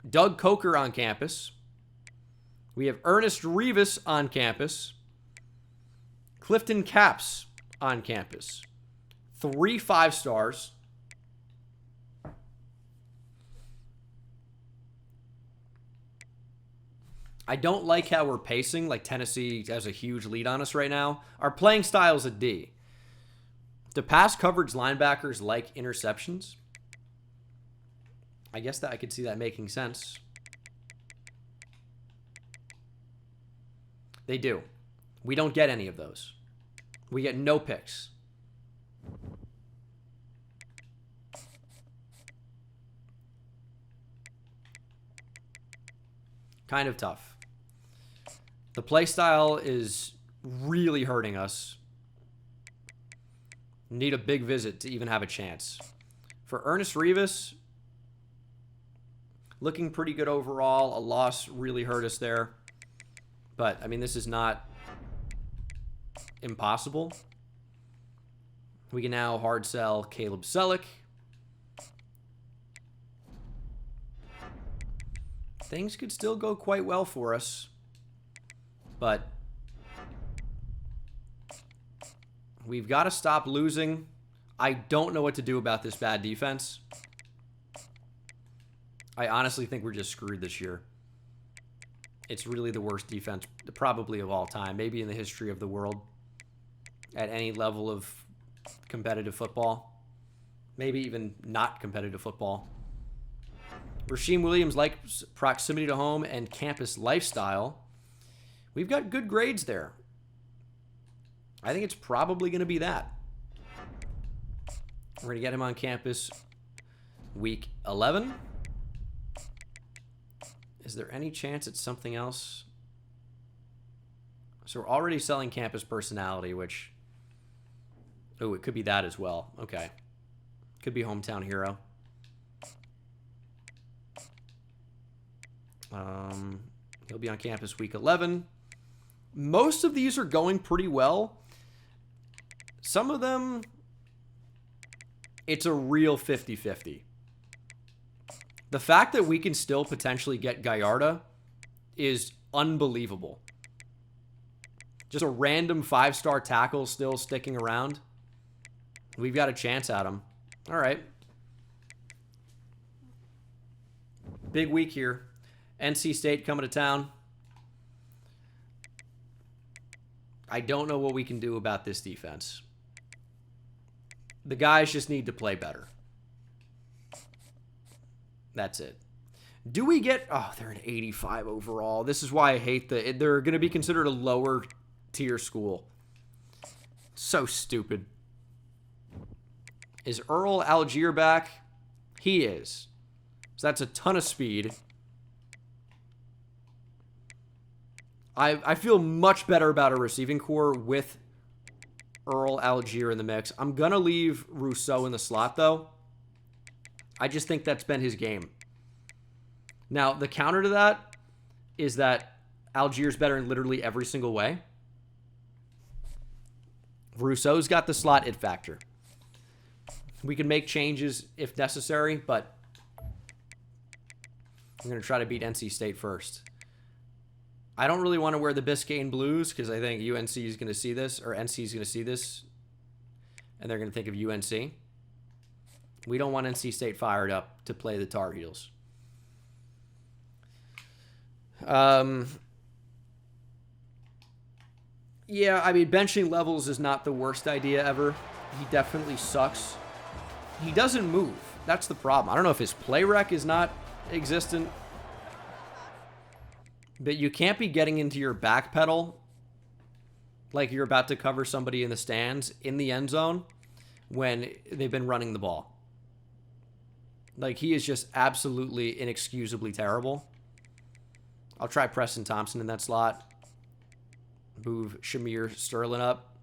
Doug Coker on campus. We have Ernest Rivas on campus. Clifton Capps on campus. 3 5-stars. I don't like how we're pacing. Like, Tennessee has a huge lead on us right now. Our playing style is a D. Do pass coverage linebackers like interceptions? I guess that I could see that making sense. They do. We don't get any of those. We get no picks. Kind of tough. The play style is really hurting us. Need a big visit to even have a chance. For Ernest Rivas, looking pretty good overall. A loss really hurt us there. But, I mean, this is not impossible. We can now hard sell Caleb Selleck. Things could still go quite well for us. But we've got to stop losing. I don't know what to do about this bad defense. I honestly think we're just screwed this year. It's really the worst defense probably of all time, maybe in the history of the world at any level of competitive football. Maybe even not competitive football. Rasheem Williams likes proximity to home and campus lifestyle. We've got good grades there. I think it's probably going to be that. We're going to get him on campus week 11. Is there any chance it's something else? So we're already selling campus personality, which... Oh, it could be that as well. Okay. Could be hometown hero. He'll be on campus week 11. Most of these are going pretty well. Some of them, it's a real 50-50. The fact that we can still potentially get Gallardo is unbelievable. Just a random 5-star tackle still sticking around. We've got a chance at him. All right. Big week here. NC State coming to town. I don't know what we can do about this defense. The guys just need to play better. That's it. Do we get... Oh, they're an 85 overall. This is why I hate the... They're going to be considered a lower tier school. So stupid. Is Earl Algier back? He is. So that's a ton of speed. I feel much better about a receiving core with Earl Algier in the mix. I'm going to leave Rousseau in the slot, though. I just think that's been his game. Now, the counter to that is that Algier's better in literally every single way. Rousseau's got the slot it factor. We can make changes if necessary, but I'm going to try to beat NC State first. I don't really want to wear the Biscayne blues because I think UNC is going to see this, or NC is going to see this, and they're going to think of UNC. We don't want NC State fired up to play the Tar Heels. Yeah, I mean, benching Levels is not the worst idea ever. He definitely sucks. He doesn't move. That's the problem. I don't know if his play rec is not existent, but you can't be getting into your back pedal like you're about to cover somebody in the stands in the end zone when they've been running the ball. Like, he is just absolutely inexcusably terrible. I'll try Preston Thompson in that slot. Move Shamir Sterling up.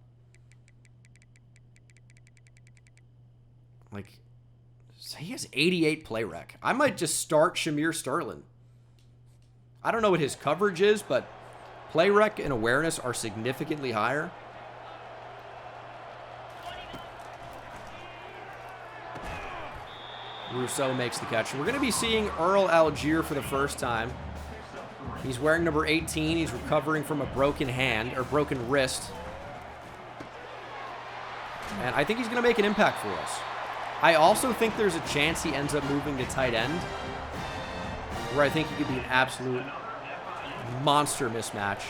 Like, he has 88 play rec. I might just start Shamir Sterling. I don't know what his coverage is, but play rec and awareness are significantly higher. Rousseau makes the catch. We're going to be seeing Earl Algier for the first time. He's wearing number 18. He's recovering from a broken hand, or broken wrist. And I think he's going to make an impact for us. I also think there's a chance he ends up moving to tight end, where I think he could be an absolute monster mismatch.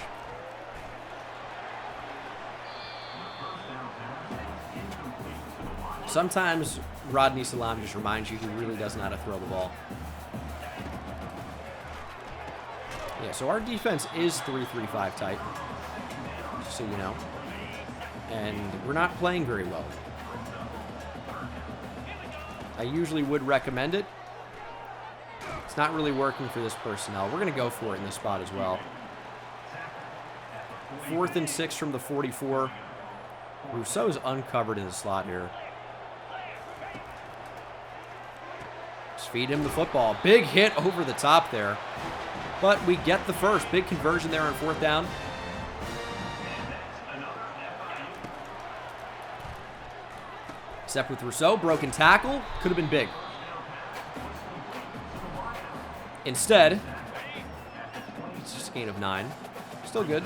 Sometimes Rodney Salam just reminds you he really doesn't know how to throw the ball. Yeah, so our defense is 3-3-5 tight, just so you know. And we're not playing very well. I usually would recommend it. It's not really working for this personnel. We're going to go for it in this spot as well. 4th and 6 from the 44. Rousseau's uncovered in the slot here. Just feed him the football. Big hit over the top there. But we get the first. Big conversion there on 4th down. Step with Rousseau. Broken tackle. Could have been big. Instead, it's just a gain of 9. Still good.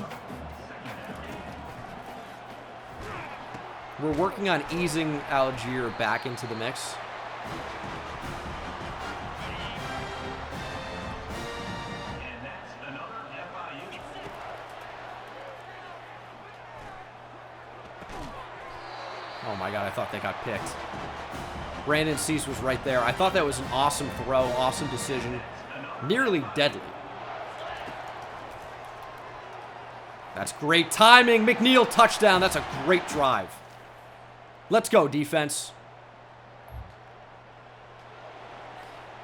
We're working on easing Algier back into the mix. Oh my God, I thought they got picked. Brandon Cease was right there. I thought that was an awesome throw, awesome decision. Nearly deadly. That's great timing. McNeil touchdown. That's a great drive. Let's go, defense.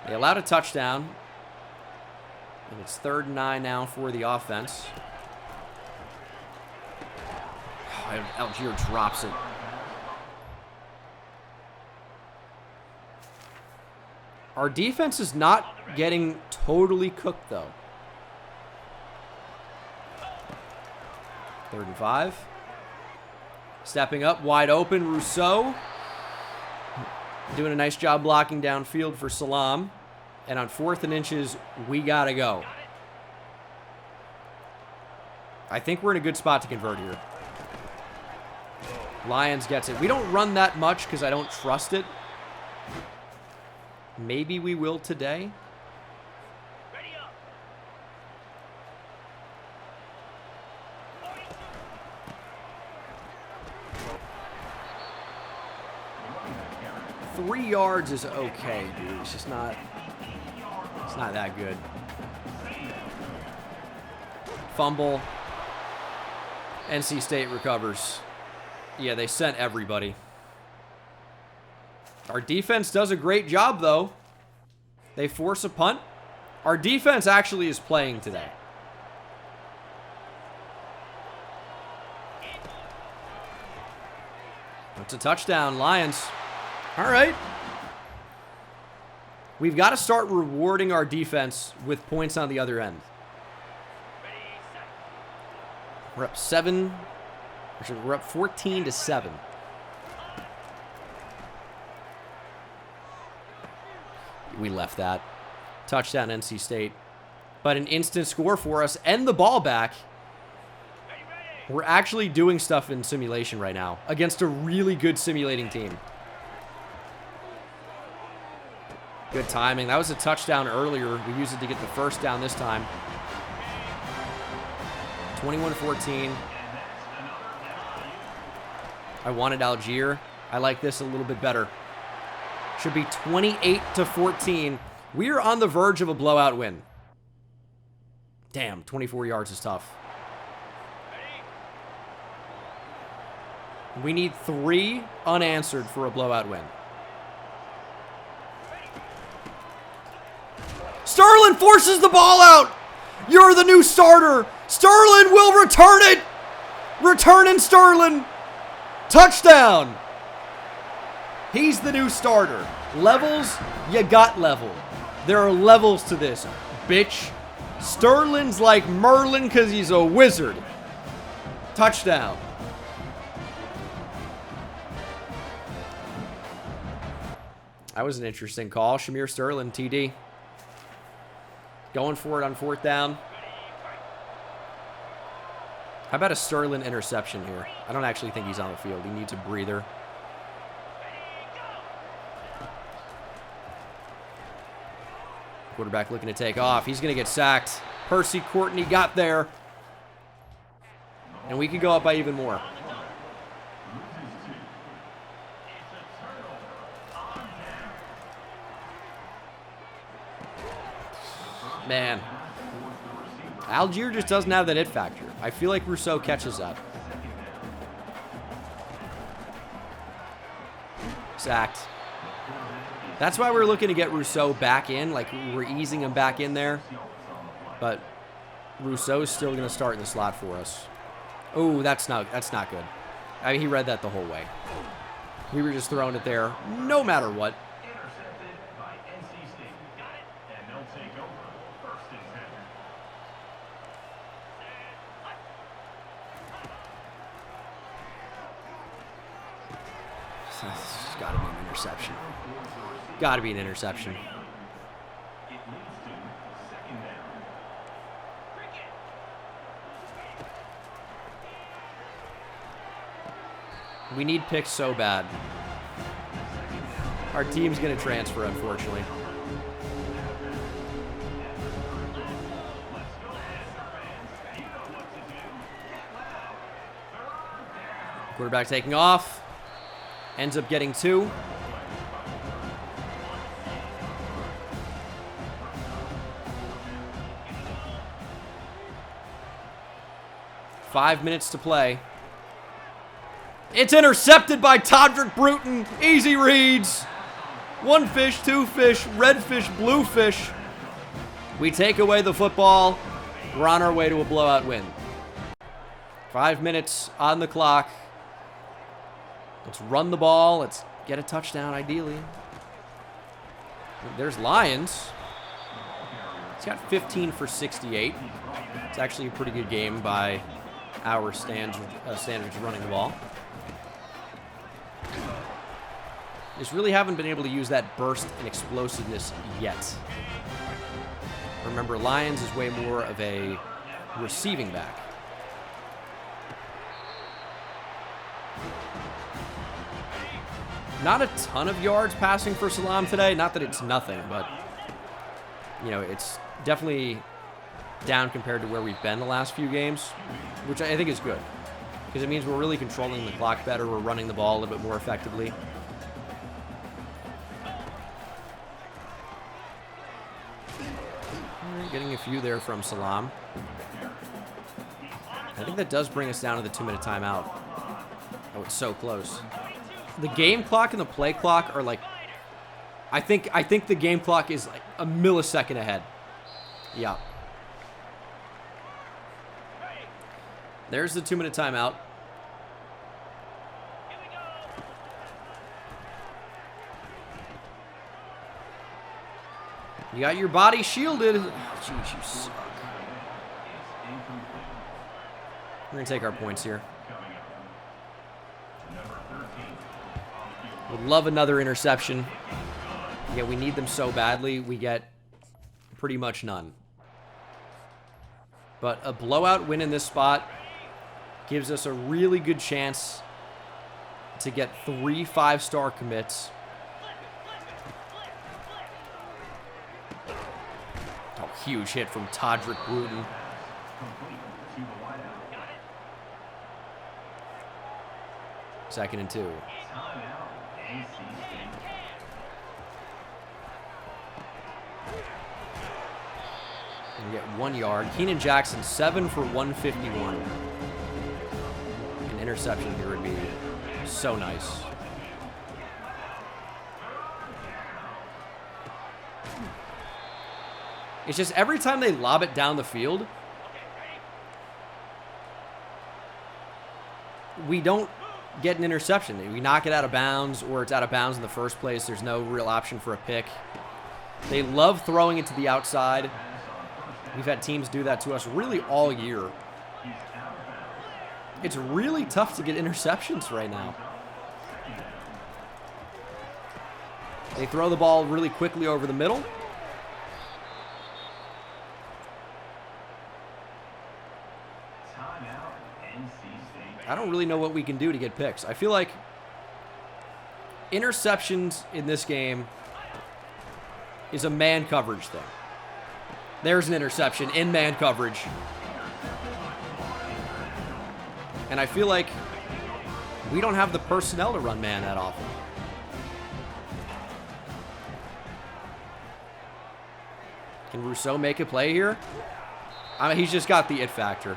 They allowed a touchdown. And it's 3rd and 9 now for the offense. Oh, Algier drops it. Our defense is not getting totally cooked, though. 3rd and 5. Stepping up, wide open, Rousseau. Doing a nice job blocking downfield for Salam. And on 4th and inches, we gotta go. I think we're in a good spot to convert here. Lions gets it. We don't run that much because I don't trust it. Maybe we will today. Ready up. 3 yards is okay, dude. It's just not. It's not that good. Fumble. NC State recovers. Yeah, they sent everybody. Our defense does a great job, though. They force a punt. Our defense actually is playing today. It's a touchdown, Lions. All right. We've got to start rewarding our defense with points on the other end. We're up 7. Actually, we're up 14-7. We left that. Touchdown, NC State. but an instant score for us and the ball back. We're actually doing stuff in simulation right now against a really good simulating team. Good timing. That was a touchdown earlier. We used it to get the first down this time. 21-14. I wanted Algier. I like this a little bit better. Should be 28-14. We are on the verge of a blowout win. Damn, 24 yards is tough. We need 3 unanswered for a blowout win. Sterling forces the ball out. You're the new starter. Sterling will return it. Returning Sterling. Touchdown. He's the new starter. Levels, you got level. There are levels to this, bitch. Sterling's like Merlin because he's a wizard. Touchdown. That was an interesting call. Shamir Sterling, TD. Going for it on 4th down. How about a Sterling interception here? I don't actually think he's on the field. He needs a breather. Quarterback looking to take off. He's going to get sacked. Percy Courtney got there. And we could go up by even more. Man. Algier just doesn't have that it factor. I feel like Rousseau catches that. Sacked. That's why we're looking to get Rousseau back in. Like, we're easing him back in there. But Rousseau's still going to start in the slot for us. Oh, that's not good. I mean, he read that the whole way. We were just throwing it there no matter what. It's got to be an interception. Got to be an interception. We need picks so bad. Our team's going to transfer, unfortunately. Quarterback taking off. Ends up getting 2. Five minutes to play. It's intercepted by Todrick Bruton. Easy reads. 1 fish, 2 fish, red fish, blue fish. We take away the football. We're on our way to a blowout win. 5 minutes on the clock. Let's run the ball. Let's get a touchdown, ideally. There's Lyons. He's got 15 for 68. It's actually a pretty good game by our standards running the ball. Just really haven't been able to use that burst and explosiveness yet. Remember, Lyons is way more of a receiving back. Not a ton of yards passing for Salam today. Not that it's nothing, but, you know, it's definitely down compared to where we've been the last few games, which I think is good, because it means we're really controlling the clock better. We're running the ball a little bit more effectively. Getting a few there from Salam. I think that does bring us down to the 2-minute timeout. Oh, it's so close. The game clock and the play clock are like, I think the game clock is like a millisecond ahead. Yeah. There's the 2-minute timeout. You got your body shielded. Jeez, you suck. We're going to take our points here. Would love another interception. Yeah, we need them so badly. We get pretty much none. But a blowout win in this spot gives us a really good chance to get 3 5-star commits. Oh, huge hit from Todrick Bruton. Second and 2. And we get 1 yard. Keenan Jackson, 7 for 151. An interception here would be so nice. It's just every time they lob it down the field, we don't get an interception. We knock it out of bounds, or it's out of bounds in the first place. There's no real option for a pick. They love throwing it to the outside. We've had teams do that to us really all year. It's really tough to get interceptions right now. They throw the ball really quickly over the middle. I don't really know what we can do to get picks. I feel like interceptions in this game is a man coverage thing. There's an interception in man coverage. And I feel like we don't have the personnel to run man that often. Can Rousseau make a play here? I mean, he's just got the it factor.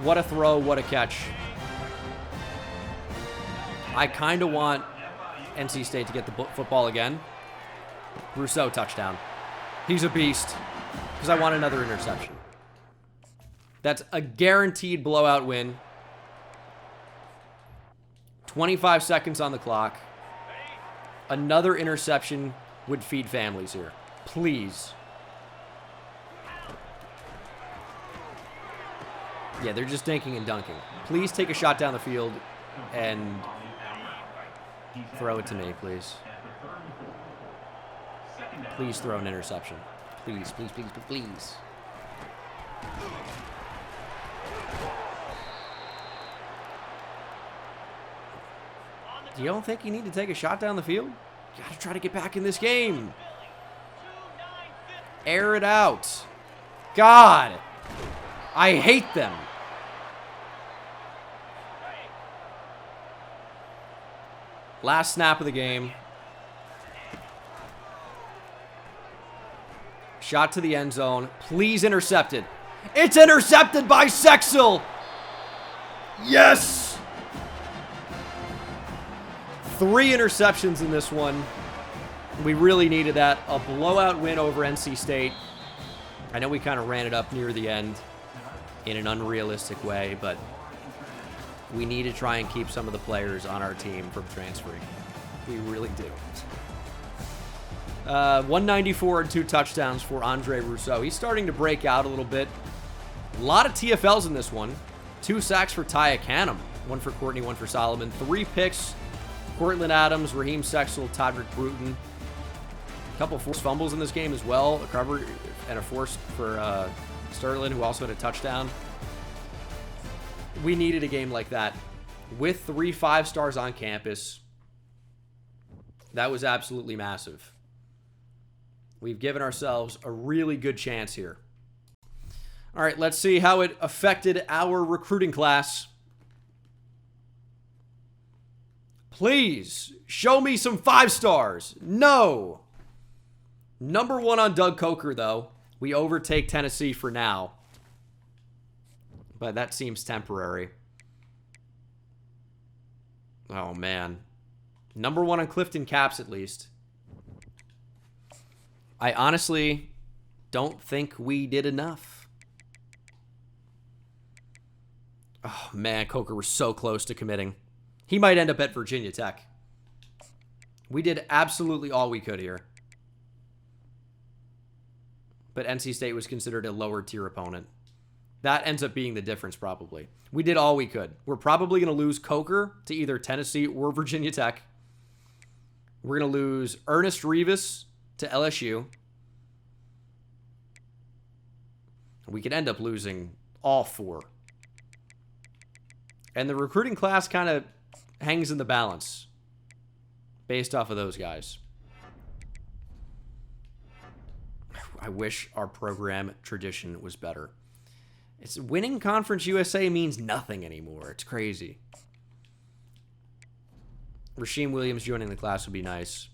What a throw, what a catch. I kind of want NC State to get the football again. Rousseau touchdown. He's a beast because I want another interception. That's a guaranteed blowout win. 25 seconds on the clock. Another interception would feed families here. Please. Yeah, they're just dinking and dunking. Please take a shot down the field and throw it to me, please. Please throw an interception. Please, please, please, please. You don't think you need to take a shot down the field? You gotta try to get back in this game. Air it out. God, I hate them. Last snap of the game. Shot to the end zone. Please intercept it. It's intercepted by Sexel. Yes! 3 interceptions in this one. We really needed that. A blowout win over NC State. I know we kind of ran it up near the end in an unrealistic way, but we need to try and keep some of the players on our team from transferring. We really do. 194 and 2 touchdowns for Andre Rousseau. He's starting to break out a little bit. A lot of TFLs in this one. 2 sacks for Tyia Canham. 1 for Courtney, 1 for Solomon. 3 picks. Cortland Adams, Raheem Sexel, Todrick Bruton. A couple forced fumbles in this game as well. A cover and a force for Sterling, who also had a touchdown. We needed a game like that. With 3 5-stars on campus, that was absolutely massive. We've given ourselves a really good chance here. All right, let's see how it affected our recruiting class. Please, show me some 5-stars. No. Number 1 on Doug Coker, though. We overtake Tennessee for now. But that seems temporary. Oh, man. Number 1 on Clifton Caps, at least. I honestly don't think we did enough. Oh, man, Coker was so close to committing. He might end up at Virginia Tech. We did absolutely all we could here. But NC State was considered a lower tier opponent. That ends up being the difference, probably. We did all we could. We're probably going to lose Coker to either Tennessee or Virginia Tech. We're going to lose Ernest Rivas to LSU. We could end up losing all 4. And the recruiting class kind of hangs in the balance based off of those guys. I wish our program tradition was better. It's winning Conference USA means nothing anymore. It's crazy. Rasheem Williams joining the class would be nice.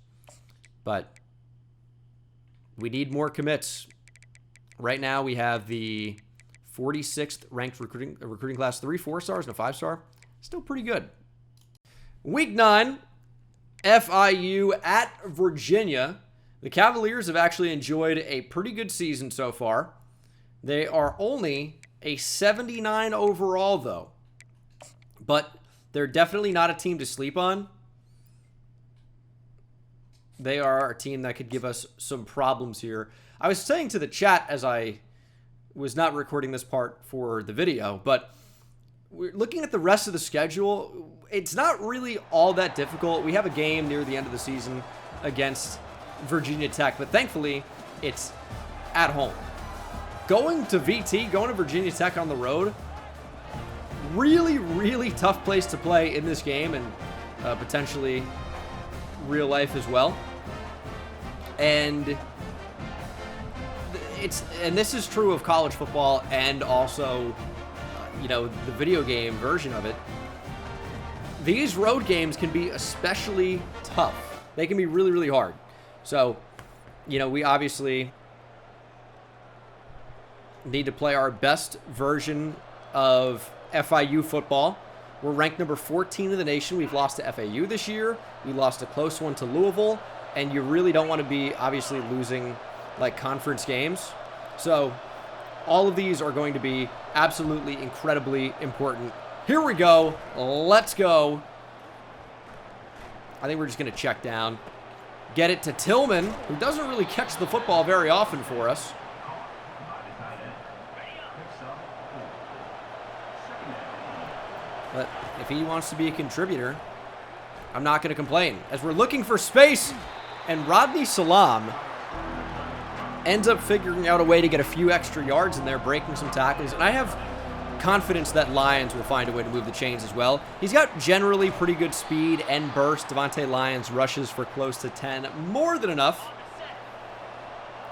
But we need more commits. Right now we have the 46th ranked recruiting class, 3 4-stars and a 5-star. Still pretty good. Week 9, FIU at Virginia. The Cavaliers have actually enjoyed a pretty good season so far. They are only a 79 overall, though. But they're definitely not a team to sleep on. They are a team that could give us some problems here. I was saying to the chat as I was not recording this part for the video, but we're looking at the rest of the schedule. It's not really all that difficult. We have a game near the end of the season against Virginia Tech, but thankfully it's at home. Going to VT, going to Virginia Tech on the road, really, really tough place to play in this game and potentially real life as well. And this is true of college football and also, the video game version of it. These road games can be especially tough. They can be really, really hard. So, we obviously need to play our best version of FIU football. We're ranked number 14 in the nation. We've lost to FAU this year. We lost a close one to Louisville. And you really don't want to be, obviously, losing, conference games. So, all of these are going to be absolutely incredibly important. Here we go. Let's go. I think we're just going to check down. Get it to Tillman, who doesn't really catch the football very often for us. But if he wants to be a contributor, I'm not going to complain. As we're looking for space, and Rodney Salam ends up figuring out a way to get a few extra yards in there, breaking some tackles. And I have confidence that Lyons will find a way to move the chains as well. He's got generally pretty good speed and burst. Devontae Lyons rushes for close to 10. More than enough.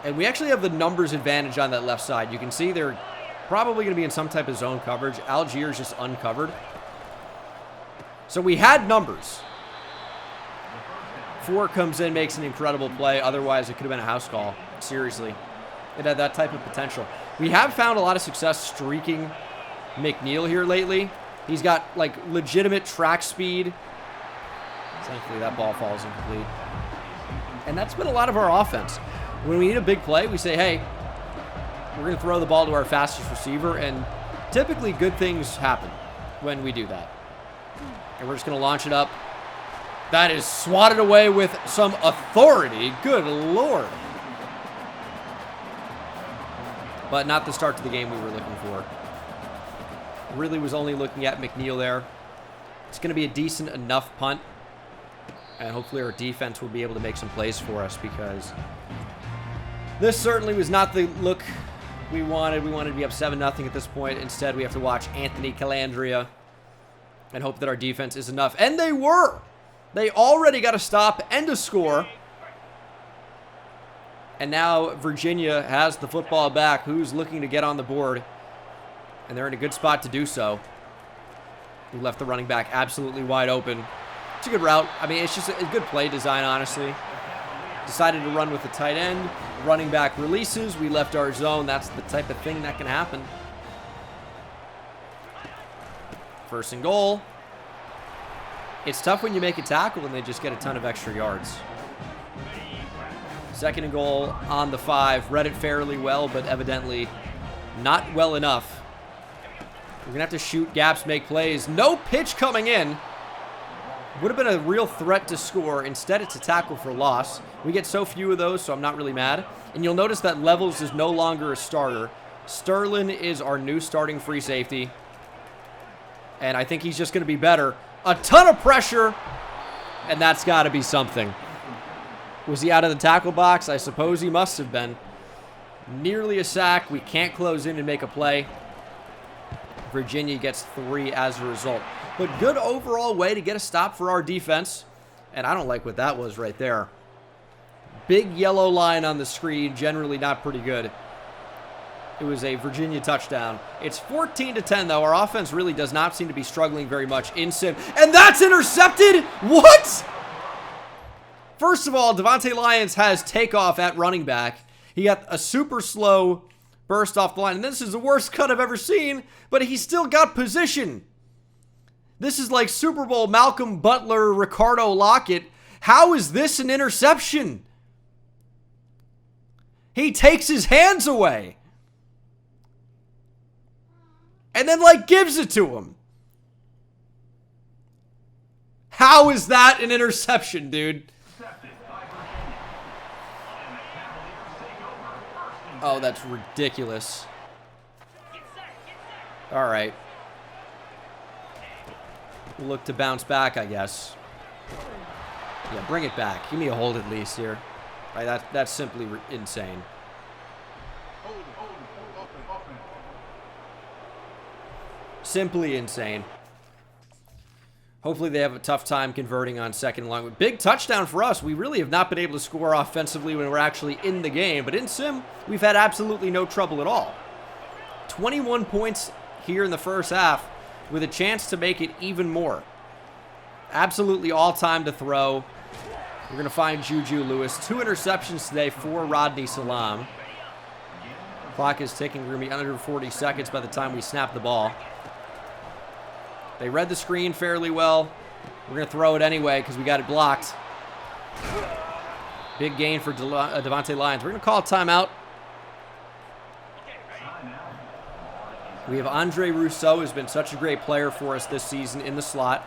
And we actually have the numbers advantage on that left side. You can see they're probably going to be in some type of zone coverage. Algiers just uncovered. So we had numbers. 4 comes in, makes an incredible play. Otherwise, it could have been a house call. Seriously. It had that type of potential. We have found a lot of success streaking McNeil here lately. He's got, legitimate track speed. Thankfully, that ball falls incomplete. And that's been a lot of our offense. When we need a big play, we say, hey, we're going to throw the ball to our fastest receiver. And typically, good things happen when we do that. And we're just going to launch it up. That is swatted away with some authority. Good Lord. But not the start to the game we were looking for. Really was only looking at McNeil there. It's going to be a decent enough punt. And hopefully our defense will be able to make some plays for us, because this certainly was not the look we wanted. We wanted to be up 7-0 at this point. Instead, we have to watch Anthony Calandria and hope that our defense is enough. And they were. They already got a stop and a score. And now Virginia has the football back. Who's looking to get on the board? And they're in a good spot to do so. We left the running back absolutely wide open. It's a good route. I mean, it's just a good play design, honestly. Decided to run with the tight end. Running back releases. We left our zone. That's the type of thing that can happen. First and goal. It's tough when you make a tackle and they just get a ton of extra yards. Second and goal on the 5. Read it fairly well, but evidently not well enough. We're going to have to shoot gaps, make plays. No pitch coming in. Would have been a real threat to score. Instead, it's a tackle for loss. We get so few of those, so I'm not really mad. And you'll notice that Levels is no longer a starter. Sterling is our new starting free safety. And I think he's just going to be better. A ton of pressure, and that's got to be something. Was he out of the tackle box? I suppose he must have been. Nearly a sack. We can't close in and make a play. Virginia gets 3 as a result. But good overall way to get a stop for our defense. And I don't like what that was right there. Big yellow line on the screen. Generally not pretty good. It was a Virginia touchdown. It's 14-10, though. Our offense really does not seem to be struggling very much in sim. And that's intercepted? What? First of all, Devontae Lyons has takeoff at running back. He got a super slow burst off the line. And this is the worst cut I've ever seen, but he still got position. This is like Super Bowl Malcolm Butler, Ricardo Lockett. How is this an interception? He takes his hands away. And then, like, gives it to him. How is that an interception, dude? Oh, that's ridiculous. All right. Look to bounce back, I guess. Yeah, bring it back. Give me a hold at least here. All right, that's simply insane. Simply insane. Hopefully they have a tough time converting on second and long. Big touchdown for us. We really have not been able to score offensively when we're actually in the game. But in sim, we've had absolutely no trouble at all. 21 points here in the first half with a chance to make it even more. Absolutely all time to throw. We're going to find Juju Lewis. 2 interceptions today for Rodney Salam. Clock is ticking. We're going to be under 40 seconds by the time we snap the ball. They read the screen fairly well. We're going to throw it anyway because we got it blocked. Big gain for Devontae Lyons. We're going to call a timeout. We have Andre Rousseau, who's been such a great player for us this season in the slot.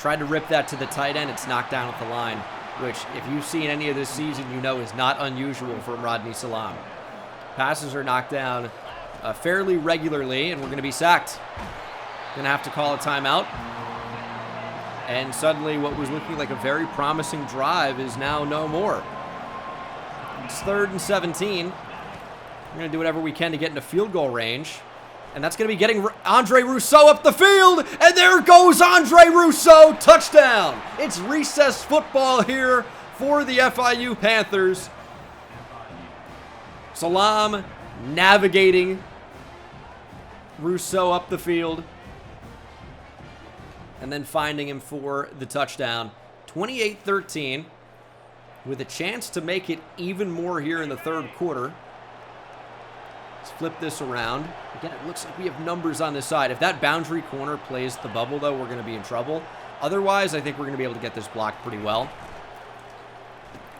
Tried to rip that to the tight end. It's knocked down at the line, which, if you've seen any of this season, you know is not unusual from Rodney Salam. Passes are knocked down fairly regularly, and we're going to be sacked. Going to have to call a timeout. And suddenly what was looking like a very promising drive is now no more. It's 3rd and 17. We're going to do whatever we can to get into field goal range. And that's going to be getting Andre Rousseau up the field. And there goes Andre Rousseau. Touchdown. It's recess football here for the FIU Panthers. Salam navigating Rousseau up the field. And then finding him for the touchdown. 28-13 with a chance to make it even more here in the third quarter. Let's flip this around. Again, it looks like we have numbers on this side. If that boundary corner plays the bubble, though, we're going to be in trouble. Otherwise, I think we're going to be able to get this blocked pretty well.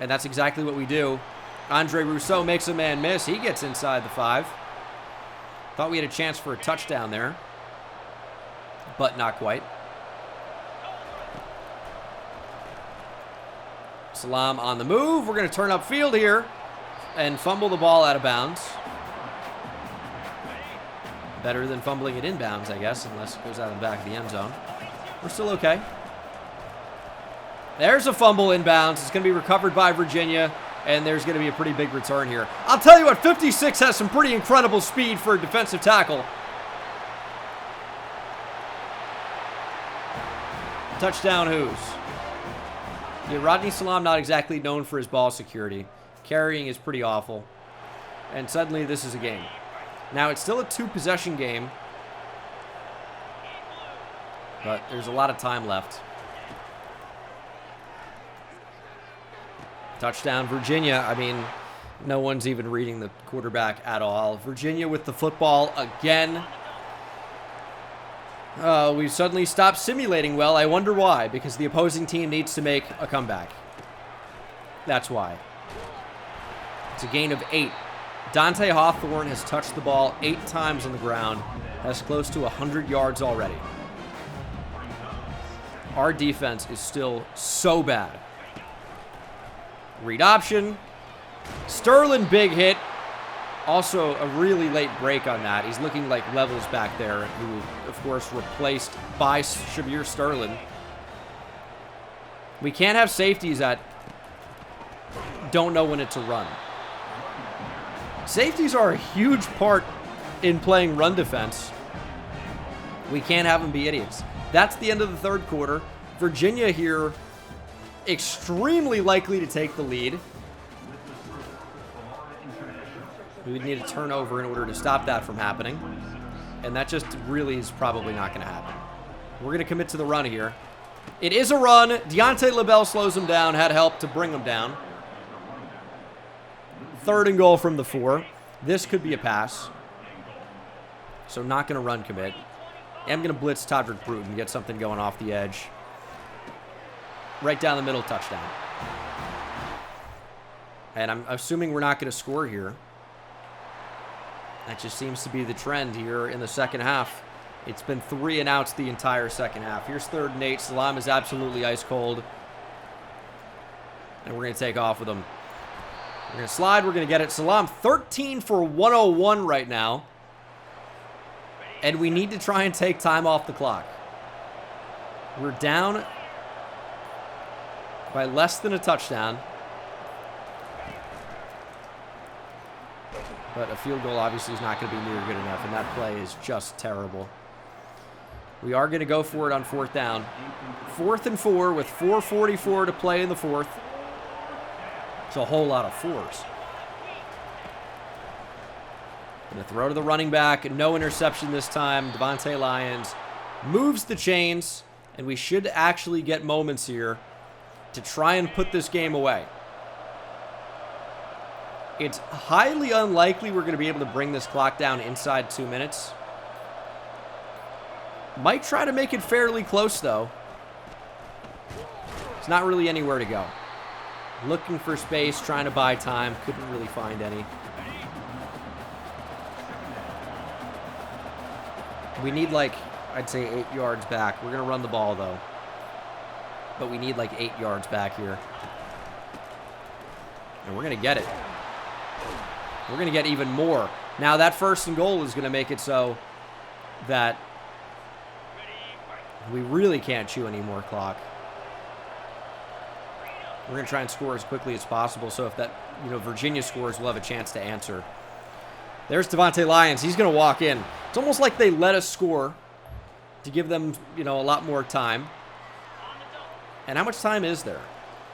And that's exactly what we do. Andre Rousseau makes a man miss. He gets inside the 5. Thought we had a chance for a touchdown there, but not quite. Salam on the move. We're going to turn upfield here and fumble the ball out of bounds. Better than fumbling it inbounds, I guess, unless it goes out of the back of the end zone. We're still okay. There's a fumble inbounds. It's going to be recovered by Virginia, and there's going to be a pretty big return here. I'll tell you what, 56 has some pretty incredible speed for a defensive tackle. Touchdown who's? Yeah, Rodney Salam not exactly known for his ball security. Carrying is pretty awful. And suddenly this is a game. Now it's still a 2-possession game, but there's a lot of time left. Touchdown Virginia. I mean, no one's even reading the quarterback at all. Virginia with the football again. We've suddenly stopped simulating well. I wonder why. Because the opposing team needs to make a comeback. That's why. It's a gain of 8. Dante Hawthorne has touched the ball 8 times on the ground. Has close to 100 yards already. Our defense is still so bad. Read option. Sterling big hit. Also, a really late break on that. He's looking like levels back there, who, of course, replaced by Shabir Sterling. We can't have safeties that don't know when it's a run. Safeties are a huge part in playing run defense. We can't have them be idiots. That's the end of the third quarter. Virginia here, extremely likely to take the lead. We would need a turnover in order to stop that from happening. And that just really is probably not going to happen. We're going to commit to the run here. It is a run. Deontay LaBelle slows him down, had help to bring him down. 3rd and goal from the 4. This could be a pass. So not going to run commit. I'm going to blitz Todrick Bruton, get something going off the edge. Right down the middle, touchdown. And I'm assuming we're not going to score here. That just seems to be the trend here in the second half. It's been 3 and outs the entire second half. Here's 3rd and 8. Salam is absolutely ice cold. And we're going to take off with him. We're going to slide. We're going to get it. Salam 13 for 101 right now. And we need to try and take time off the clock. We're down by less than a touchdown. But a field goal obviously is not going to be near good enough, and that play is just terrible. We are going to go for it on 4th down. 4th and 4 with 4:44 to play in the 4th. It's a whole lot of 4s. Going to throw to the running back. No interception this time. Devontae Lyons moves the chains, and we should actually get moments here to try and put this game away. It's highly unlikely we're going to be able to bring this clock down inside 2 minutes. Might try to make it fairly close, though. It's not really anywhere to go. Looking for space, trying to buy time. Couldn't really find any. We need, like, I'd say 8 yards back. We're going to run the ball, though. But we need, like, 8 yards back here. And we're going to get it. We're going to get even more. Now, that 1st and goal is going to make it so that we really can't chew any more clock. We're going to try and score as quickly as possible, so if that, Virginia scores, we'll have a chance to answer. There's Devontae Lyons. He's going to walk in. It's almost like they let us score to give them, a lot more time. And how much time is there?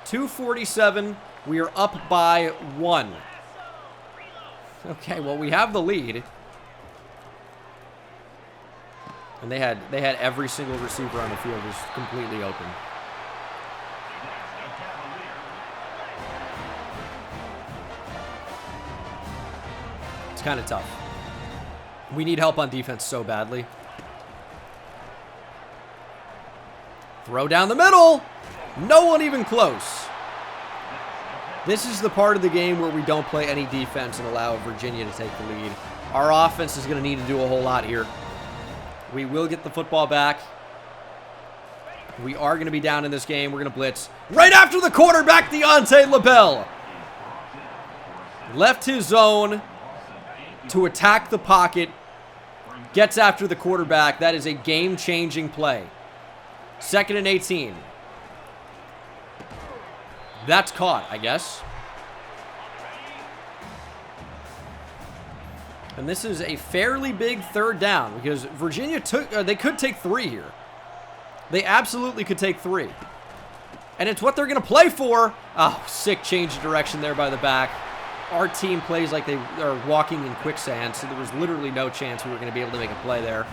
2:47. We are up by 1. Okay, well, we have the lead. And they had every single receiver on the field was completely open. It's kind of tough. We need help on defense so badly. Throw down the middle. No one even close. This is the part of the game where we don't play any defense and allow Virginia to take the lead. Our offense is going to need to do a whole lot here. We will get the football back. We are going to be down in this game. We're going to blitz. Right after the quarterback, Deontay LaBelle. Left his zone to attack the pocket. Gets after the quarterback. That is a game-changing play. 2nd and 18. That's caught, I guess. And this is a fairly big 3rd down because Virginia they could take 3 here. They absolutely could take 3. And it's what they're going to play for. Oh, sick change of direction there by the back. Our team plays like they are walking in quicksand, so there was literally no chance we were going to be able to make a play there.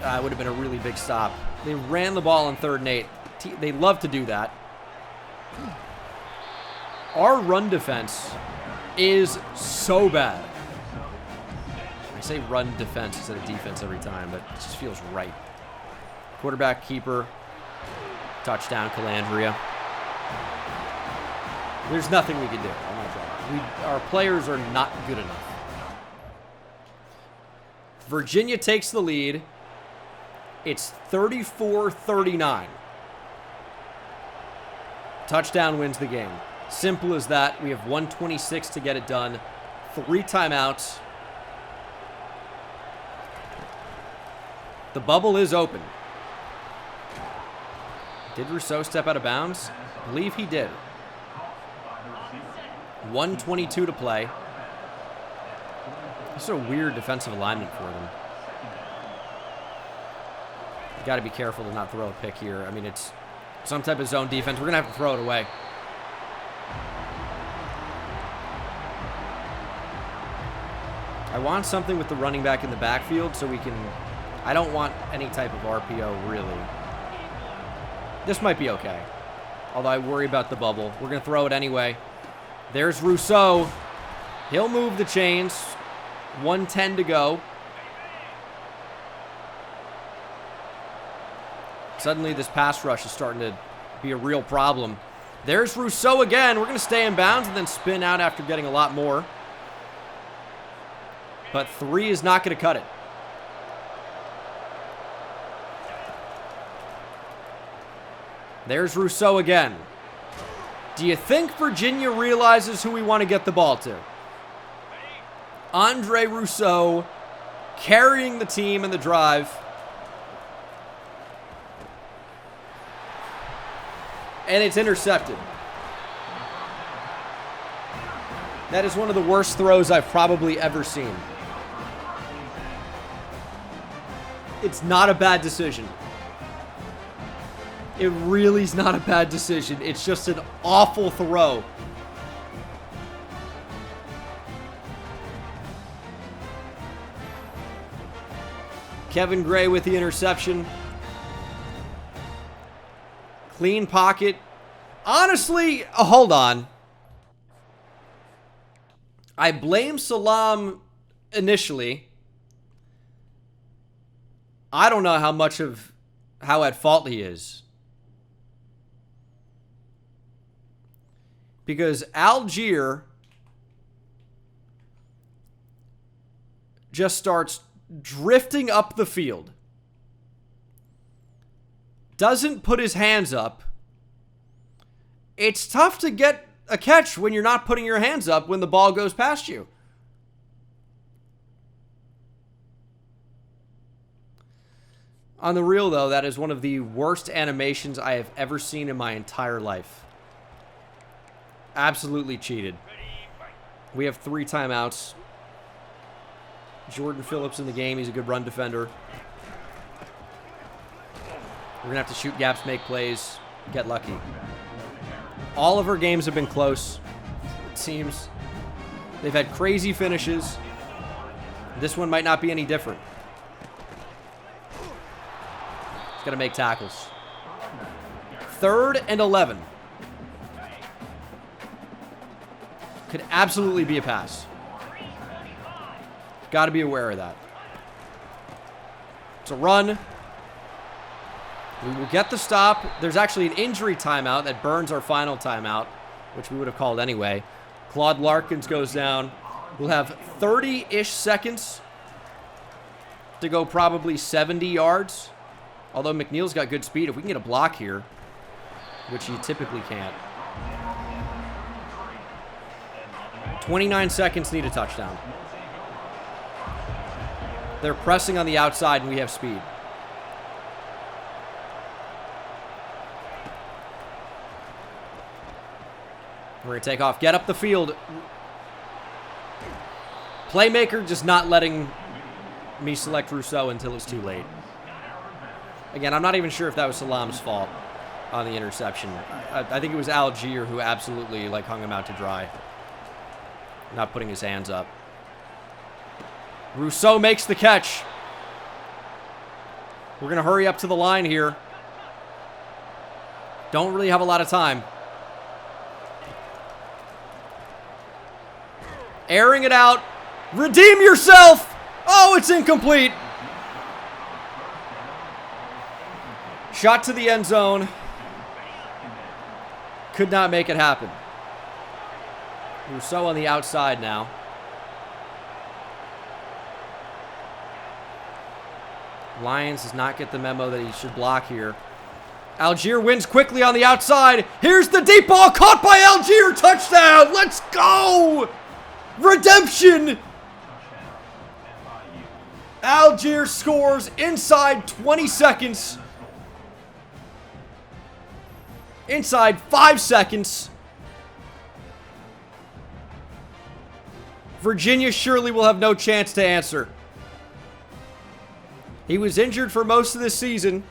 It would have been a really big stop. They ran the ball on 3rd and 8. They love to do that. Our run defense is so bad. I say run defense instead of defense every time, but it just feels right. Quarterback keeper. Touchdown, Calandria. There's nothing we can do. I'm not trying. Our players are not good enough. Virginia takes the lead. It's 34-39. Touchdown wins the game. Simple as that. We have 1:26 to get it done. 3 timeouts. The bubble is open. Did Rousseau step out of bounds? I believe he did. 1:22 to play. This is a weird defensive alignment for them. You got to be careful to not throw a pick here. I mean, it's some type of zone defense. We're going to have to throw it away. I want something with the running back in the backfield so we can... I don't want any type of RPO, really. This might be okay. Although I worry about the bubble. We're going to throw it anyway. There's Rousseau. He'll move the chains. 1:10 to go. Suddenly, this pass rush is starting to be a real problem. There's Rousseau again. We're going to stay in bounds and then spin out after getting a lot more. But 3 is not going to cut it. There's Rousseau again. Do you think Virginia realizes who we want to get the ball to? Andre Rousseau carrying the team in the drive. And it's intercepted. That is one of the worst throws I've probably ever seen. It's not a bad decision. It really is not a bad decision. It's just an awful throw. Kevin Gray with the interception. Clean pocket. Honestly, hold on. I blame Salam initially. I don't know how at fault he is. Because Algier just starts drifting up the field. Doesn't put his hands up. It's tough to get a catch when you're not putting your hands up when the ball goes past you. On the real, though, that is one of the worst animations I have ever seen in my entire life. Absolutely cheated. We have 3 timeouts. Jordan Phillips in the game. He's a good run defender. We're going to have to shoot gaps, make plays, get lucky. All of our games have been close, it seems. They've had crazy finishes. This one might not be any different. He's got to make tackles. 3rd and 11. Could absolutely be a pass. Got to be aware of that. It's a run. We will get the stop. There's actually an injury timeout that burns our final timeout, which we would have called anyway. Claude Larkins goes down. We'll have 30-ish seconds to go probably 70 yards. Although McNeil's got good speed. If we can get a block here, which he typically can't. 29 seconds, need a touchdown. They're pressing on the outside, and we have speed. We're going to take off. Get up the field. Playmaker just not letting me select Rousseau until it's too late. Again, I'm not even sure if that was Salam's fault on the interception. I think it was Algier who absolutely hung him out to dry. Not putting his hands up. Rousseau makes the catch. We're going to hurry up to the line here. Don't really have a lot of time. Airing it out. Redeem yourself. Oh, it's incomplete. Shot to the end zone. Could not make it happen. Rousseau on the outside now. Lions does not get the memo that he should block here. Algier wins quickly on the outside. Here's the deep ball caught by Algier. Touchdown. Let's go. Redemption. Algier scores inside 20 seconds. Inside 5 seconds. Virginia surely will have no chance to answer. He was injured for most of this season,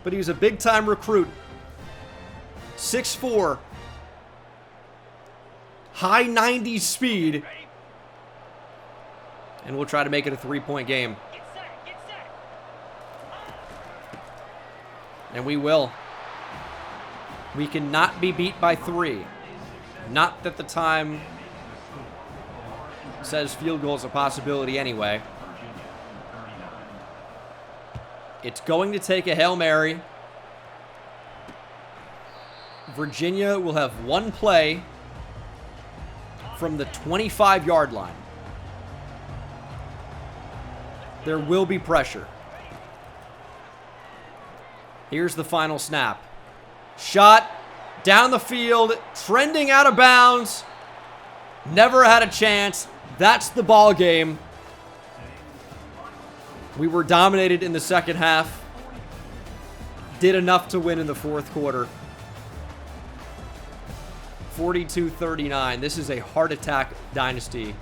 but he was a big-time recruit. 6'4", high 90s speed, and we'll try to make it a 3-point game. And we will. We cannot be beat by 3. Not that the time says field goal is a possibility anyway. It's going to take a Hail Mary. Virginia will have one play from the 25-yard line. There will be pressure. Here's the final snap. Shot down the field, trending out of bounds. Never had a chance. That's the ball game. We were dominated in the second half. Did enough to win in the fourth quarter. 42-39. This is a heart attack dynasty,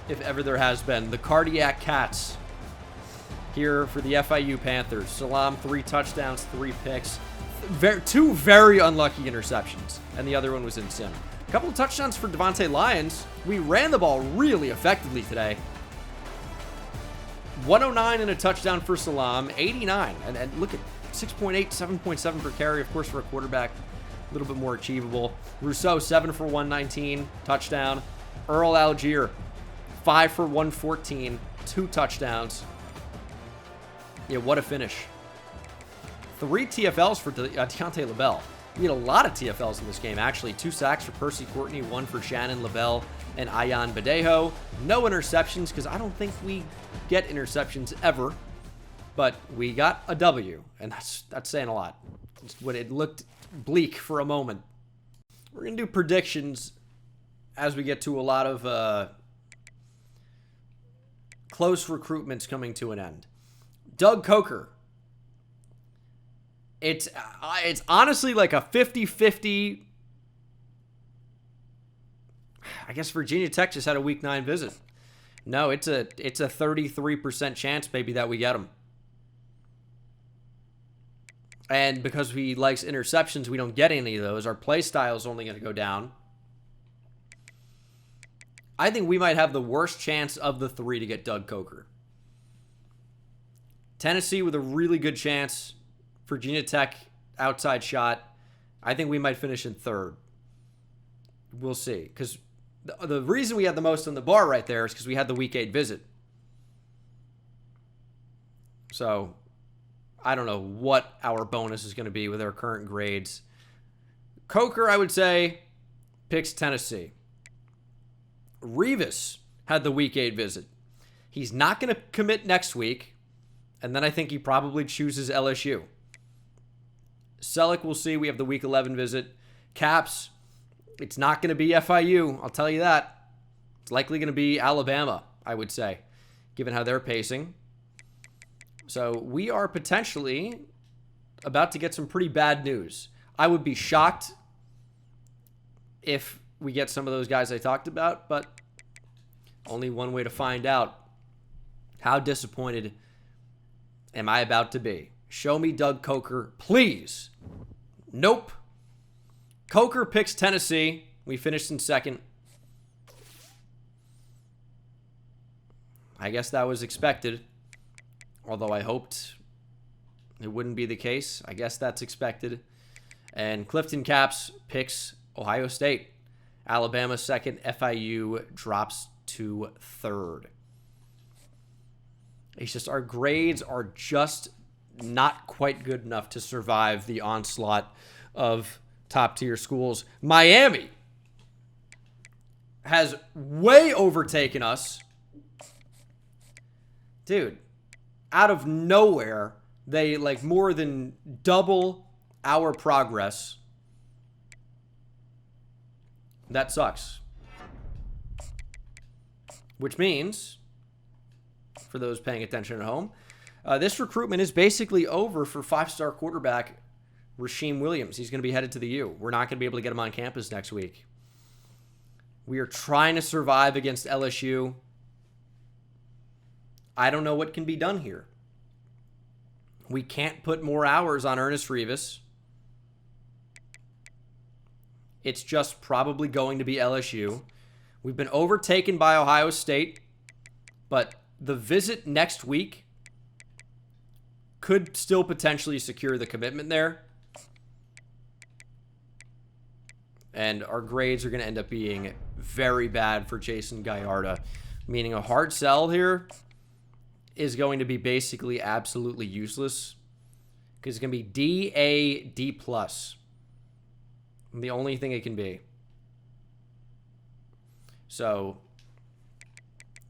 if ever there has been. The Cardiac Cats here for the FIU Panthers. Salam, 3 touchdowns, 3 picks. 2 very unlucky interceptions, and the other one was in sim. A couple of touchdowns for Devontae Lyons. We ran the ball really effectively today. 109 and a touchdown for Salam. 89. And look at 6.8, 7.7 per carry. Of course, for a quarterback, a little bit more achievable. Rousseau, 7 for 119. Touchdown. Earl Algier, 5 for 114. 2 touchdowns. Yeah, what a finish. 3 TFLs for Deontay LaBelle. We had a lot of TFLs in this game, actually. 2 sacks for Percy Courtney, 1 for Shannon LaBelle and Ayan Badejo. No interceptions, because I don't think we get interceptions ever. But we got a W, and that's saying a lot. When it looked bleak for a moment. We're going to do predictions as we get to a lot of close recruitments coming to an end. Doug Coker. It's honestly like a 50-50. I guess Virginia Tech just had a week 9 visit. No, it's a 33% chance maybe that we get him. And because he likes interceptions, we don't get any of those. Our play style is only going to go down. I think we might have the worst chance of the 3 to get Doug Coker. Tennessee with a really good chance. Virginia Tech, outside shot. I think we might finish in 3rd. We'll see. Because the reason we had the most on the bar right there is because we had the week 8 visit. So, I don't know what our bonus is going to be with our current grades. Coker, I would say, picks Tennessee. Revis had the week 8 visit. He's not going to commit next week. And then I think he probably chooses LSU. Selleck, we'll see. We have the week 11 visit. Caps, it's not going to be FIU. I'll tell you that. It's likely going to be Alabama, I would say, given how they're pacing. So we are potentially about to get some pretty bad news. I would be shocked if we get some of those guys I talked about, but only one way to find out. How disappointed am I about to be? Show me Doug Coker, please. Nope. Coker picks Tennessee. We finished in 2nd. I guess that was expected. Although I hoped it wouldn't be the case. I guess that's expected. And Clifton Caps picks Ohio State. Alabama 2nd. FIU drops to 3rd. It's just our grades are just not quite good enough to survive the onslaught of top-tier schools. Miami has way overtaken us. Dude, out of nowhere, they like more than double our progress. That sucks. Which means, for those paying attention at home, this recruitment is basically over for 5-star quarterback Rasheem Williams. He's going to be headed to the U. We're not going to be able to get him on campus next week. We are trying to survive against LSU. I don't know what can be done here. We can't put more hours on Ernest Rivas. It's just probably going to be LSU. We've been overtaken by Ohio State, but the visit next week could still potentially secure the commitment there. And our grades are going to end up being very bad for Jason Gallardo, meaning a hard sell here is going to be basically absolutely useless because it's going to be D, A, D+. The only thing it can be. So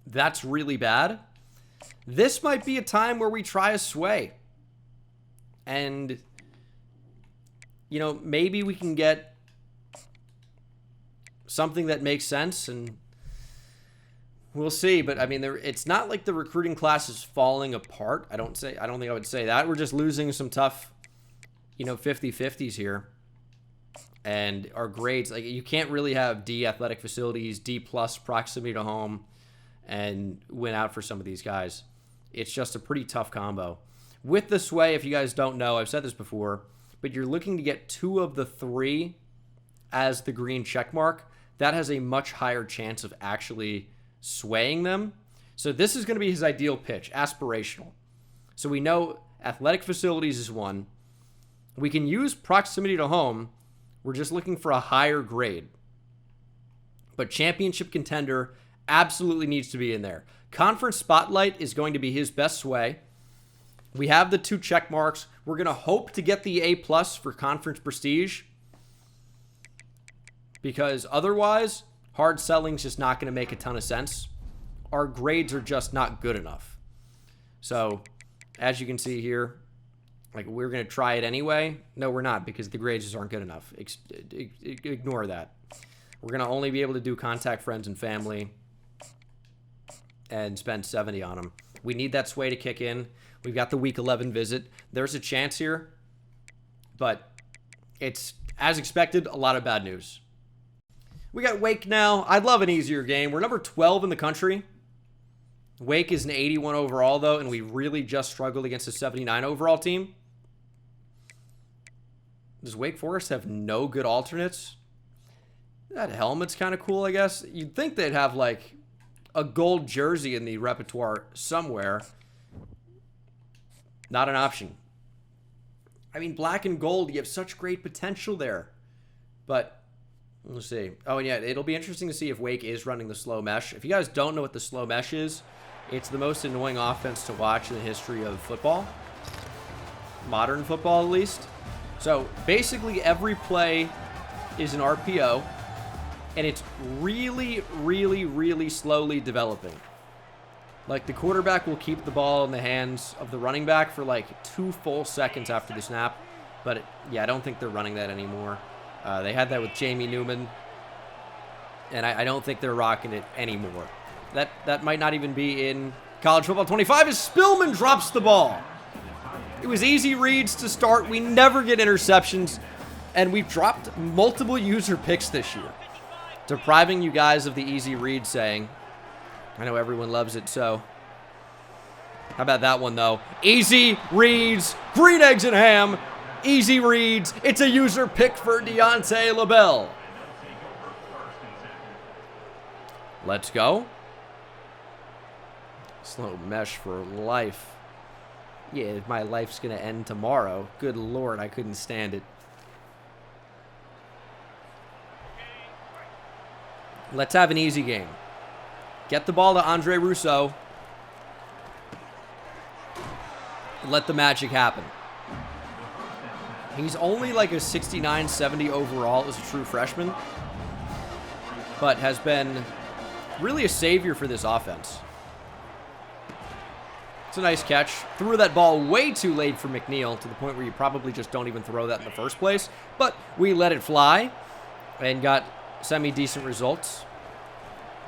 that's really bad. This might be a time where we try a sway. And, you know, maybe we can get something that makes sense, and we'll see. But I mean, it's not like the recruiting class is falling apart. I don't think I would say that. We're just losing some tough, you know, 50-50s here. And our grades, like, you can't really have D athletic facilities, D+ proximity to home, and win out for some of these guys. It's just a pretty tough combo. With the sway, if you guys don't know, I've said this before, but you're looking to get 2 of the 3 as the green check mark. That has a much higher chance of actually swaying them. So this is going to be his ideal pitch, aspirational. So we know athletic facilities is 1. We can use proximity to home. We're just looking for a higher grade. But championship contender absolutely needs to be in there. Conference spotlight is going to be his best sway. We have the 2 check marks. We're going to hope to get the A+ for conference prestige, because otherwise, hard selling is just not going to make a ton of sense. Our grades are just not good enough. So, as you can see here, like, we're going to try it anyway. No, we're not, because the grades just aren't good enough. Ignore that. We're going to only be able to do contact friends and family and spend 70 on them. We need that sway to kick in. We've got the week 11 visit. There's a chance here, but it's, as expected, a lot of bad news. We got Wake now. I'd love an easier game. We're number 12 in the country. Wake is an 81 overall, though, and we really just struggled against a 79 overall team. Does Wake Forest have no good alternates? That helmet's kind of cool, I guess. You'd think they'd have, like, a gold jersey in the repertoire somewhere. Not an option. I mean, black and gold, you have such great potential there. But we'll see. Oh, and yeah, it'll be interesting to see if Wake is running the slow mesh. If you guys don't know what the slow mesh is, it's the most annoying offense to watch in the history of football. Modern football, at least. So, basically, every play is an RPO, and it's really, really, really slowly developing. Like, the quarterback will keep the ball in the hands of the running back for, like, 2 full seconds after the snap. But, yeah, I don't think they're running that anymore. They had that with Jamie Newman, and I don't think they're rocking it anymore. That might not even be in college football 25 as Spillman drops the ball. It was easy reads to start. We never get interceptions, and we've dropped multiple user picks this year. Depriving you guys of the easy read saying. I know everyone loves it, so. How about that one, though? Easy reads, green eggs and ham. Easy reads. It's a user pick for Deontay LaBelle. Let's go. Slow mesh for life. Yeah, my life's going to end tomorrow. Good Lord, I couldn't stand it. Let's have an easy game. Get the ball to Andre Rousseau. Let the magic happen. He's only like a 69, 70 overall as a true freshman, but has been really a savior for this offense. It's a nice catch. Threw that ball way too late for McNeil, to the point where you probably just don't even throw that in the first place. But we let it fly and got semi-decent results.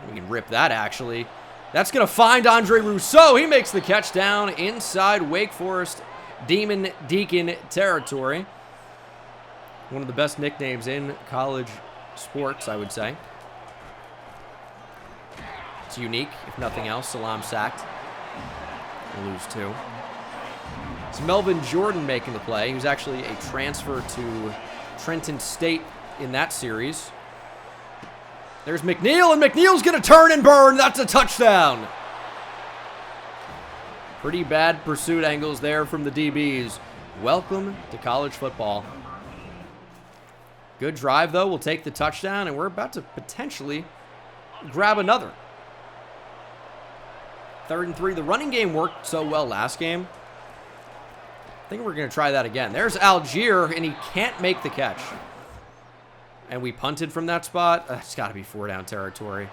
We can rip that, actually. That's going to find Andre Rousseau. He makes the catch down inside Wake Forest Demon Deacon territory. One of the best nicknames in college sports, I would say. It's unique, if nothing else. Salam sacked. We'll lose 2. It's Melvin Jordan making the play. He was actually a transfer to Trenton State in that series. There's McNeil, and McNeil's going to turn and burn. That's a touchdown. Pretty bad pursuit angles there from the DBs. Welcome to college football. Good drive, though. We'll take the touchdown, and we're about to potentially grab another. 3rd and 3. The running game worked so well last game. I think we're going to try that again. There's Algier, and he can't make the catch. And we punted from that spot. It's got to be 4-down territory.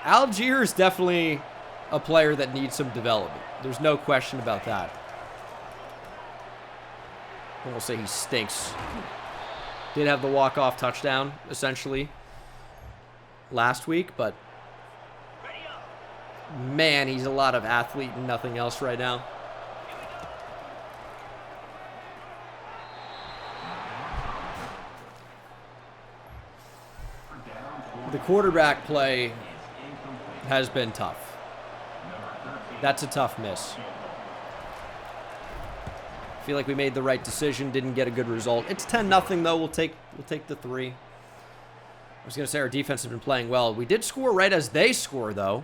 Algier is definitely a player that needs some development. There's no question about that. I won't say he stinks. Did have the walk-off touchdown, essentially, last week, but man, he's a lot of athlete and nothing else right now. The quarterback play has been tough. That's a tough miss. I feel like we made the right decision, didn't get a good result. It's 10-0 though. We'll take the 3. I was going to say our defense has been playing well. We did score right as they score though.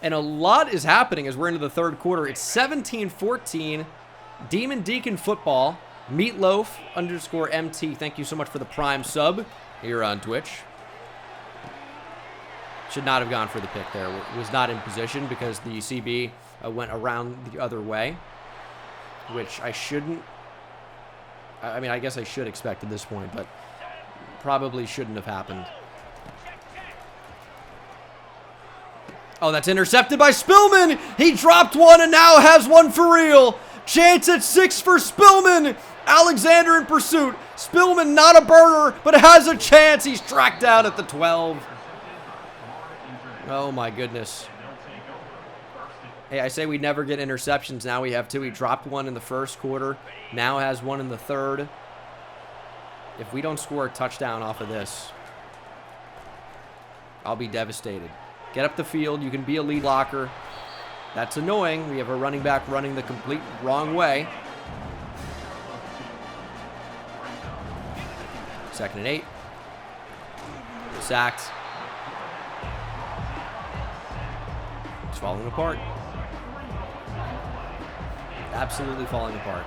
And a lot is happening as we're into the 3rd quarter. It's 17-14. Demon Deacon football. Meatloaf _MT. Thank you so much for the Prime sub here on Twitch. Should not have gone for the pick there. Was not in position because the CB went around the other way, which I shouldn't. I mean, I guess I should expect at this point, but probably shouldn't have happened. Oh, that's intercepted by Spillman. He dropped one and now has one for real. Chance at 6 for Spillman. Alexander in pursuit. Spillman not a burner, but has a chance. He's tracked down at the 12. Oh, my goodness. Hey, I say we never get interceptions. Now we have 2. He dropped one in the 1st quarter. Now has one in the 3rd. If we don't score a touchdown off of this, I'll be devastated. Get up the field. You can be a lead blocker. That's annoying. We have a running back running the complete wrong way. 2nd and 8. Sacked. It's falling apart. Absolutely falling apart.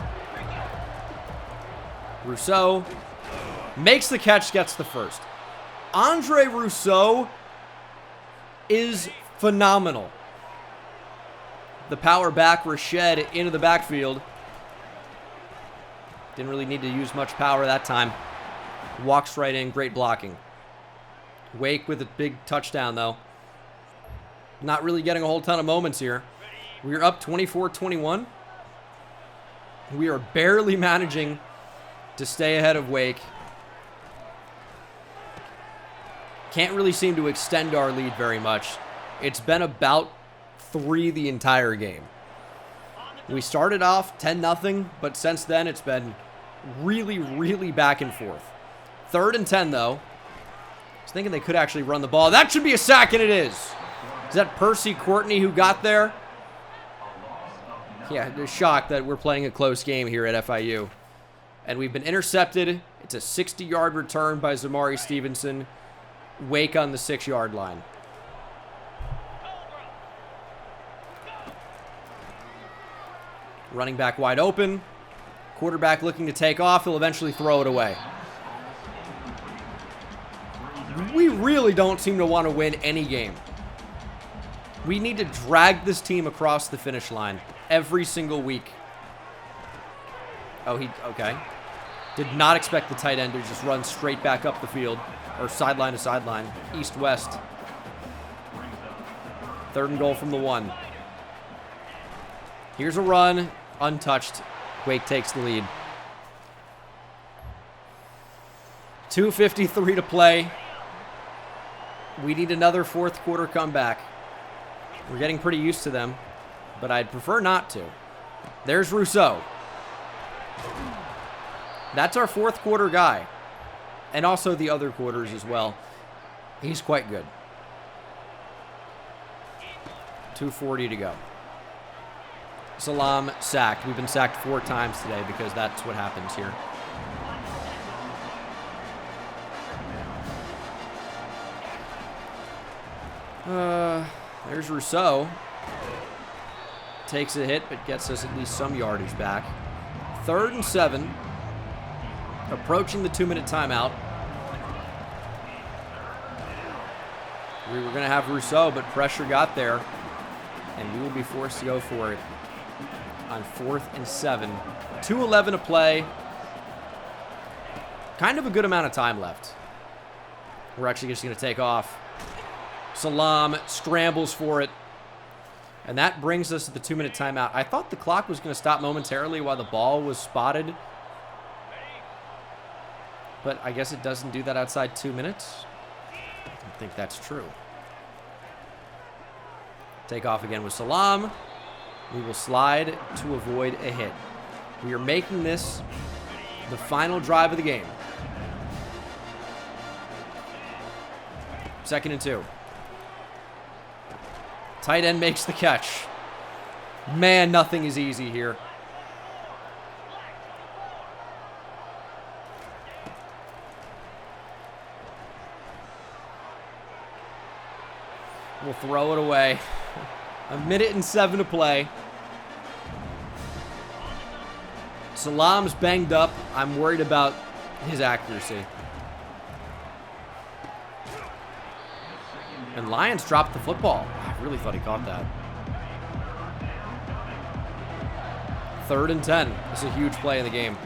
Rousseau makes the catch, gets the 1st. Andre Rousseau is phenomenal. The power back, Rashad into the backfield. Didn't really need to use much power that time. Walks right in, great blocking. Wake with a big touchdown, though. Not really getting a whole ton of moments here. We're up 24-21. We are barely managing to stay ahead of Wake. Can't really seem to extend our lead very much. It's been about 3 the entire game. We started off 10-0, but since then it's been really, really back and forth. 3rd and 10, though. I was thinking they could actually run the ball. That should be a sack, and it is. Is that Percy Courtney who got there? Yeah, they're shocked that we're playing a close game here at FIU. And we've been intercepted. It's a 60-yard return by Zamari Stevenson. Wake on the 6-yard line. Running back wide open. Quarterback looking to take off. He'll eventually throw it away. We really don't seem to want to win any game. We need to drag this team across the finish line every single week. Oh, okay. Did not expect the tight end to just run straight back up the field, or sideline to sideline, east-west. 3rd and goal from the 1. Here's a run, untouched. Wake takes the lead. 2:53 to play. We need another 4th quarter comeback. We're getting pretty used to them, but I'd prefer not to. There's Rousseau. That's our 4th quarter guy, and also the other quarters as well. He's quite good. 2:40 to go. Salam sacked. We've been sacked 4 times today because that's what happens here. There's Rousseau. Takes a hit, but gets us at least some yardage back. 3rd and 7. Approaching the 2-minute timeout. We were going to have Rousseau, but pressure got there. And we will be forced to go for it on 4th and 7. 2:11 to play. Kind of a good amount of time left. We're actually just going to take off. Salam scrambles for it. And that brings us to the 2-minute timeout. I thought the clock was going to stop momentarily while the ball was spotted. But I guess it doesn't do that outside 2 minutes. I don't think that's true. Take off again with Salam. We will slide to avoid a hit. We are making this the final drive of the game. 2nd and 2. Tight end makes the catch. Man, nothing is easy here. We'll throw it away. 1:07 to play. Salam's banged up. I'm worried about his accuracy. And Lions dropped the football. I really thought he caught that. 3rd and 10. This is a huge play in the game.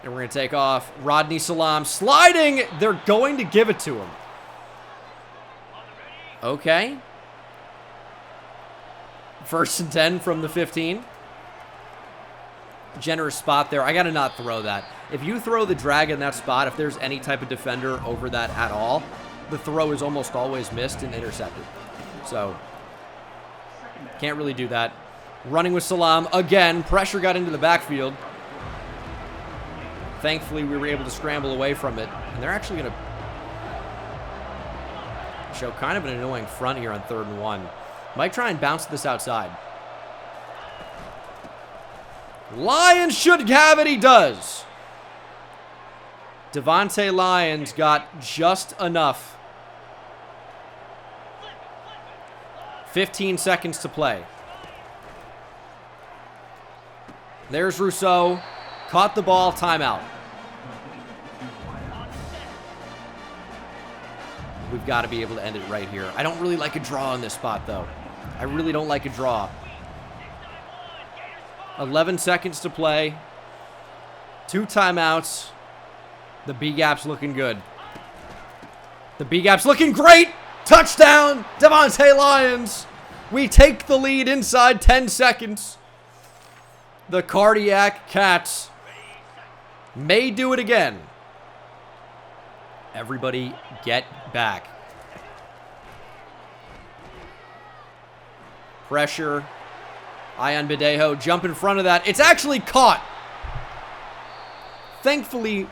And we're going to take off. Rodney Salam sliding. They're going to give it to him. Okay. 1st and 10 from the 15. Generous spot there. I got to not throw that. If you throw the drag in that spot, if there's any type of defender over that at all, the throw is almost always missed and intercepted. So, can't really do that. Running with Salam again. Pressure got into the backfield. Thankfully, we were able to scramble away from it. And they're actually going to show kind of an annoying front here on 3rd and 1. Might try and bounce this outside. Lions should have it. He does. Devontae Lyons got just enough. 15 seconds to play. There's Rousseau. Caught the ball. Timeout. We've got to be able to end it right here. I don't really like a draw in this spot, though. I really don't like a draw. 11 seconds to play. 2 timeouts. The B-gap's looking good. The B-gap's looking great. Touchdown, Devontae Lyons. We take the lead inside 10 seconds. The Cardiac Cats may do it again. Everybody get back. Pressure. Ian Badejo jump in front of that. It's actually caught. Thankfully,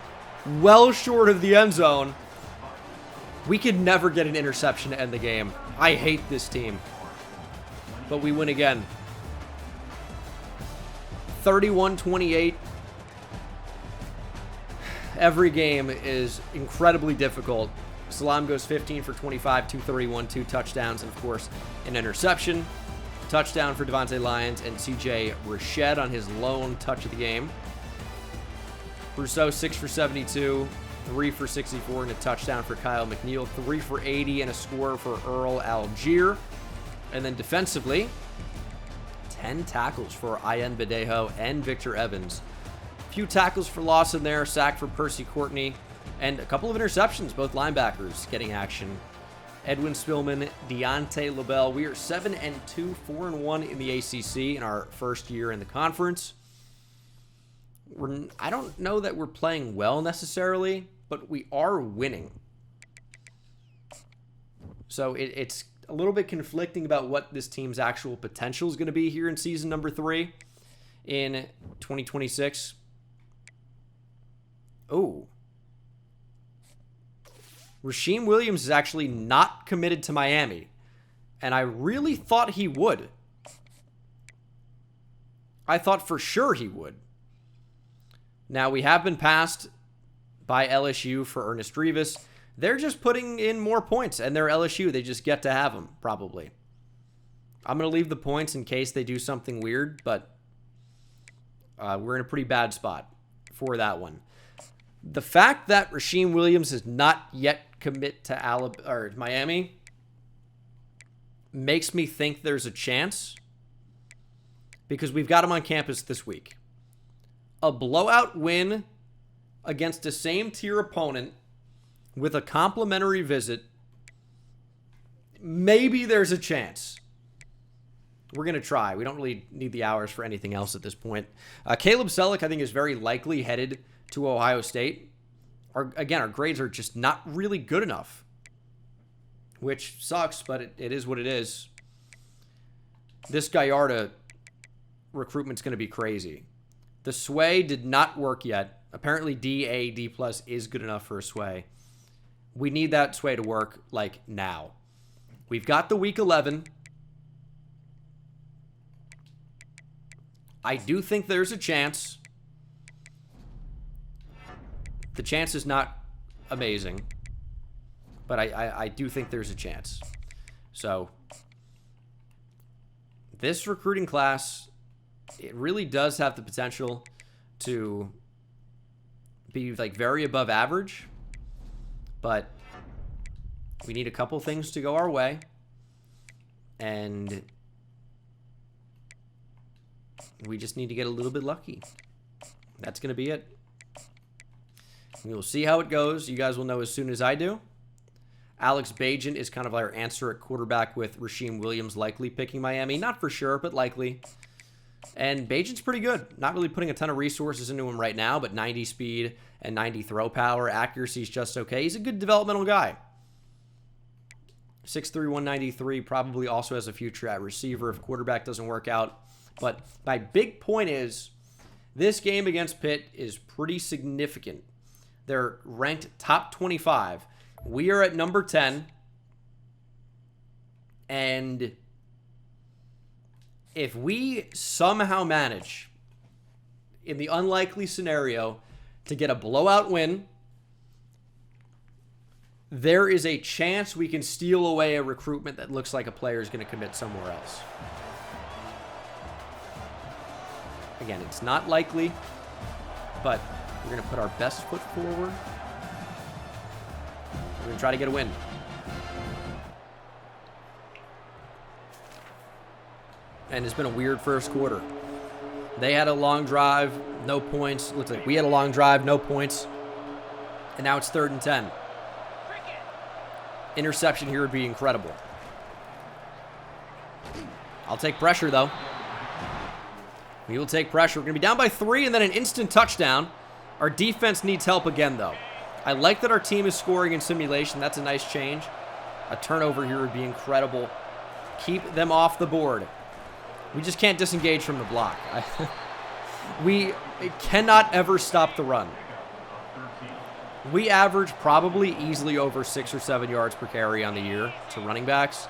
well short of the end zone. We could never get an interception to end the game. I hate this team. But we win again. 31-28. Every game is incredibly difficult. Salam goes 15 for 25, 231, 2 touchdowns, and of course, an interception. Touchdown for Devontae Lyons and CJ Rashed on his lone touch of the game. Rousseau 6 for 72, 3 for 64, and a touchdown for Kyle McNeil. 3 for 80 and a score for Earl Algier. And then defensively, 10 tackles for Ian Badejo and Victor Evans. A few tackles for loss in there, sack for Percy Courtney, and a couple of interceptions, both linebackers getting action. Edwin Spillman, Deontay LaBelle. We are 7-2, 4-1 in the ACC in our first year in the conference. I don't know that we're playing well necessarily, but we are winning. So it's a little bit conflicting about what this team's actual potential is going to be here in season number 3 in 2026. Oh. Rasheem Williams is actually not committed to Miami. And I really thought he would. I thought for sure he would. Now, we have been passed by LSU for Ernest Rivas. They're just putting in more points, and they're LSU. They just get to have them, probably. I'm going to leave the points in case they do something weird, but we're in a pretty bad spot for that one. The fact that Rasheem Williams has not yet commit to Miami makes me think there's a chance, because we've got him on campus this week. A blowout win against a same-tier opponent with a complimentary visit, maybe there's a chance. We're going to try. We don't really need the hours for anything else at this point. Caleb Selleck, I think, is very likely headed to Ohio State. Again, our grades are just not really good enough, which sucks, but it is what it is. This Gallardo recruitment's going to be crazy. The Sway did not work yet. Apparently D, D+ is good enough for a Sway. We need that Sway to work, like, now. We've got the Week 11. I do think there's a chance. The chance is not amazing, but I do think there's a chance. So, this recruiting class, it really does have the potential to be, like, very above average, but we need a couple things to go our way, and we just need to get a little bit lucky. That's going to be it. We will see how it goes. You guys will know as soon as I do. Alex Bajan is kind of our answer at quarterback, with Rasheem Williams likely picking Miami. Not for sure, but likely. And Bajan's pretty good. Not really putting a ton of resources into him right now, but 90 speed and 90 throw power. Accuracy is just okay. He's a good developmental guy. 6'3", 193, probably also has a future at receiver if quarterback doesn't work out. But my big point is, this game against Pitt is pretty significant. They're ranked top 25. We are at number 10. And if we somehow manage, in the unlikely scenario, to get a blowout win, there is a chance we can steal away a recruitment that looks like a player is going to commit somewhere else. Again, it's not likely, but we're going to put our best foot forward. We're going to try to get a win. And it's been a weird first quarter. They had a long drive, no points. Looks like we had a long drive, no points. And now it's 3rd and 10. Interception here would be incredible. I'll take pressure, though. We will take pressure. We're going to be down by 3 and then an instant touchdown. Our defense needs help again, though. I like that our team is scoring in simulation. That's a nice change. A turnover here would be incredible. Keep them off the board. We just can't disengage from the block. We cannot ever stop the run. We average probably easily over 6 or 7 yards per carry on the year to running backs.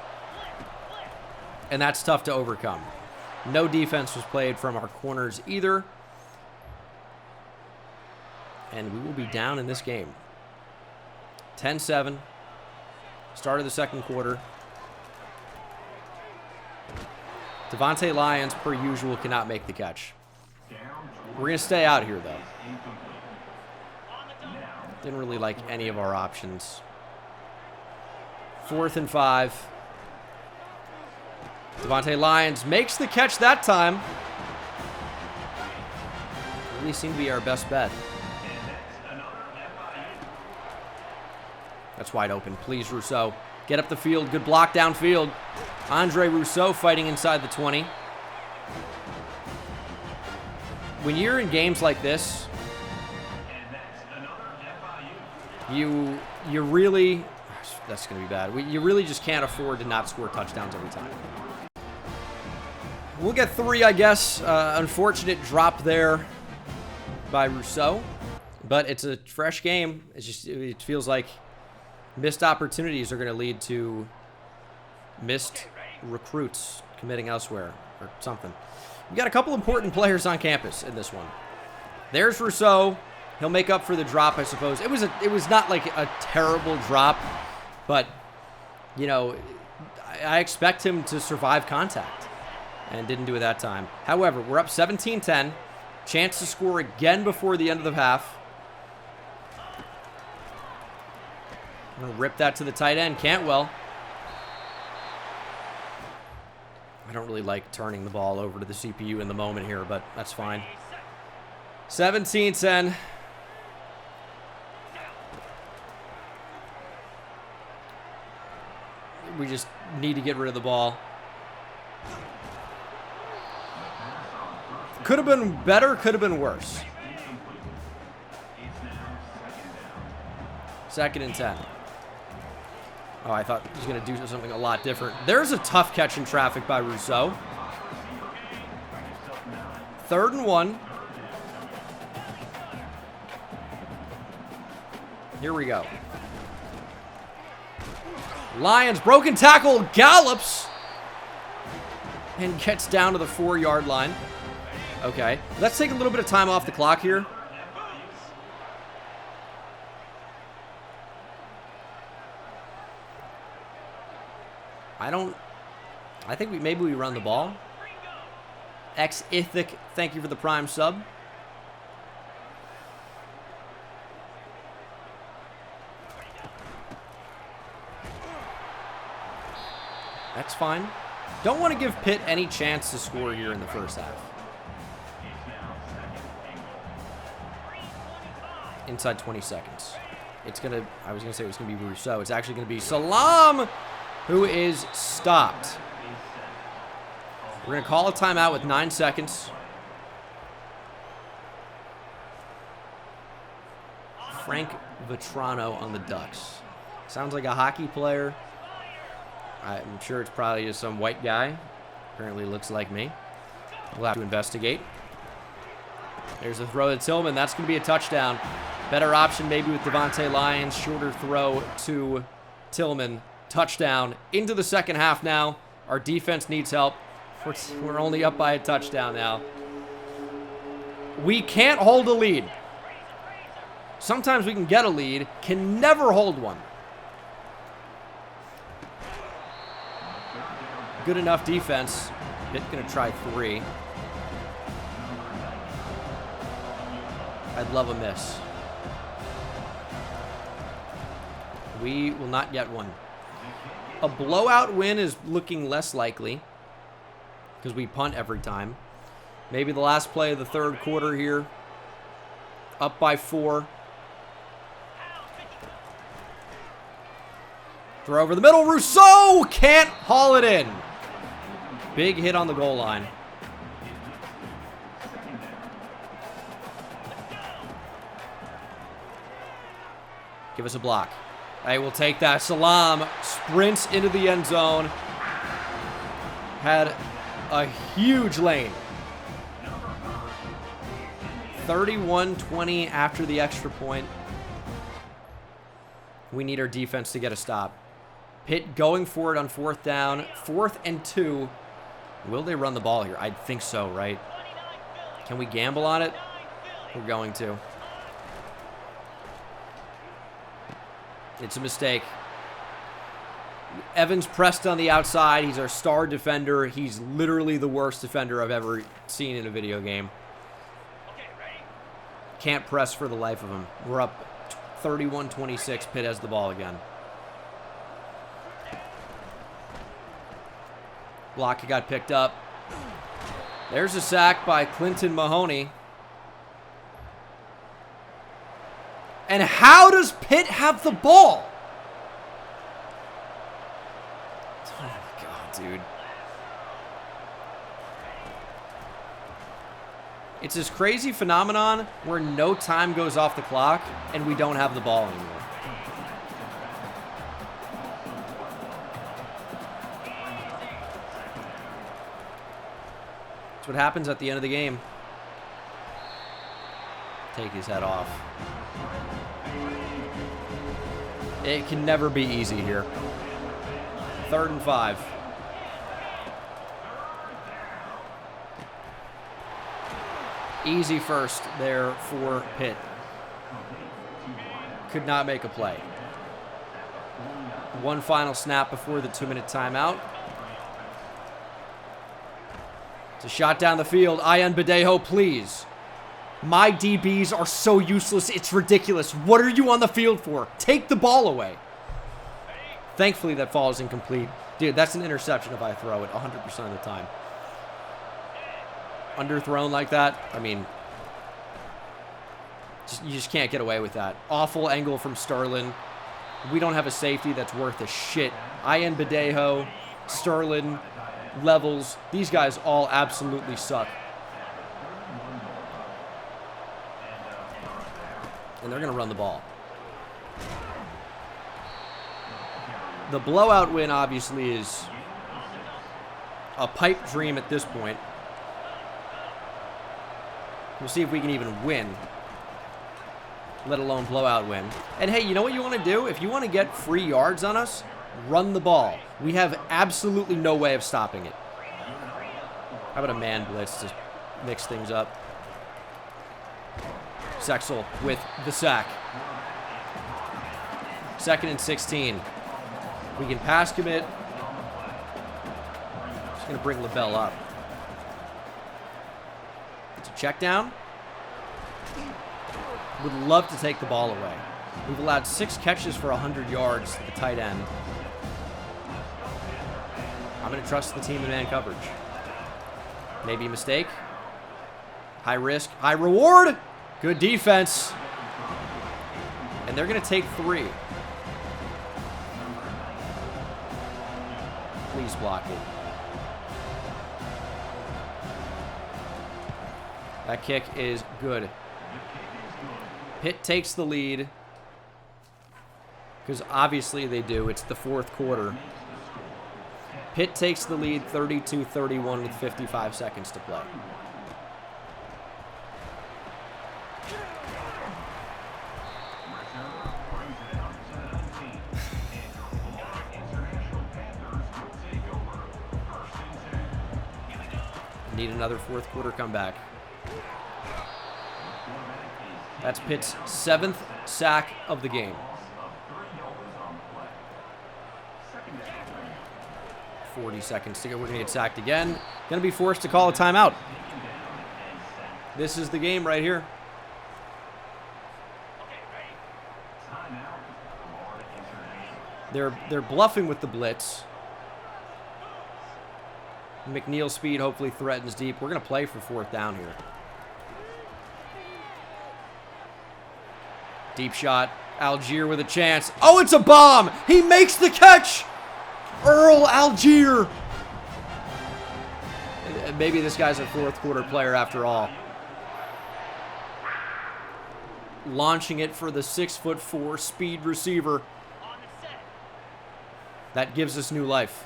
And that's tough to overcome. No defense was played from our corners either. And we will be down in this game. 10-7. Start of the second quarter. Devontae Lyons, per usual, cannot make the catch. We're going to stay out here, though. Didn't really like any of our options. 4th and 5. Devontae Lyons makes the catch that time. Really seemed to be our best bet. That's wide open. Please, Rousseau. Get up the field. Good block downfield. Andre Rousseau fighting inside the 20. When you're in games like this, you really... That's going to be bad. You really just can't afford to not score touchdowns every time. We'll get 3, I guess. Unfortunate drop there by Rousseau. But it's a fresh game. It feels like missed opportunities are going to lead to missed recruits committing elsewhere or something. We got a couple important players on campus in this one. There's Rousseau. He'll make up for the drop, I suppose. It was not like a terrible drop, but, you know, I expect him to survive contact, and didn't do it that time. However, we're up 17-10. Chance to score again before the end of the half. I'm going to rip that to the tight end. Cantwell. I don't really like turning the ball over to the CPU in the moment here, but that's fine. 17-10. We just need to get rid of the ball. Could have been better, could have been worse. 2nd and 10. Oh, I thought he was going to do something a lot different. There's a tough catch in traffic by Rousseau. 3rd and 1. Here we go. Lions, broken tackle, gallops, and gets down to the 4-yard line. Okay, let's take a little bit of time off the clock here. I think maybe we run the ball. X-Ithic, thank you for the prime sub. That's fine. Don't want to give Pitt any chance to score here in the first half. Inside 20 seconds. I was going to say it was going to be Rousseau. It's actually going to be Salam, who is stopped. We're going to call a timeout with 9 seconds. Frank Vetrano on the Ducks. Sounds like a hockey player. I'm sure it's probably just some white guy. Apparently looks like me. We'll have to investigate. There's a throw to Tillman. That's going to be a touchdown. Better option maybe with Devontae Lyons. Shorter throw to Tillman. Touchdown. Into the second half now. Our defense needs help. We're only up by a touchdown now. We can't hold a lead. Sometimes we can get a lead. Can never hold one. Good enough defense. Pitt going to try 3. I'd love a miss. We will not get one. A blowout win is looking less likely because we punt every time. Maybe the last play of the 3rd quarter here. Up by 4. Throw over the middle. Rousseau can't haul it in. Big hit on the goal line. Give us a block. I will take that. Salam sprints into the end zone. Had a huge lane. 31-20 after the extra point. We need our defense to get a stop. Pitt going for it on 4th down. 4th and 2. Will they run the ball here? I think so, right? Can we gamble on it? We're going to. It's a mistake. Evans pressed on the outside. He's our star defender. He's literally the worst defender I've ever seen in a video game. Can't press for the life of him. We're up 31-26. Pitt has the ball again. Block got picked up. There's a sack by Clinton Mahoney. And how does Pitt have the ball? Oh my God, dude. It's this crazy phenomenon where no time goes off the clock and we don't have the ball anymore. That's what happens at the end of the game. Take his head off. It can never be easy here. 3rd and 5. Easy first there for Pitt. Could not make a play. One final snap before the 2-minute timeout. It's a shot down the field. Ian Badejo, please. My DBs are so useless. It's ridiculous. What are you on the field for? Take the ball away. Thankfully, that fall is incomplete. Dude, that's an interception if I throw it 100% of the time. Underthrown like that, I mean, you just can't get away with that. Awful angle from Sterling. We don't have a safety that's worth a shit. Ian Badejo, Sterling, Levels, these guys all absolutely suck. And they're going to run the ball. The blowout win obviously is a pipe dream at this point. We'll see if we can even win, let alone blowout win. And hey, you know what you want to do? If you want to get free yards on us, run the ball. We have absolutely no way of stopping it. How about a man blitz to mix things up? Sexel with the sack. 2nd and 16. We can pass commit. Just going to bring LaBelle up. It's a check down. Would love to take the ball away. We've allowed 6 catches for 100 yards to the tight end. I'm going to trust the team in man coverage. Maybe a mistake. High risk, high reward. Good defense. And they're going to take 3. Please block it. That kick is good. Pitt takes the lead. Because obviously they do. It's the 4th quarter. Pitt takes the lead 32-31 with 55 seconds to play. Need another 4th quarter comeback. That's Pitt's 7th sack of the game. 40 seconds to go. We're going to get sacked again. Going to be forced to call a timeout. This is the game right here. They're bluffing with the blitz. McNeil's speed hopefully threatens deep. We're going to play for 4th down here. Deep shot. Algier with a chance. Oh, it's a bomb! He makes the catch! Earl Algier! Maybe this guy's a 4th quarter player after all. Launching it for the 6'4" speed receiver. That gives us new life.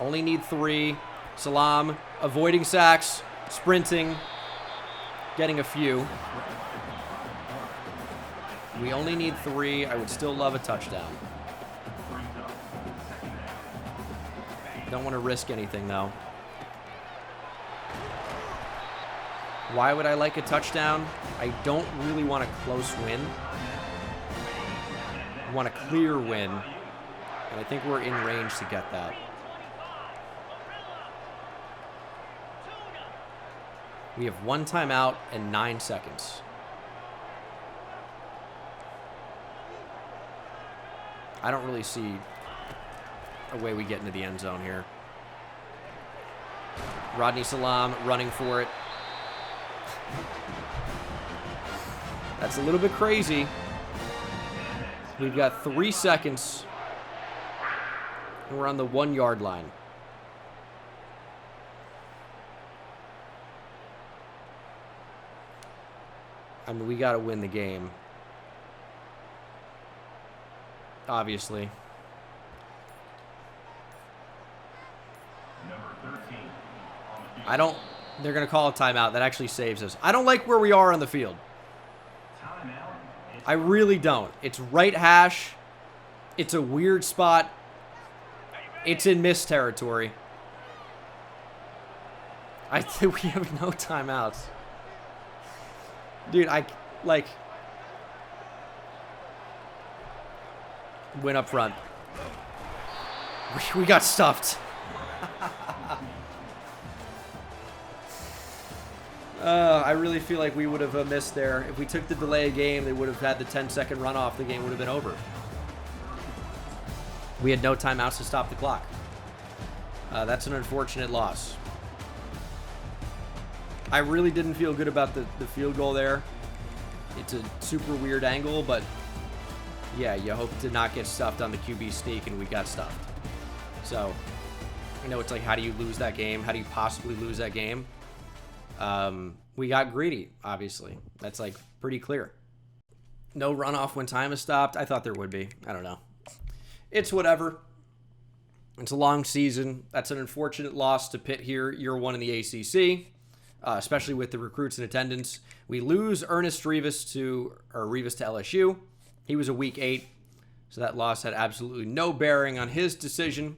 Only need 3. Salam avoiding sacks, sprinting, getting a few. We only need 3. I would still love a touchdown. Don't want to risk anything, though. Why would I like a touchdown? I don't really want a close win. I want a clear win. And I think we're in range to get that. We have 1 timeout and 9 seconds. I don't really see a way we get into the end zone here. Rodney Salam running for it. That's a little bit crazy. We've got 3 seconds. And we're on the 1-yard line. I mean, we got to win the game. Obviously. They're going to call a timeout. That actually saves us. I don't like where we are on the field. I really don't. It's right hash. It's a weird spot. It's in miss territory. I think we have no timeouts. Dude, win up front. We got stuffed. I really feel like we would have missed there. If we took the delay game, they would have had the 10-second runoff. The game would have been over. We had no timeouts to stop the clock. That's an unfortunate loss. I really didn't feel good about the field goal there. It's a super weird angle, but yeah, you hope to not get stuffed on the QB sneak, and we got stuffed. So, you know, it's like, how do you lose that game? How do you possibly lose that game? We got greedy, obviously. That's, like, pretty clear. No runoff when time is stopped. I thought there would be. I don't know. It's whatever. It's a long season. That's an unfortunate loss to Pitt here, year one in the ACC, especially with the recruits in attendance. We lose Ernest Rivas to LSU. He was a week 8, so that loss had absolutely no bearing on his decision.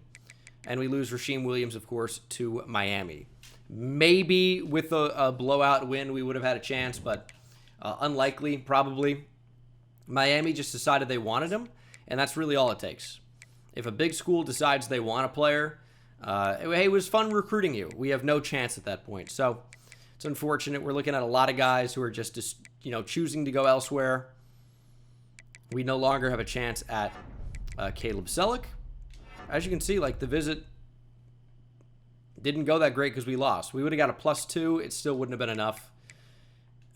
And we lose Rasheem Williams, of course, to Miami. Maybe with a blowout win, we would have had a chance, but unlikely, probably. Miami just decided they wanted him, and that's really all it takes. If a big school decides they want a player, hey, it was fun recruiting you. We have no chance at that point. So it's unfortunate. We're looking at a lot of guys who are just choosing to go elsewhere. We no longer have a chance at Caleb Selleck. As you can see, like, the visit didn't go that great because we lost. We would have got a +2. It still wouldn't have been enough.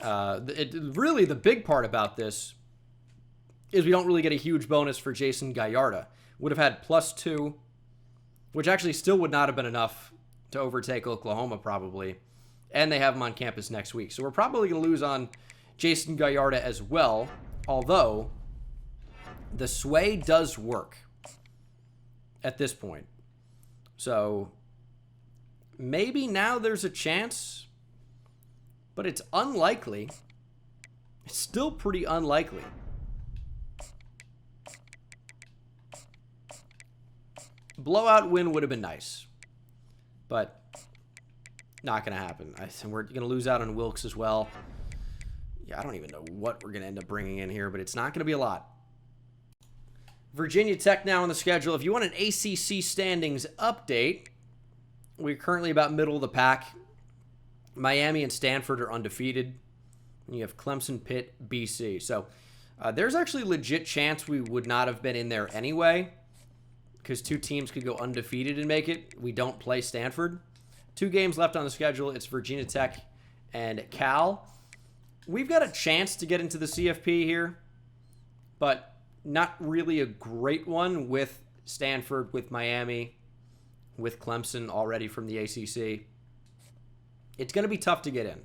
Really, the big part about this is we don't really get a huge bonus for Jason Gallardo. Would have had +2, which actually still would not have been enough to overtake Oklahoma probably. And they have him on campus next week. So we're probably going to lose on Jason Gallardo as well, although the sway does work at this point. So maybe now there's a chance, but it's unlikely. It's still pretty unlikely. Blowout win would have been nice, but not going to happen. We're going to lose out on Wilkes as well. Yeah, I don't even know what we're going to end up bringing in here, but it's not going to be a lot. Virginia Tech now on the schedule. If you want an ACC standings update, we're currently about middle of the pack. Miami and Stanford are undefeated. And you have Clemson, Pitt, BC. So there's actually a legit chance we would not have been in there anyway, because 2 teams could go undefeated and make it. We don't play Stanford. 2 games left on the schedule. It's Virginia Tech and Cal. We've got a chance to get into the CFP here, but not really a great one with Stanford, with Miami, with Clemson already from the ACC. It's going to be tough to get in.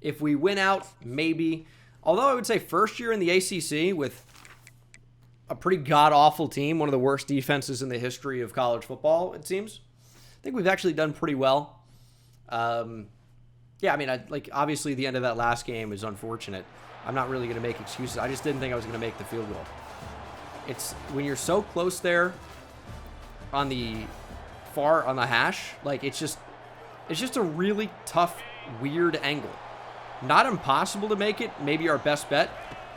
If we win out, maybe. Although I would say first year in the ACC with a pretty god-awful team, one of the worst defenses in the history of college football, it seems. I think we've actually done pretty well. Yeah, I mean, obviously the end of that last game is unfortunate. I'm not really going to make excuses. I just didn't think I was going to make the field goal. It's when you're so close there on the hash, like, it's just a really tough, weird angle. Not impossible to make it, maybe our best bet,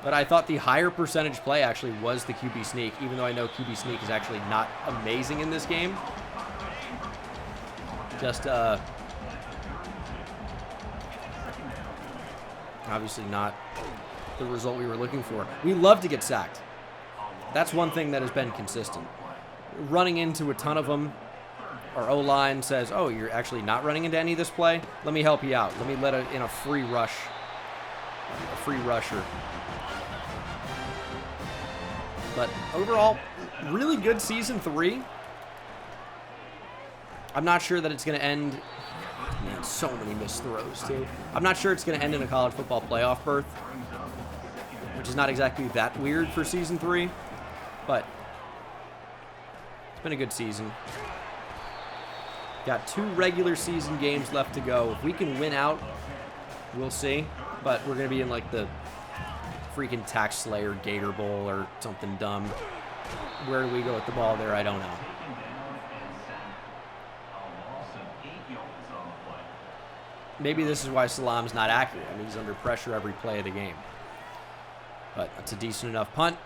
but I thought the higher percentage play actually was the QB sneak, even though I know QB sneak is actually not amazing in this game. Just, obviously not the result we were looking for. We love to get sacked. That's one thing that has been consistent. Running into a ton of them. Our O-line says, oh, you're actually not running into any of this play? Let me help you out. Let me let in a free rush. A free rusher. But overall, really good season 3. I'm not sure that it's going to end. Man, so many missed throws, too. I'm not sure it's going to end in a college football playoff berth, which is not exactly that weird for season 3, but it's been a good season. Got 2 regular season games left to go. If we can win out, we'll see, but we're going to be in, like, the freaking Tax Slayer Gator Bowl or something dumb. Where do we go with the ball there? I don't know. Maybe this is why Salam's not accurate. I mean, he's under pressure every play of the game. But it's a decent enough punt.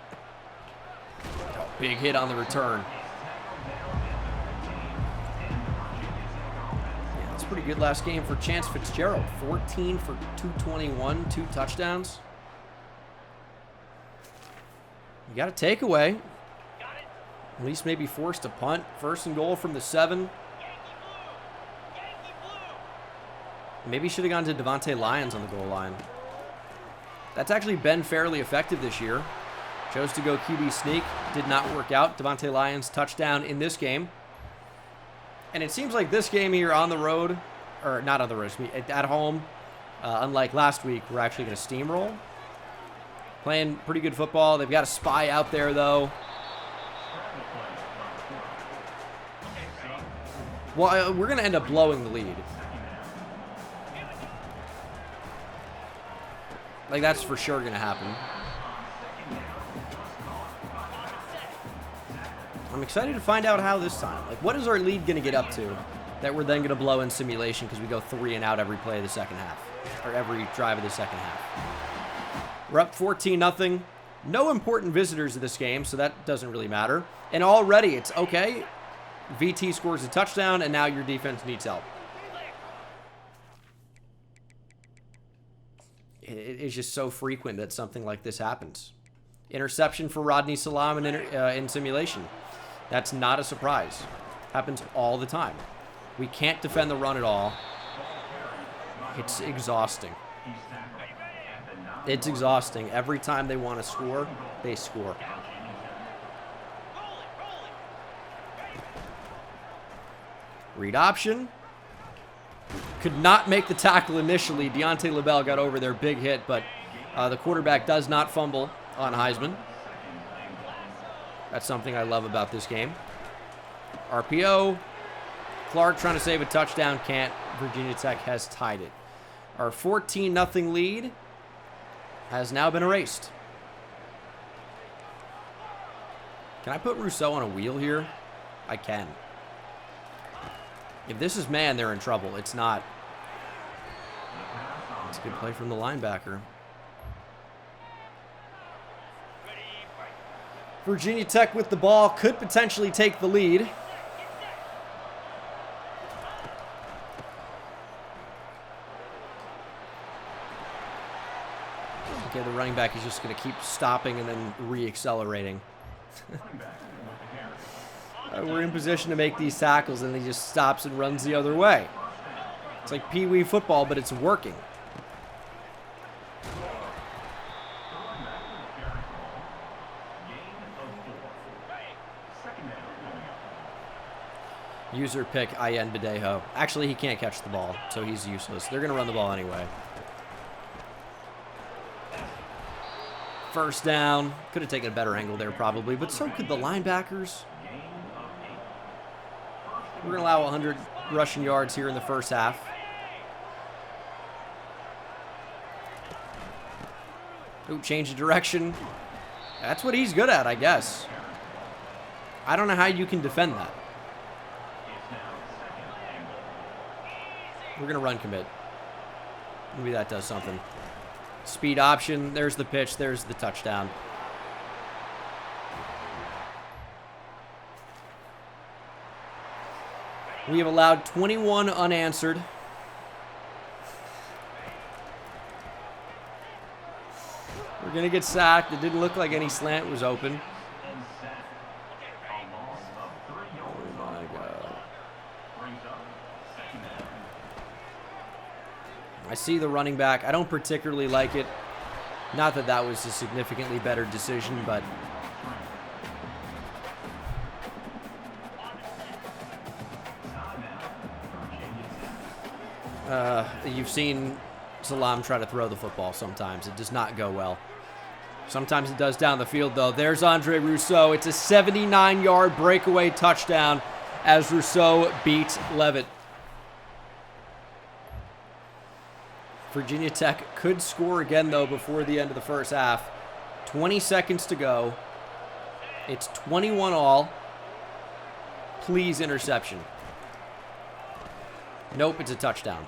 Oh, big hit on the return. Yeah, that's a pretty good last game for Chance Fitzgerald. 14 for 221, 2 touchdowns. You got a takeaway. At least maybe forced a punt. 1st and goal from the 7. Maybe should have gone to Devontae Lyons on the goal line. That's actually been fairly effective this year. Chose to go QB sneak. Did not work out. Devontae Lyons touchdown in this game. And it seems like this game here on the road, or not on the road, at home, unlike last week, we're actually going to steamroll. Playing pretty good football. They've got a spy out there, though. Well, we're going to end up blowing the lead. Like, that's for sure going to happen. I'm excited to find out how this time. Like, what is our lead going to get up to that we're then going to blow in simulation because we go 3 and out every play of the second half, or every drive of the second half. We're up 14-0. No important visitors to this game, so that doesn't really matter. And already it's okay. VT scores a touchdown, and now your defense needs help. It's just so frequent that something like this happens. Interception for Rodney Salam in simulation. That's not a surprise. Happens all the time. We can't defend the run at all. It's exhausting. It's exhausting. Every time they want to score, they score. Read option. Could not make the tackle initially. Deontay LaBelle got over their big hit, but the quarterback does not fumble on Heisman. That's something I love about this game. RPO. Clark trying to save a touchdown. Can't. Virginia Tech has tied it. Our 14-0 lead has now been erased. Can I put Rousseau on a wheel here? I can. If this is man, they're in trouble. It's not. It's a good play from the linebacker. Virginia Tech with the ball could potentially take the lead. Okay, the running back is just going to keep stopping and then re-accelerating. We're in position to make these tackles, and he just stops and runs the other way. It's like pee-wee football, but it's working. User pick Ayen Badejo. Actually, he can't catch the ball, so he's useless. They're going to run the ball anyway. First down. Could have taken a better angle there probably, but so could the linebackers. We're going to allow 100 rushing yards here in the first half. Ooh, change of direction. That's what he's good at, I guess. I don't know how you can defend that. We're going to run commit. Maybe that does something. Speed option. There's the pitch. There's the touchdown. We have allowed 21 unanswered. We're going to get sacked. It didn't look like any slant was open. Oh, my God. I see the running back. I don't particularly like it. Not that that was a significantly better decision, but... you've seen Salam try to throw the football sometimes. It does not go well. Sometimes it does down the field, though. There's Andre Rousseau. It's a 79-yard breakaway touchdown as Rousseau beats Levitt. Virginia Tech could score again, though, before the end of the first half. 20 seconds to go. It's 21-all. Please, interception. Nope, it's a touchdown.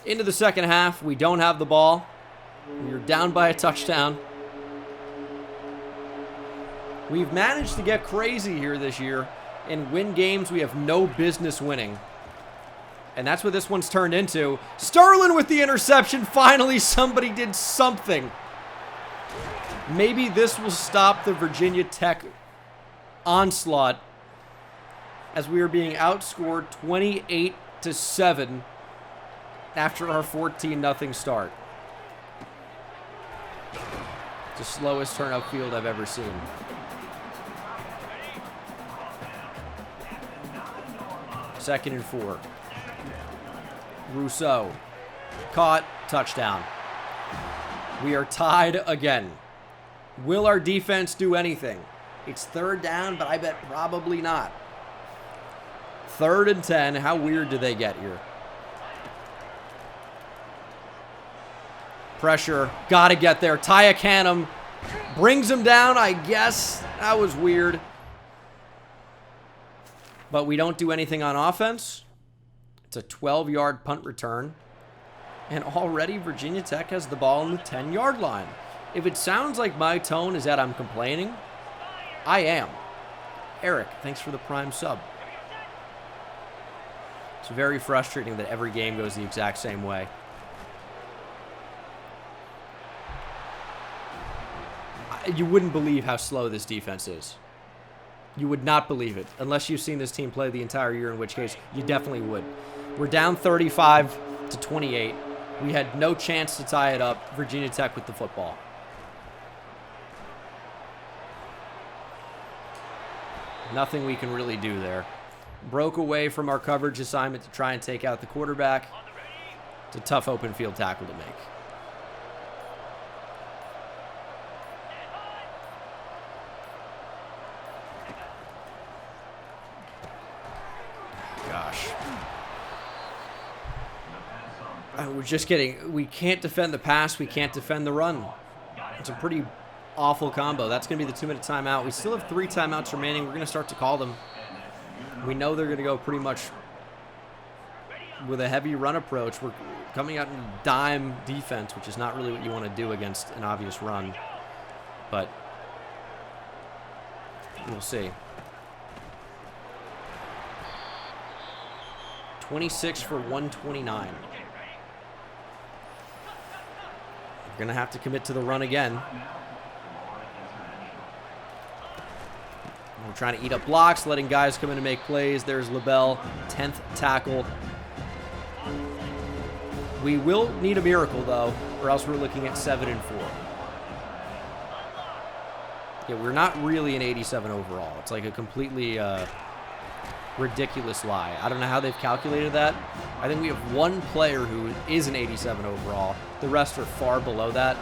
Into the second half, we don't have the ball. We are down by a touchdown. We've managed to get crazy here this year and win games we have no business winning. And that's what this one's turned into. Sterling with the interception. Finally, somebody did something. Maybe this will stop the Virginia Tech onslaught as we are being outscored 28-7 after our 14-0 start. It's the slowest turn upfield I've ever seen. Second and 4. Rousseau. Caught. Touchdown. We are tied again. Will our defense do anything? It's third down, but I bet probably not. 3rd and 10. How weird do they get here? Pressure. Gotta get there. Taya Canham brings him down, I guess. That was weird. But we don't do anything on offense. It's a 12-yard punt return. And already Virginia Tech has the ball on the 10-yard line. If it sounds like my tone is that I'm complaining, I am. Eric, thanks for the prime sub. It's very frustrating that every game goes the exact same way. You wouldn't believe how slow this defense is. You would not believe it, unless you've seen this team play the entire year, in which case you definitely would. We're down 35-28. We had no chance to tie it up. Virginia Tech with the football. Nothing we can really do there. Broke away from our coverage assignment to try and take out the quarterback. It's a tough open field tackle to make. Gosh. We're just kidding. We can't defend the pass. We can't defend the run. It's a pretty awful combo. That's going to be the 2-minute timeout. We still have 3 timeouts remaining. We're going to start to call them. We know they're going to go pretty much with a heavy run approach. We're coming out in dime defense, which is not really what you want to do against an obvious run. But we'll see. 26 for 129. We're going to have to commit to the run again. We're trying to eat up blocks, letting guys come in and make plays. There's LaBelle, 10th tackle. We will need a miracle, though, or else we're looking at 7 and 4. Yeah, we're not really an 87 overall. It's like a completely ridiculous lie. I don't know how they've calculated that. I think we have one player who is an 87 overall. The rest are far below that.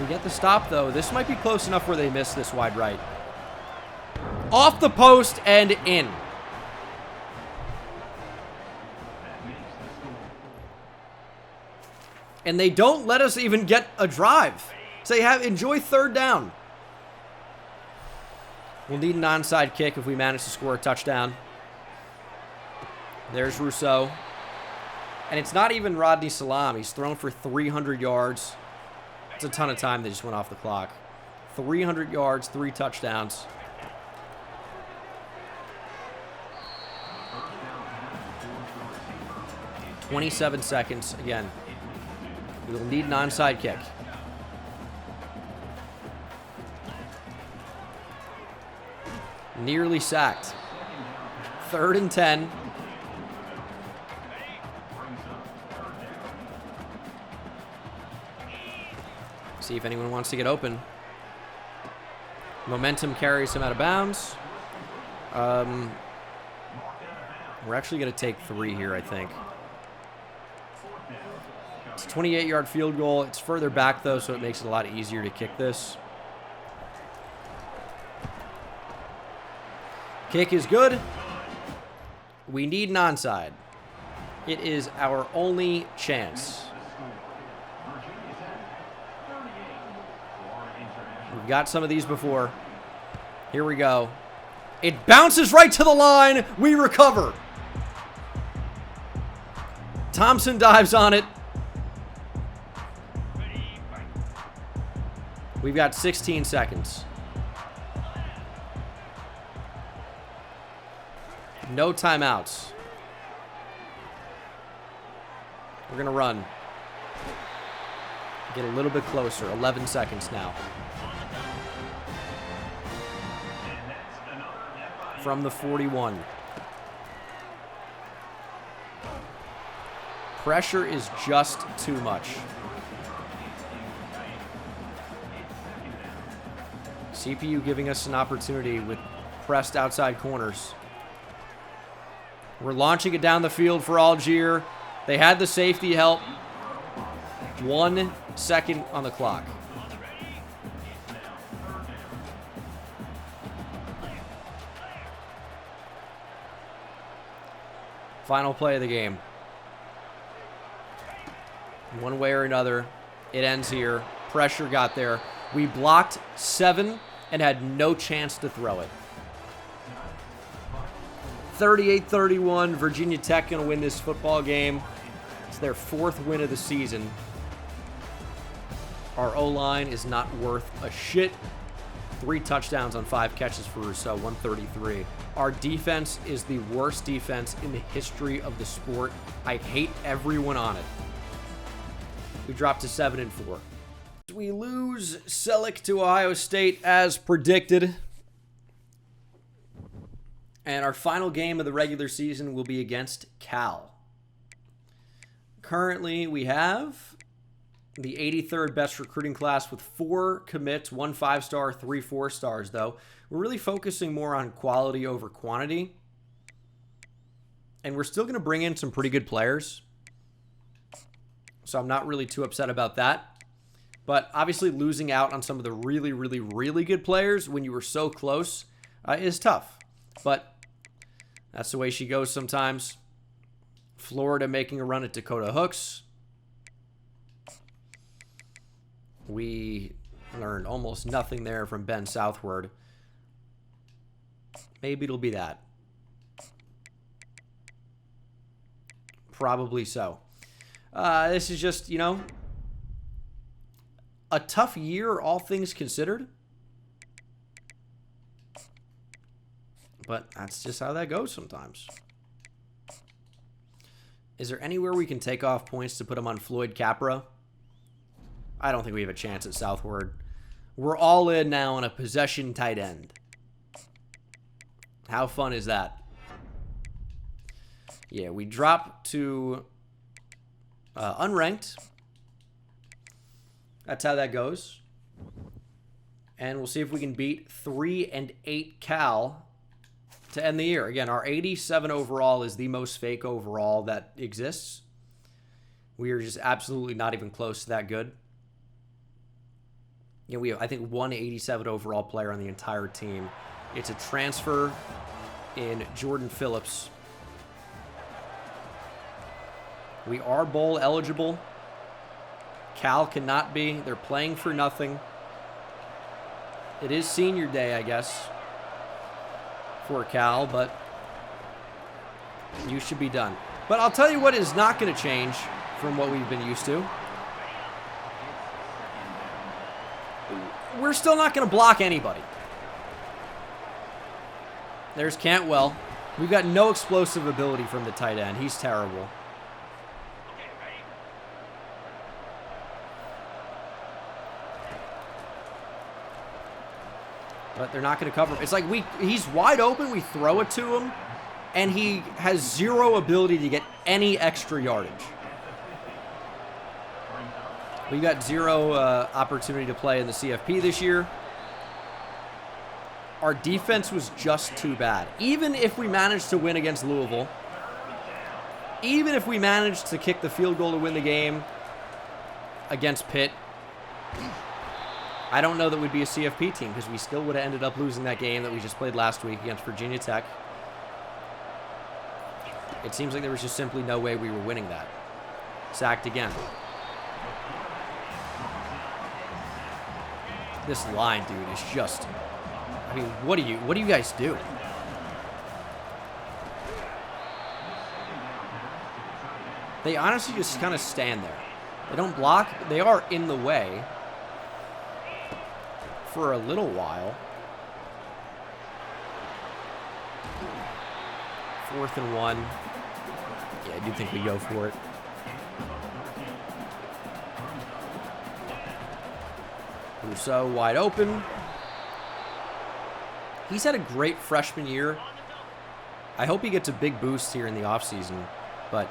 We get the stop, though. This might be close enough where they miss this wide right. Off the post and in. And they don't let us even get a drive. So enjoy 3rd down. We'll need an onside kick if we manage to score a touchdown. There's Rousseau. And it's not even Rodney Salam. He's thrown for 300 yards. It's a ton of time that just went off the clock. 300 yards, 3 touchdowns. $27 seconds. Again, we'll need an onside kick. Nearly sacked. 3rd and 10. See if anyone wants to get open. Momentum carries him out of bounds. We're actually going to take 3 here, I think. It's a 28-yard field goal. It's further back, though, so it makes it a lot easier to kick this. Kick is good. We need an onside. It is our only chance. We've got some of these before. Here we go. It bounces right to the line. We recover. Thompson dives on it. We've got 16 seconds. No timeouts. We're going to run. Get a little bit closer. 11 seconds now. From the 41. Pressure is just too much. CPU giving us an opportunity with pressed outside corners. We're launching it down the field for Algier. They had the safety help. 1 second on the clock. Final play of the game. One way or another, it ends here. Pressure got there. We blocked 7 and had no chance to throw it. 38-31, Virginia Tech going to win this football game. It's their 4th win of the season. Our O-line is not worth a shit. 3 touchdowns on 5 catches for Rousseau, 133. Our defense is the worst defense in the history of the sport. I hate everyone on it. We dropped to 7-4. We lose Selleck to Ohio State as predicted. And our final game of the regular season will be against Cal. Currently, we have the 83rd best recruiting class with 4 commits, 1 5-star, 3 4-stars, though. We're really focusing more on quality over quantity. And we're still going to bring in some pretty good players. So I'm not really too upset about that. But obviously losing out on some of the really, really, really good players when you were so close is tough. But that's the way she goes sometimes. Florida making a run at Dakota Hooks. We learned almost nothing there from Ben Southward. Maybe it'll be that. Probably so. This is just, you know, a tough year, all things considered. But that's just how that goes sometimes. Is there anywhere we can take off points to put him on Floyd Capra? I don't think we have a chance at Southward. We're all in now on a possession tight end. How fun is that? Yeah, we drop to unranked. That's how that goes. And we'll see if we can beat 3-8 Cal to end the year. Again, our 87 overall is the most fake overall that exists. We are just absolutely not even close to that good. You know, we have, I think, 1 87 overall player on the entire team. It's a transfer in Jordan Phillips. We are bowl eligible. Cal cannot be. They're playing for nothing. It is senior day, I guess, for Cal, but you should be done. But I'll tell you what is not going to change from what we've been used to. We're still not going to block anybody. There's Cantwell. We've got no explosive ability from the tight end. He's terrible. But they're not going to cover him. It's like he's wide open. We throw it to him, and he has zero ability to get any extra yardage. We got zero opportunity to play in the CFP this year. Our defense was just too bad. Even if we managed to win against Louisville, even if we managed to kick the field goal to win the game against Pitt, I don't know that we'd be a CFP team because we still would have ended up losing that game that we just played last week against Virginia Tech. It seems like there was just simply no way we were winning that. Sacked again. This line, dude, is just... I mean, what do you guys do? They honestly just kind of stand there. They don't block. They are in the way for a little while. 4th and 1. Yeah, I do think we go for it. Rousseau wide open. He's had a great freshman year. I hope he gets a big boost here in the offseason. But,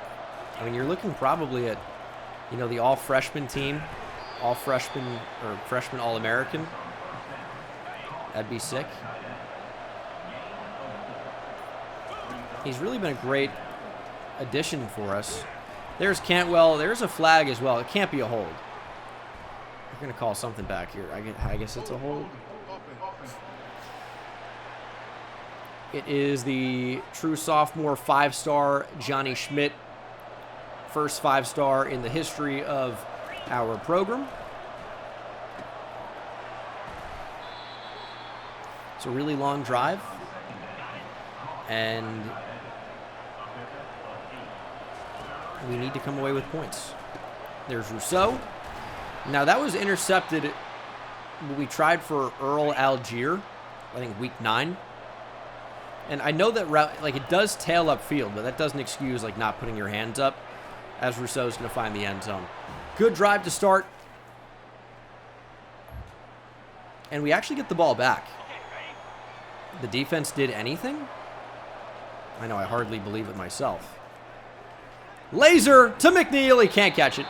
I mean, you're looking probably at, you know, the all-freshman team. All-freshman, or freshman All-American. That'd be sick. He's really been a great addition for us. There's Cantwell. There's a flag as well. It can't be a hold. We're going to call something back here. I guess it's a hold. It is the true sophomore 5-star Johnny Schmidt. First 5-star in the history of our program. It's a really long drive. And we need to come away with points. There's Rousseau. Now, that was intercepted. We tried for Earl Algier, I think week 9. And I know that route, like, it does tail upfield, but that doesn't excuse, like, not putting your hands up, as Rousseau's going to find the end zone. Good drive to start. And we actually get the ball back. The defense did anything? I know, I hardly believe it myself. Laser to McNeil. He can't catch it.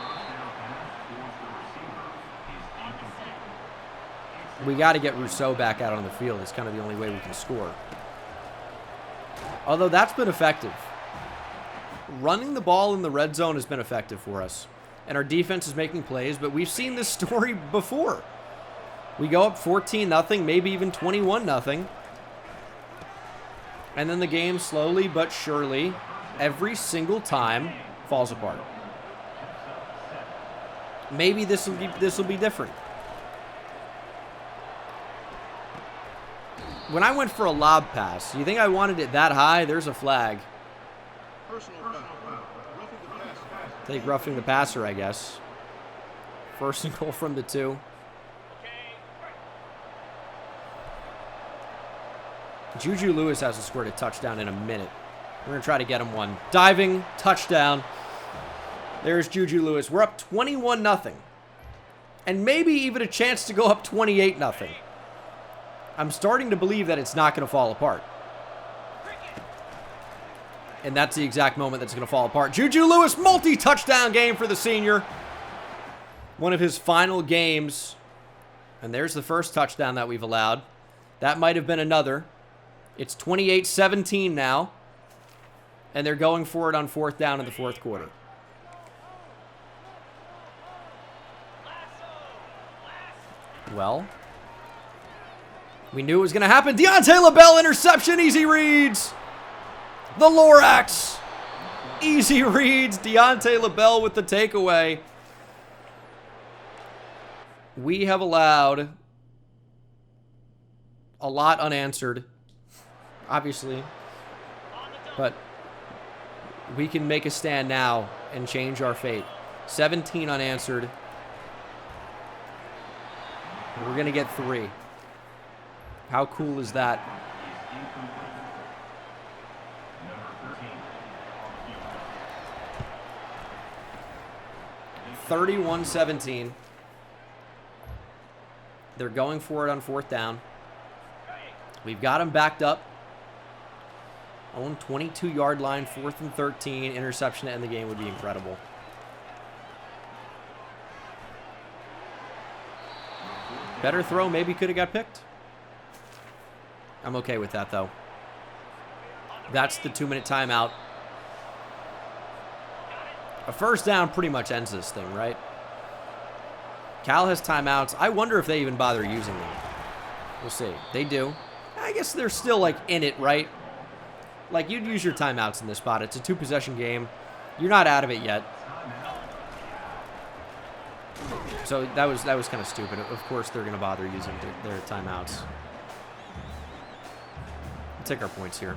We got to get Rousseau back out on the field. It's kind of the only way we can score. Although that's been effective. Running the ball in the red zone has been effective for us. And our defense is making plays, but we've seen this story before. We go up 14-0, maybe even 21-0. And then the game slowly but surely, every single time, falls apart. Maybe this will be different. When I went for a lob pass, you think I wanted it that high? There's a flag. Take roughing the passer, I guess. 1st and goal from the 2. Juju Lewis hasn't scored a touchdown in a minute. We're going to try to get him one. Diving, touchdown. There's Juju Lewis. We're up 21-0. And maybe even a chance to go up 28-0. I'm starting to believe that it's not going to fall apart. And that's the exact moment that's going to fall apart. Juju Lewis, multi-touchdown game for the senior. One of his final games. And there's the first touchdown that we've allowed. That might have been another. It's 28-17 now. And they're going for it on 4th down in the 4th quarter. Well, we knew it was going to happen. Deontay LaBelle interception. Easy reads. The Lorax. Easy reads. Deontay LaBelle with the takeaway. We have allowed a lot unanswered, obviously. But we can make a stand now and change our fate. 17 unanswered. We're going to get 3. How cool is that? (31-17). They're going for it on 4th down. We've got them backed up. Own 22-yard line, 4th and 13. Interception to end the game would be incredible. Better throw, maybe could have got picked. I'm okay with that, though. That's the 2-minute timeout. A 1st down pretty much ends this thing, right? Cal has timeouts. I wonder if they even bother using them. We'll see. They do. I guess they're still, like, in it, right? Like, you'd use your timeouts in this spot. It's a 2-possession game. You're not out of it yet. So that was kind of stupid. Of course they're going to bother using their timeouts. We'll take our points here.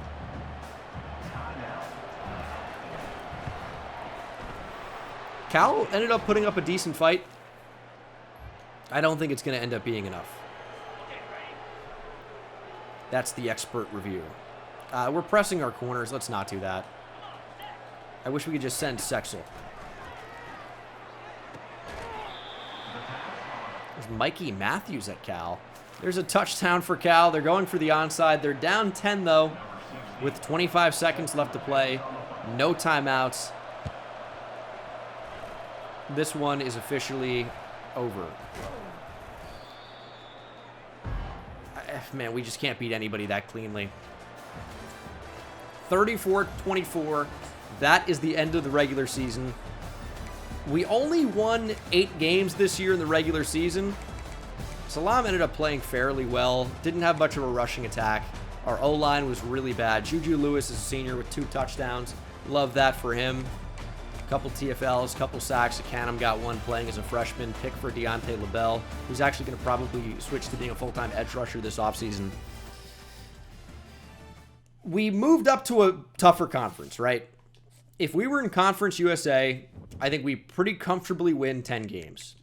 Cal ended up putting up a decent fight. I don't think it's going to end up being enough. That's the expert review. We're pressing our corners. Let's not do that. I wish we could just send Sexel. There's Mikey Matthews at Cal. There's a touchdown for Cal. They're going for the onside. They're down 10, though, with 25 seconds left to play. No timeouts. This one is officially over. Man, we just can't beat anybody that cleanly. 34-24. That is the end of the regular season. We only won 8 games this year in the regular season. Salam ended up playing fairly well. Didn't have much of a rushing attack. Our O-line was really bad. Juju Lewis is a senior with 2 touchdowns. Love that for him. Couple TFLs, couple sacks. Canham got 1 playing as a freshman. Pick for Deontay LaBelle, who's actually going to probably switch to being a full-time edge rusher this offseason. We moved up to a tougher conference, right? If we were in Conference USA, I think we pretty comfortably win 10 games.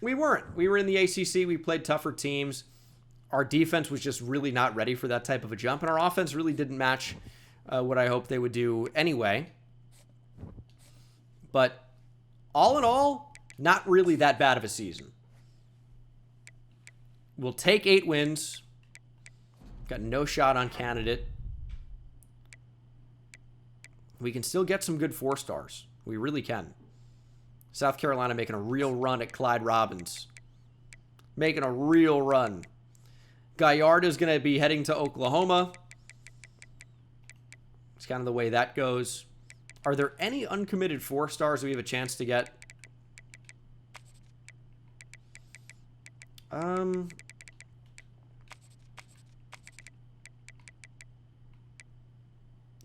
We weren't. We were in the ACC. We played tougher teams. Our defense was just really not ready for that type of a jump, and our offense really didn't match what I hoped they would do anyway. But all in all, not really that bad of a season. We'll take 8 wins. Got no shot on candidate. We can still get some good 4 stars. We really can. South Carolina making a real run at Clyde Robbins. Making a real run. Gallardo is going to be heading to Oklahoma. It's kind of the way that goes. Are there any uncommitted 4 stars that we have a chance to get?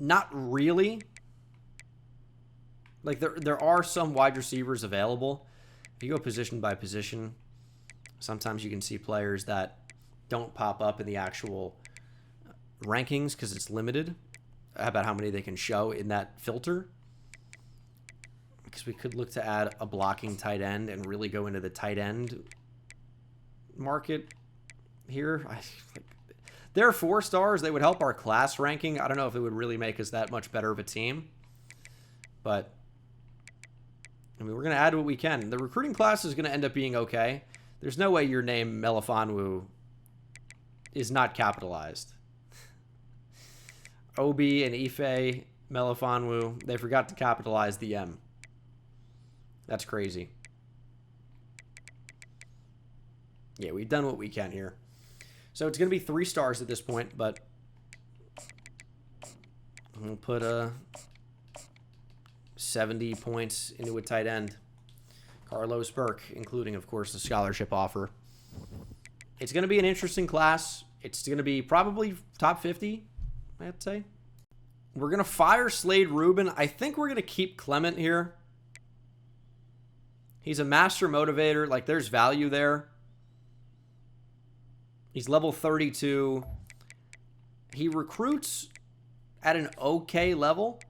Not really. Like, there are some wide receivers available. If you go position by position, sometimes you can see players that don't pop up in the actual rankings because it's limited about how many they can show in that filter. Because we could look to add a blocking tight end and really go into the tight end market here. They're 4 stars. They would help our class ranking. I don't know if it would really make us that much better of a team. But, I mean, we're going to add what we can. The recruiting class is going to end up being okay. There's no way your name, Melifonwu, is not capitalized. Obi and Ife Melifonwu, they forgot to capitalize the M. That's crazy. Yeah, we've done what we can here. So it's going to be 3 stars at this point, but we'll put 70 points into a tight end. Carlos Burke, including, of course, the scholarship offer. It's going to be an interesting class. It's going to be probably top 50, I'd say. We're going to fire Slade Rubin. I think we're going to keep Clement here. He's a master motivator. Like, there's value there. He's level 32. He recruits at an okay level.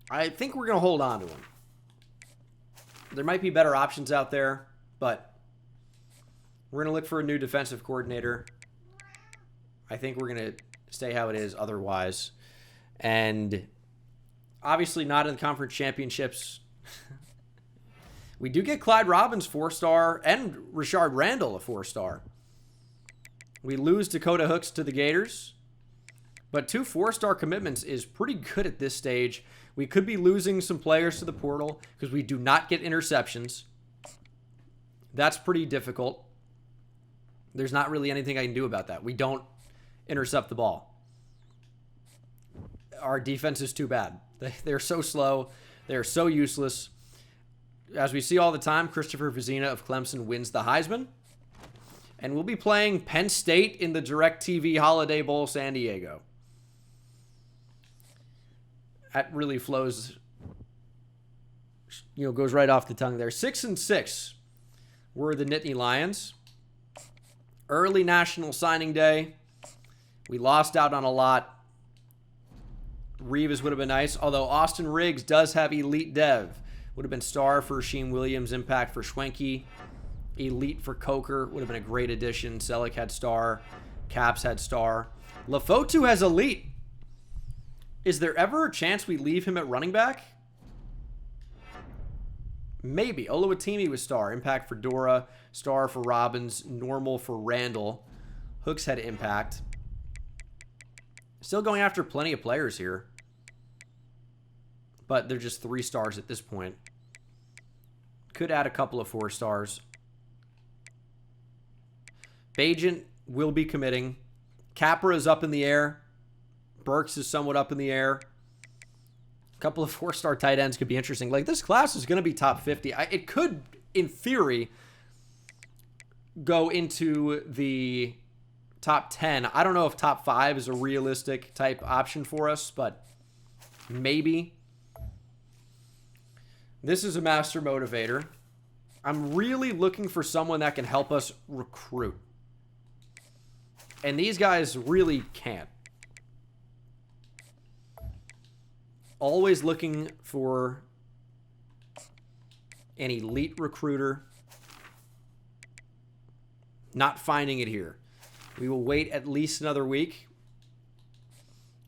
I think we're going to hold on to him. There might be better options out there, but we're going to look for a new defensive coordinator. I think we're going to stay how it is otherwise. And obviously not in the conference championships. We do get Clyde Robbins 4-star and Rashard Randall a 4-star. We lose Dakota Hooks to the Gators. But 2 4-star commitments is pretty good at this stage. We could be losing some players to the portal because we do not get interceptions. That's pretty difficult. There's not really anything I can do about that. We don't intercept the ball. Our defense is too bad. They're so slow. They're so useless. As we see all the time, Christopher Vizina of Clemson wins the Heisman. And we'll be playing Penn State in the DirecTV Holiday Bowl San Diego. That really flows, goes right off the tongue there. 6-6 were the Nittany Lions. Early National Signing Day. We lost out on a lot. Reeves would have been nice, although Austin Riggs does have Elite Dev. Would have been star for Sheen Williams, impact for Schwenke. Elite for Coker would have been a great addition. Selleck had star. Caps had star. Lafotu has Elite. Is there ever a chance we leave him at running back? Maybe. Oluwatimi was star. Impact for Dora. Star for Robbins. Normal for Randall. Hooks had impact. Still going after plenty of players here. But they're just 3 stars at this point. Could add a couple of 4 stars. Bajent will be committing. Capra is up in the air. Burks is somewhat up in the air. A couple of 4-star tight ends could be interesting. Like, this class is going to be top 50. It could, in theory, go into the top 10. I don't know if top 5 is a realistic type option for us, but maybe. This is a master motivator. I'm really looking for someone that can help us recruit. And these guys really can't. Always looking for an elite recruiter. Not finding it here. We will wait at least another week.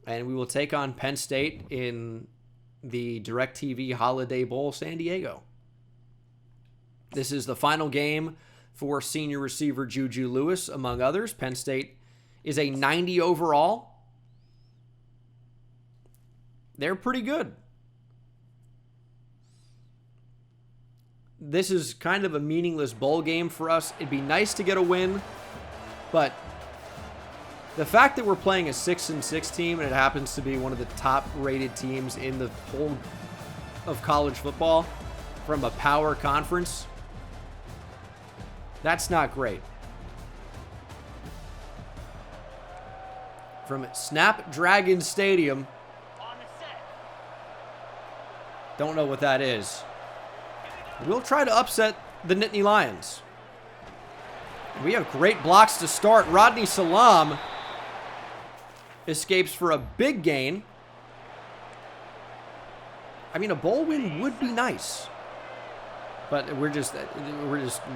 And we will take on Penn State in the DirecTV Holiday Bowl, San Diego. This is the final game for senior receiver Juju Lewis, among others. Penn State is a 90 overall. They're pretty good. This is kind of a meaningless bowl game for us. It'd be nice to get a win, but the fact that we're playing a 6-6 team and it happens to be one of the top-rated teams in the whole of college football from a power conference, that's not great. From Snapdragon Stadium. Don't know what that is. We'll try to upset the Nittany Lions. We have great blocks to start. Rodney Salam escapes for a big gain. I mean, a bowl win would be nice. But we're just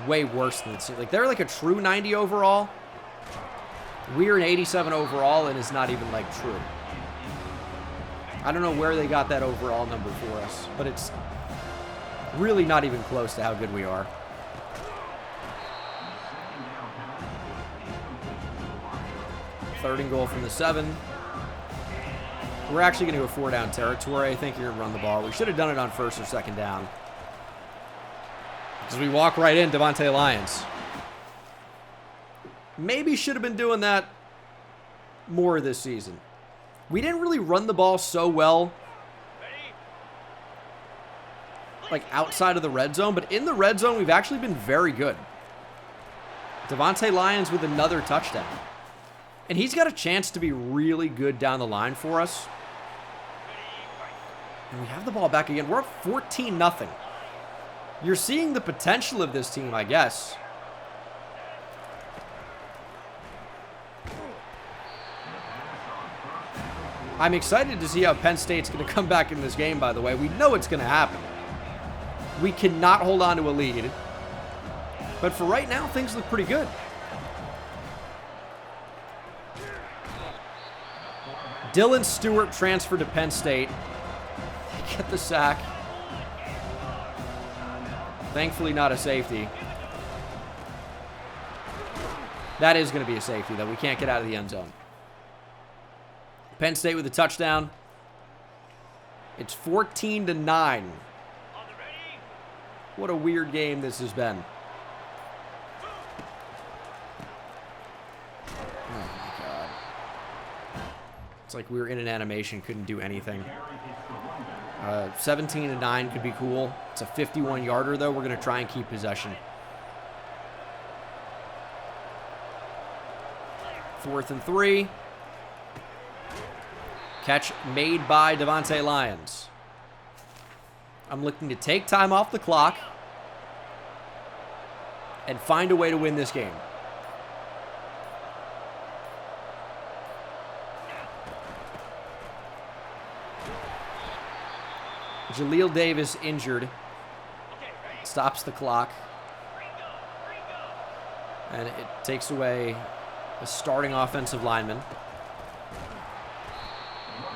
way worse than it. Like, they're like a true 90 overall. We're an 87 overall, and it's not even like true. I don't know where they got that overall number for us, but it's really not even close to how good we are. Third and goal from the 7. We're actually going to go 4-down territory. I think you're going to run the ball. We should have done it on 1st or 2nd down. Because we walk right in Devontae Lyons. Maybe should have been doing that more this season. We didn't really run the ball so well, like outside of the red zone, but in the red zone, we've actually been very good. Devontae Lyons with another touchdown. And he's got a chance to be really good down the line for us. And we have the ball back again. We're up 14-0. You're seeing the potential of this team, I guess. I'm excited to see how Penn State's going to come back in this game, by the way. We know it's going to happen. We cannot hold on to a lead. But for right now, things look pretty good. Dylan Stewart transferred to Penn State. Get the sack. Thankfully not a safety. That is going to be a safety, though. We can't get out of the end zone. Penn State with a touchdown. It's 14-9. What a weird game this has been. Oh my God. It's like we were in an animation, couldn't do anything. 17-9 could be cool. It's a 51-yarder, though. We're going to try and keep possession. 4th and 3. Catch made by Devontae Lyons. I'm looking to take time off the clock and find a way to win this game. Jaleel Davis injured. Stops the clock. And it takes away a starting offensive lineman.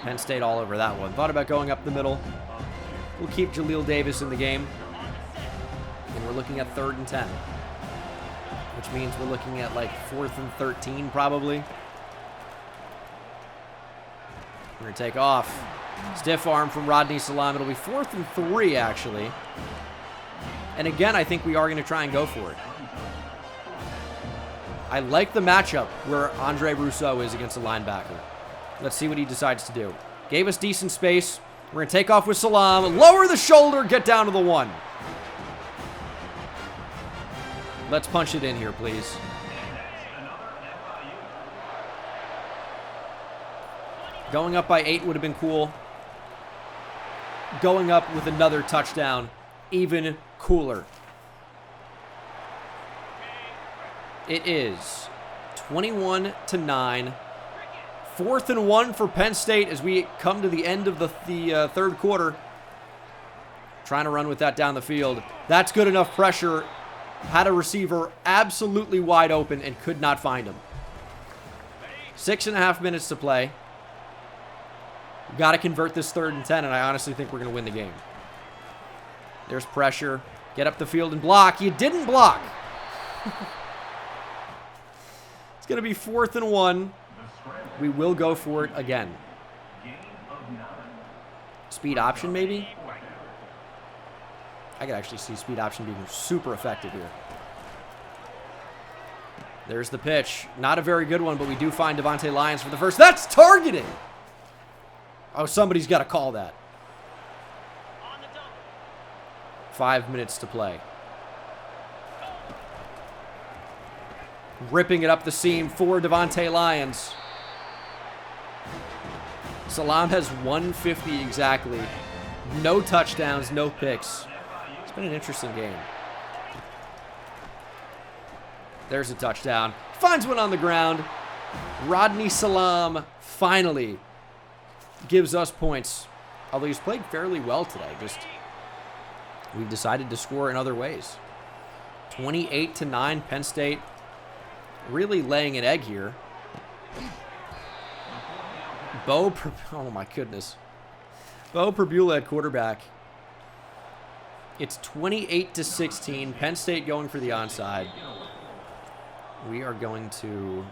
Penn State all over that one. Thought about going up the middle. We'll keep Jaleel Davis in the game. And we're looking at 3rd and 10. Which means we're looking at like 4th and 13 probably. We're going to take off. Stiff arm from Rodney Salam. It'll be 4th and 3 actually. And again, I think we are going to try and go for it. I like the matchup where Andre Rousseau is against a linebacker. Let's see what he decides to do. Gave us decent space. We're going to take off with Salam. Lower the shoulder. Get down to the 1. Let's punch it in here, please. Going up by 8 would have been cool. Going up with another touchdown, even cooler. It is 21-9. 4th and 1 for Penn State as we come to the end of the 3rd quarter. Trying to run with that down the field. That's good enough pressure. Had a receiver absolutely wide open and could not find him. 6.5 minutes to play. Got to convert this 3rd and 10, and I honestly think we're going to win the game. There's pressure. Get up the field and block. You didn't block. It's going to be 4th and 1. We will go for it again. Speed option, maybe? I could actually see speed option being super effective here. There's the pitch. Not a very good one, but we do find Devontae Lyons for the first. That's targeting! Oh, somebody's got to call that. 5 minutes to play. Ripping it up the seam for Devontae Lyons. Salam has 150 exactly. No touchdowns, no picks. It's been an interesting game. There's a touchdown. Finds one on the ground. Rodney Salam finally gives us points. Although he's played fairly well today. Just we've decided to score in other ways. 28-9 Penn State. Really laying an egg here. Oh my goodness. Bo Perbula at quarterback. It's 28-16. Penn State going for the onside. We are going to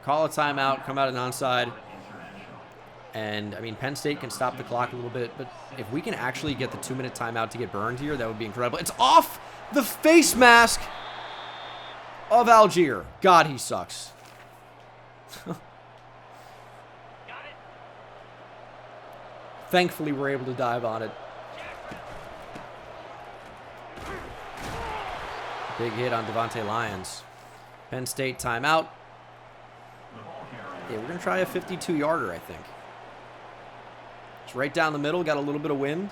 call a timeout, come out an onside. And, I mean, Penn State can stop the clock a little bit, but if we can actually get the 2-minute timeout to get burned here, that would be incredible. It's off the face mask of Algier. God, he sucks. Thankfully, we're able to dive on it. Big hit on Devontae Lyons. Penn State timeout. Yeah, we're going to try a 52-yarder, I think. It's right down the middle. Got a little bit of wind.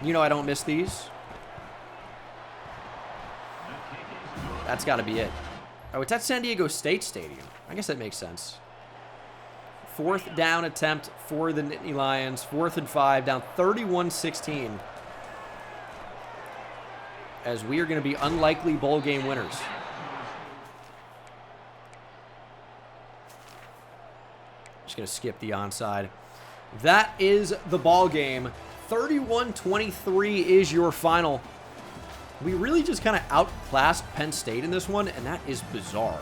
You know I don't miss these. That's got to be it. Oh, it's at San Diego State Stadium. I guess that makes sense. 4th down attempt for the Nittany Lions. 4th and 5, down 31-16. As we are going to be unlikely bowl game winners. Just going to skip the onside. That is the ball game. 31-23 is your final. We really just kind of outclassed Penn State in this one, and that is bizarre.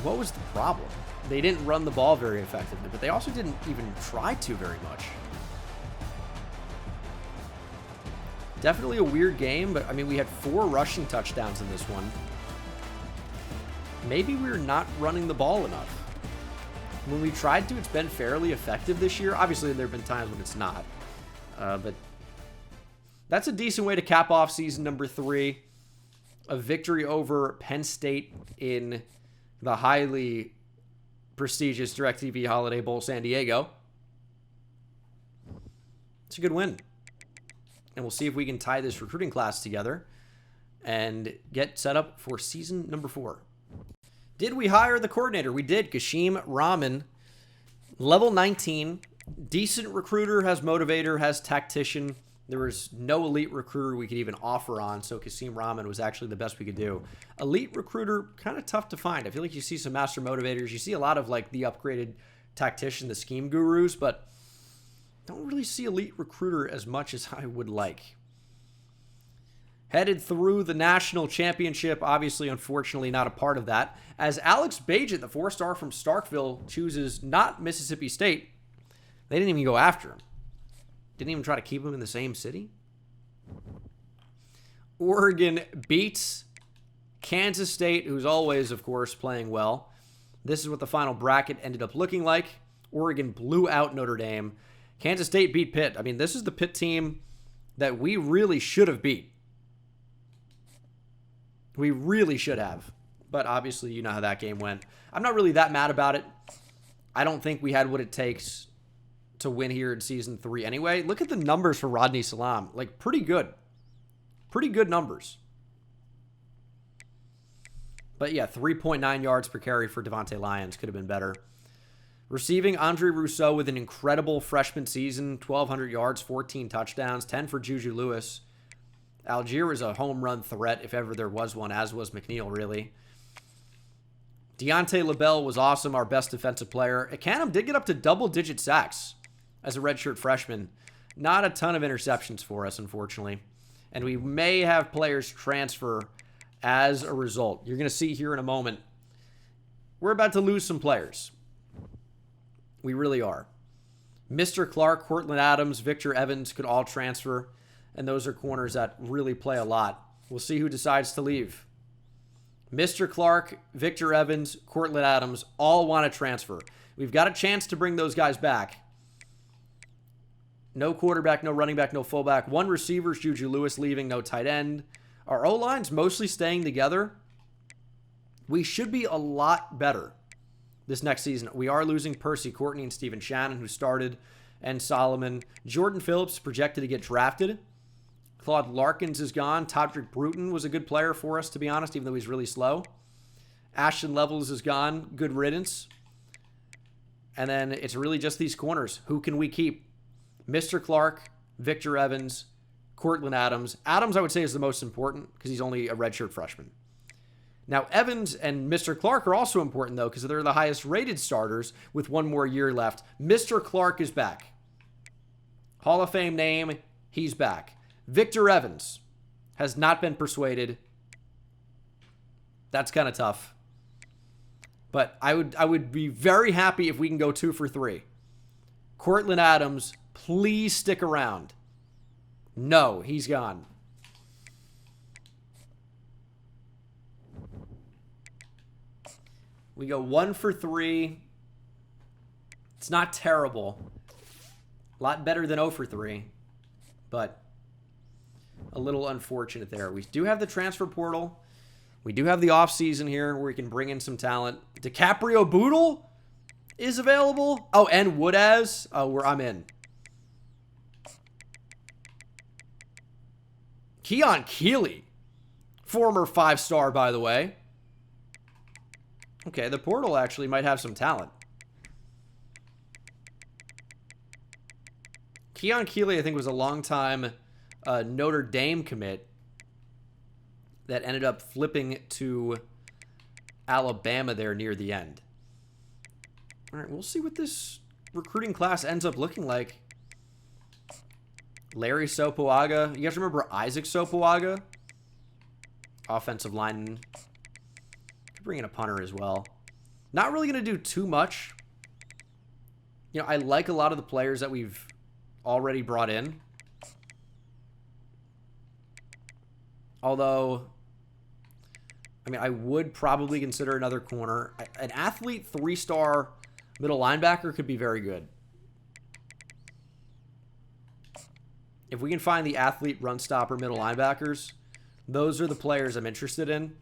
What was the problem? They didn't run the ball very effectively, but they also didn't even try to very much. Definitely a weird game, but I mean, we had 4 rushing touchdowns in this one. Maybe we're not running the ball enough. When we tried to, it's been fairly effective this year. Obviously, there have been times when it's not. But that's a decent way to cap off season number 3. A victory over Penn State in the highly prestigious DirecTV Holiday Bowl San Diego. It's a good win. And we'll see if we can tie this recruiting class together and get set up for season number 4. Did we hire the coordinator? We did. Kashim Rahman, level 19, Decent recruiter, has motivator, has tactician. There was no elite recruiter we could even offer on, so Kasim Rahman was actually the best we could do. Elite recruiter, kind of tough to find. I feel like you see some master motivators. You see a lot of like the upgraded tactician, the scheme gurus, but don't really see elite recruiter as much as I would like. Headed through the national championship, obviously, unfortunately, not a part of that, as Alex Bajet, the 4-star from Starkville, chooses not Mississippi State. They didn't even go after him. Didn't even try to keep him in the same city. Oregon beats Kansas State, who's always, of course, playing well. This is what the final bracket ended up looking like. Oregon blew out Notre Dame. Kansas State beat Pitt. I mean, this is the Pitt team that we really should have beat. We really should have. But obviously, you know how that game went. I'm not really that mad about it. I don't think we had what it takes to win here in Season 3 anyway. Look at the numbers for Rodney Salam. Like, pretty good. Pretty good numbers. But yeah, 3.9 yards per carry for Devontae Lyons. Could have been better. Receiving, Andre Rousseau with an incredible freshman season. 1,200 yards, 14 touchdowns, 10 for Juju Lewis. Algier is a home run threat, if ever there was one, as was McNeil, really. Deontay LaBelle was awesome, our best defensive player. Ekanum did get up to double-digit sacks as a redshirt freshman. Not a ton of interceptions for us, unfortunately. And we may have players transfer as a result. You're going to see here in a moment. We're about to lose some players. We really are. Mr. Clark, Cortland Adams, Victor Evans could all transfer. And those are corners that really play a lot. We'll see who decides to leave. Mr. Clark, Victor Evans, Cortland Adams all want to transfer. We've got a chance to bring those guys back. No quarterback, no running back, no fullback. One receiver, Juju Lewis leaving, no tight end. Our O-line's mostly staying together. We should be a lot better this next season. We are losing Percy Courtney and Steven Shannon, who started, and Solomon. Jordan Phillips projected to get drafted. Claude Larkins is gone. Todrick Bruton was a good player for us, to be honest, even though he's really slow. Ashton Levels is gone. Good riddance. And then it's really just these corners. Who can we keep? Mr. Clark, Victor Evans, Cortland Adams. Adams, I would say, is the most important because he's only a redshirt freshman. Now, Evans and Mr. Clark are also important, though, because they're the highest rated starters with one more year left. Mr. Clark is back. Hall of Fame name, he's back. Victor Evans has not been persuaded. That's kind of tough. But I would be very happy if we can go 2 for 3. Cortland Adams, please stick around. No, he's gone. We go 1 for 3. It's not terrible. A lot better than 0 for 3. But a little unfortunate there. We do have the transfer portal. We do have the offseason here where we can bring in some talent. DiCaprio Boodle is available. Oh, and Woodaz. Oh, where I'm in. Keon Keeley. Former 5-star, by the way. Okay, the portal actually might have some talent. Keon Keeley, I think, was a long-time Notre Dame commit that ended up flipping to Alabama there near the end. All right, we'll see what this recruiting class ends up looking like. Larry Sopoaga. You guys remember Isaac Sopoaga? Offensive lineman. Could bring in a punter as well. Not really going to do too much. You know, I like a lot of the players that we've already brought in. Although, I mean, I would probably consider another corner. An athlete 3-star middle linebacker could be very good. If we can find the athlete run stopper middle linebackers, those are the players I'm interested in.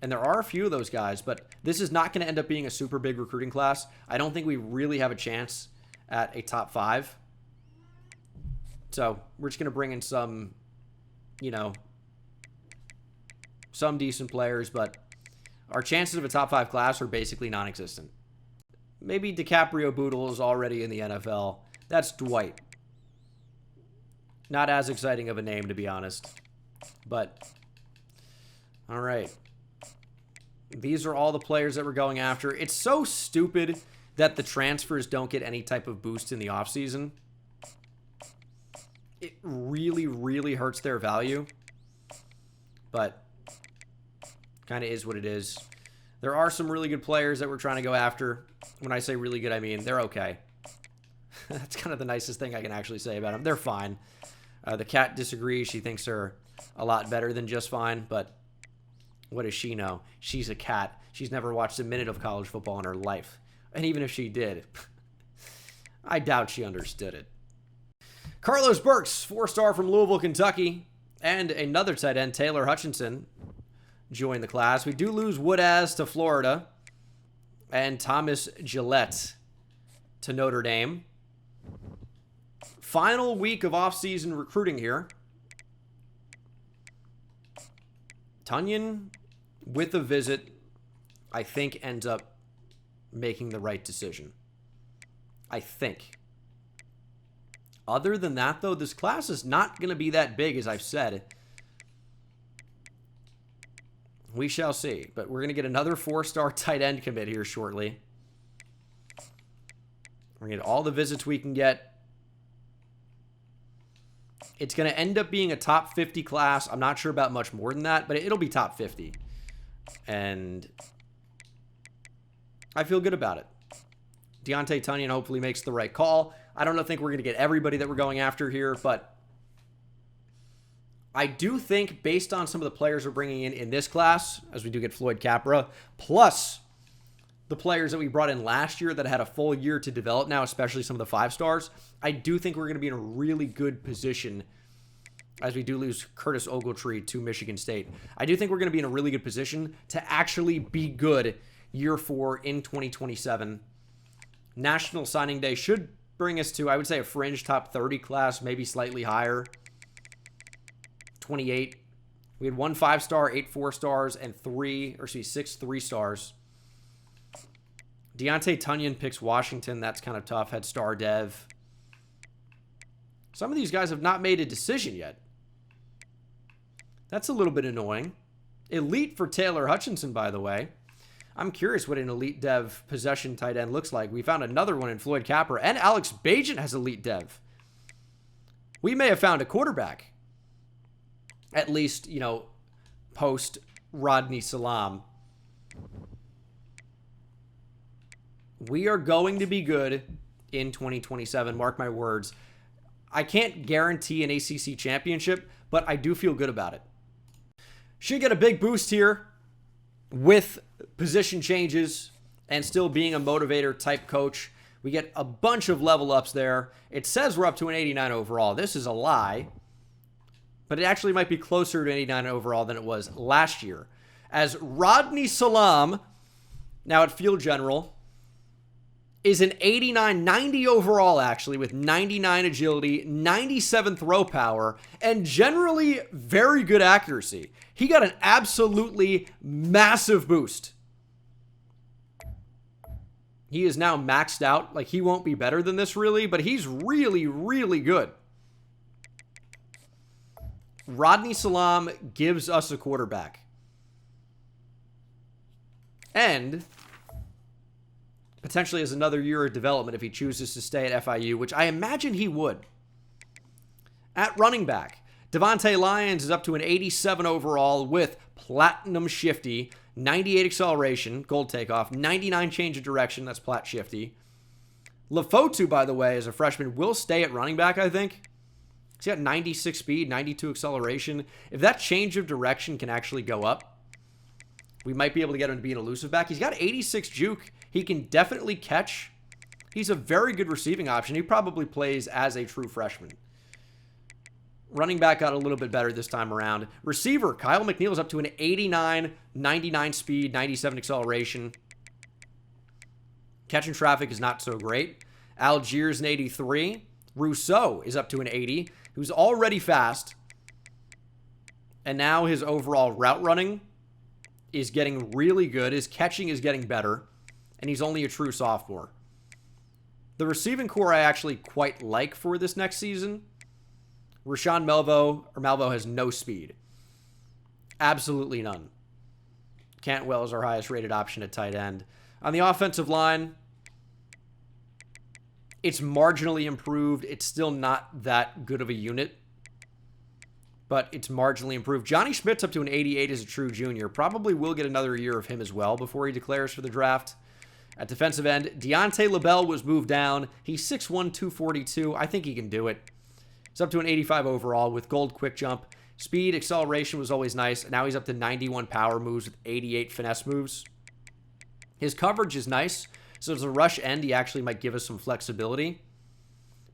And there are a few of those guys, but this is not going to end up being a super big recruiting class. I don't think we really have a chance at a top 5. So we're just going to bring in some, you know, some decent players, but our chances of a top 5 class are basically non-existent. Maybe DiCaprio Boodle is already in the NFL. That's Dwight. Not as exciting of a name, to be honest. But, all right. These are all the players that we're going after. It's so stupid that the transfers don't get any type of boost in the offseason. It really, really hurts their value. But kind of is what it is. There are some really good players that we're trying to go after. When I say really good, I mean they're okay. That's kind of the nicest thing I can actually say about them. They're fine. The cat disagrees. She thinks they're a lot better than just fine, but what does she know? She's a cat. She's never watched a minute of college football in her life. And even if she did, I doubt she understood it. Carlos Burks, 4-star from Louisville, Kentucky, and another tight end, Taylor Hutchinson, joined the class. We do lose Woodaz to Florida and Thomas Gillette to Notre Dame. Final week of offseason recruiting here. Tunyon, with a visit, I think ends up making the right decision. I think. Other than that, though, this class is not going to be that big, as I've said. We shall see. But we're going to get another 4-star tight end commit here shortly. We're going to get all the visits we can get. It's going to end up being a top 50 class. I'm not sure about much more than that, but it'll be top 50. And I feel good about it. Deontay Tunyon hopefully makes the right call. I don't think we're going to get everybody that we're going after here, but I do think based on some of the players we're bringing in this class, as we do get Floyd Capra, plus the players that we brought in last year that had a full year to develop now, especially some of the 5-stars, I do think we're going to be in a really good position as we do lose Curtis Ogletree to Michigan State. I do think we're going to be in a really good position to actually be good year 4 in 2027. National Signing Day should bring us to, I would say, a fringe top 30 class, maybe slightly higher. 28. We had 1 5-star, 8 4-stars, and 6 3-stars. Deontay Tunyon picks Washington. That's kind of tough. Had star dev. Some of these guys have not made a decision yet. That's a little bit annoying. Elite for Taylor Hutchinson, by the way. I'm curious what an elite dev possession tight end looks like. We found another one in Floyd Capra, and Alex Bajent has elite dev. We may have found a quarterback. At least, you know, post Rodney Salam. We are going to be good in 2027. Mark my words. I can't guarantee an ACC championship, but I do feel good about it. Should get a big boost here with position changes and still being a motivator type coach. We get a bunch of level ups there. It says we're up to an 89 overall. This is a lie, but it actually might be closer to 89 overall than it was last year. As Rodney Salam, now at Field General, is an 89, 90 overall actually, with 99 agility, 97 throw power, and generally very good accuracy. He got an absolutely massive boost. He is now maxed out. Like, he won't be better than this really, but he's really, really good. Rodney Salam gives us a quarterback. And potentially has another year of development if he chooses to stay at FIU, which I imagine he would. At running back, Devontae Lyons is up to an 87 overall with platinum shifty, 98 acceleration, gold takeoff, 99 change of direction, that's plat shifty. Lefotu, by the way, as a freshman, will stay at running back, I think. He's got 96 speed, 92 acceleration. If that change of direction can actually go up, we might be able to get him to be an elusive back. He's got 86 juke. He can definitely catch. He's a very good receiving option. He probably plays as a true freshman. Running back got a little bit better this time around. Receiver, Kyle McNeil is up to an 89, 99 speed, 97 acceleration. Catching traffic is not so great. Algiers an 83. Rousseau is up to an 80, who's already fast. And now his overall route running is getting really good. His catching is getting better. And he's only a true sophomore. The receiving core I actually quite like for this next season. Rashawn Malvo has no speed. Absolutely none. Cantwell is our highest rated option at tight end. On the offensive line, it's marginally improved. It's still not that good of a unit, but it's marginally improved. Johnny Schmidt's up to an 88 as a true junior. Probably will get another year of him as well before he declares for the draft. At defensive end, Deontay LaBelle was moved down. He's 6'1", 242. I think he can do it. He's up to an 85 overall with gold quick jump. Speed, acceleration was always nice. Now he's up to 91 power moves with 88 finesse moves. His coverage is nice. So as a rush end, he actually might give us some flexibility.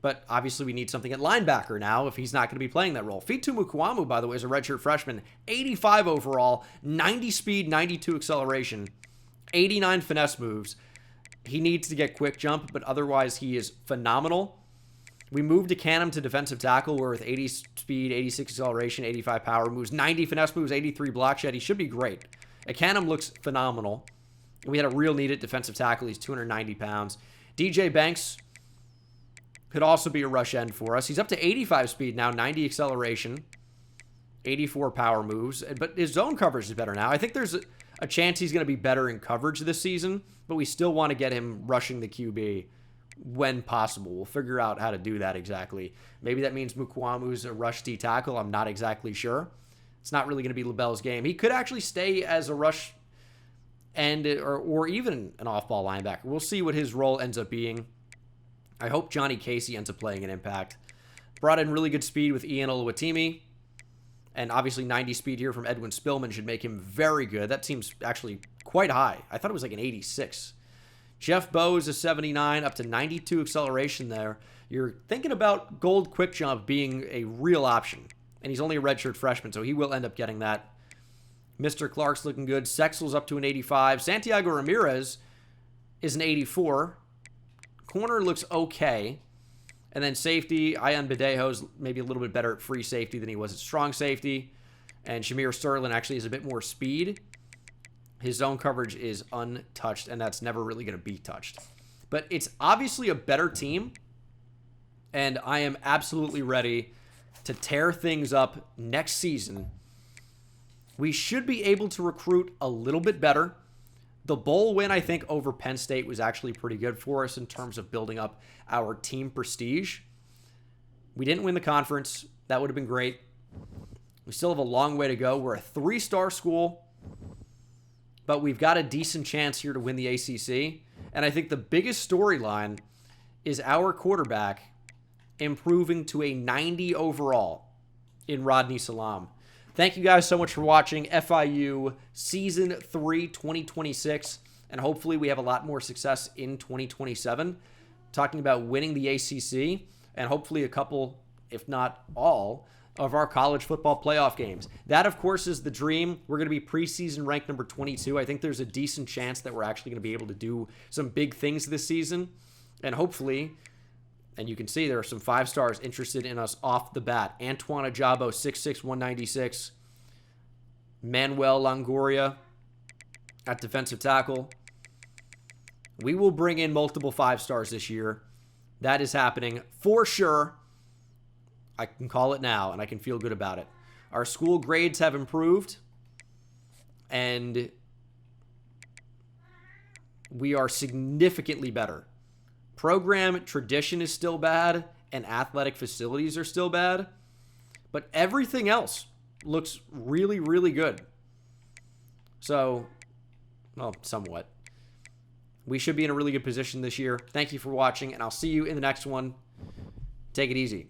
But obviously we need something at linebacker now if he's not going to be playing that role. Fitu Mukwamu, by the way, is a redshirt freshman. 85 overall, 90 speed, 92 acceleration, 89 finesse moves. He needs to get quick jump, but otherwise he is phenomenal. We moved Canham to defensive tackle where with 80 speed, 86 acceleration, 85 power moves, 90 finesse moves, 83 block shed. He should be great. Canham looks phenomenal. We had a real need at defensive tackle. He's 290 pounds. DJ Banks could also be a rush end for us. He's up to 85 speed now, 90 acceleration, 84 power moves. But his zone coverage is better now. I think there's a chance he's going to be better in coverage this season, but we still want to get him rushing the QB when possible. We'll figure out how to do that exactly. Maybe that means Mukwamu's a rush D tackle. I'm not exactly sure. It's not really going to be LaBelle's game. He could actually stay as a rush end or even an off-ball linebacker. We'll see what his role ends up being. I hope Johnny Casey ends up playing an impact. Brought in really good speed with Ian Oluwatimi. And obviously 90 speed here from Edwin Spillman should make him very good. That seems actually quite high. I thought it was like an 86. Jeff Bowes is 79, up to 92 acceleration there. You're thinking about gold quick jump being a real option. And he's only a redshirt freshman, so he will end up getting that. Mr. Clark's looking good. Sexel's up to an 85. Santiago Ramirez is an 84. Corner looks okay. And then safety, Ian Badejo's maybe a little bit better at free safety than he was at strong safety. And Shamir Sterling actually has a bit more speed. His zone coverage is untouched, and that's never really going to be touched. But it's obviously a better team, and I am absolutely ready to tear things up next season. We should be able to recruit a little bit better. The bowl win, I think, over Penn State was actually pretty good for us in terms of building up our team prestige. We didn't win the conference. That would have been great. We still have a long way to go. We're a 3-star school, but we've got a decent chance here to win the ACC. And I think the biggest storyline is our quarterback improving to a 90 overall in Rodney Salam. Thank you guys so much for watching FIU Season 3 2026, and hopefully we have a lot more success in 2027, talking about winning the ACC, and hopefully a couple, if not all, of our college football playoff games. That, of course, is the dream. We're going to be preseason ranked number 22. I think there's a decent chance that we're actually going to be able to do some big things this season, and hopefully, and you can see there are some 5-stars interested in us off the bat. Antoine Ajabo, 6'6", 196. Manuel Longoria at defensive tackle. We will bring in multiple 5-stars this year. That is happening for sure. I can call it now, and I can feel good about it. Our school grades have improved, and we are significantly better. Program tradition is still bad, and athletic facilities are still bad, but everything else looks really, really good. So, well, somewhat. We should be in a really good position this year. Thank you for watching, and I'll see you in the next one. Take it easy.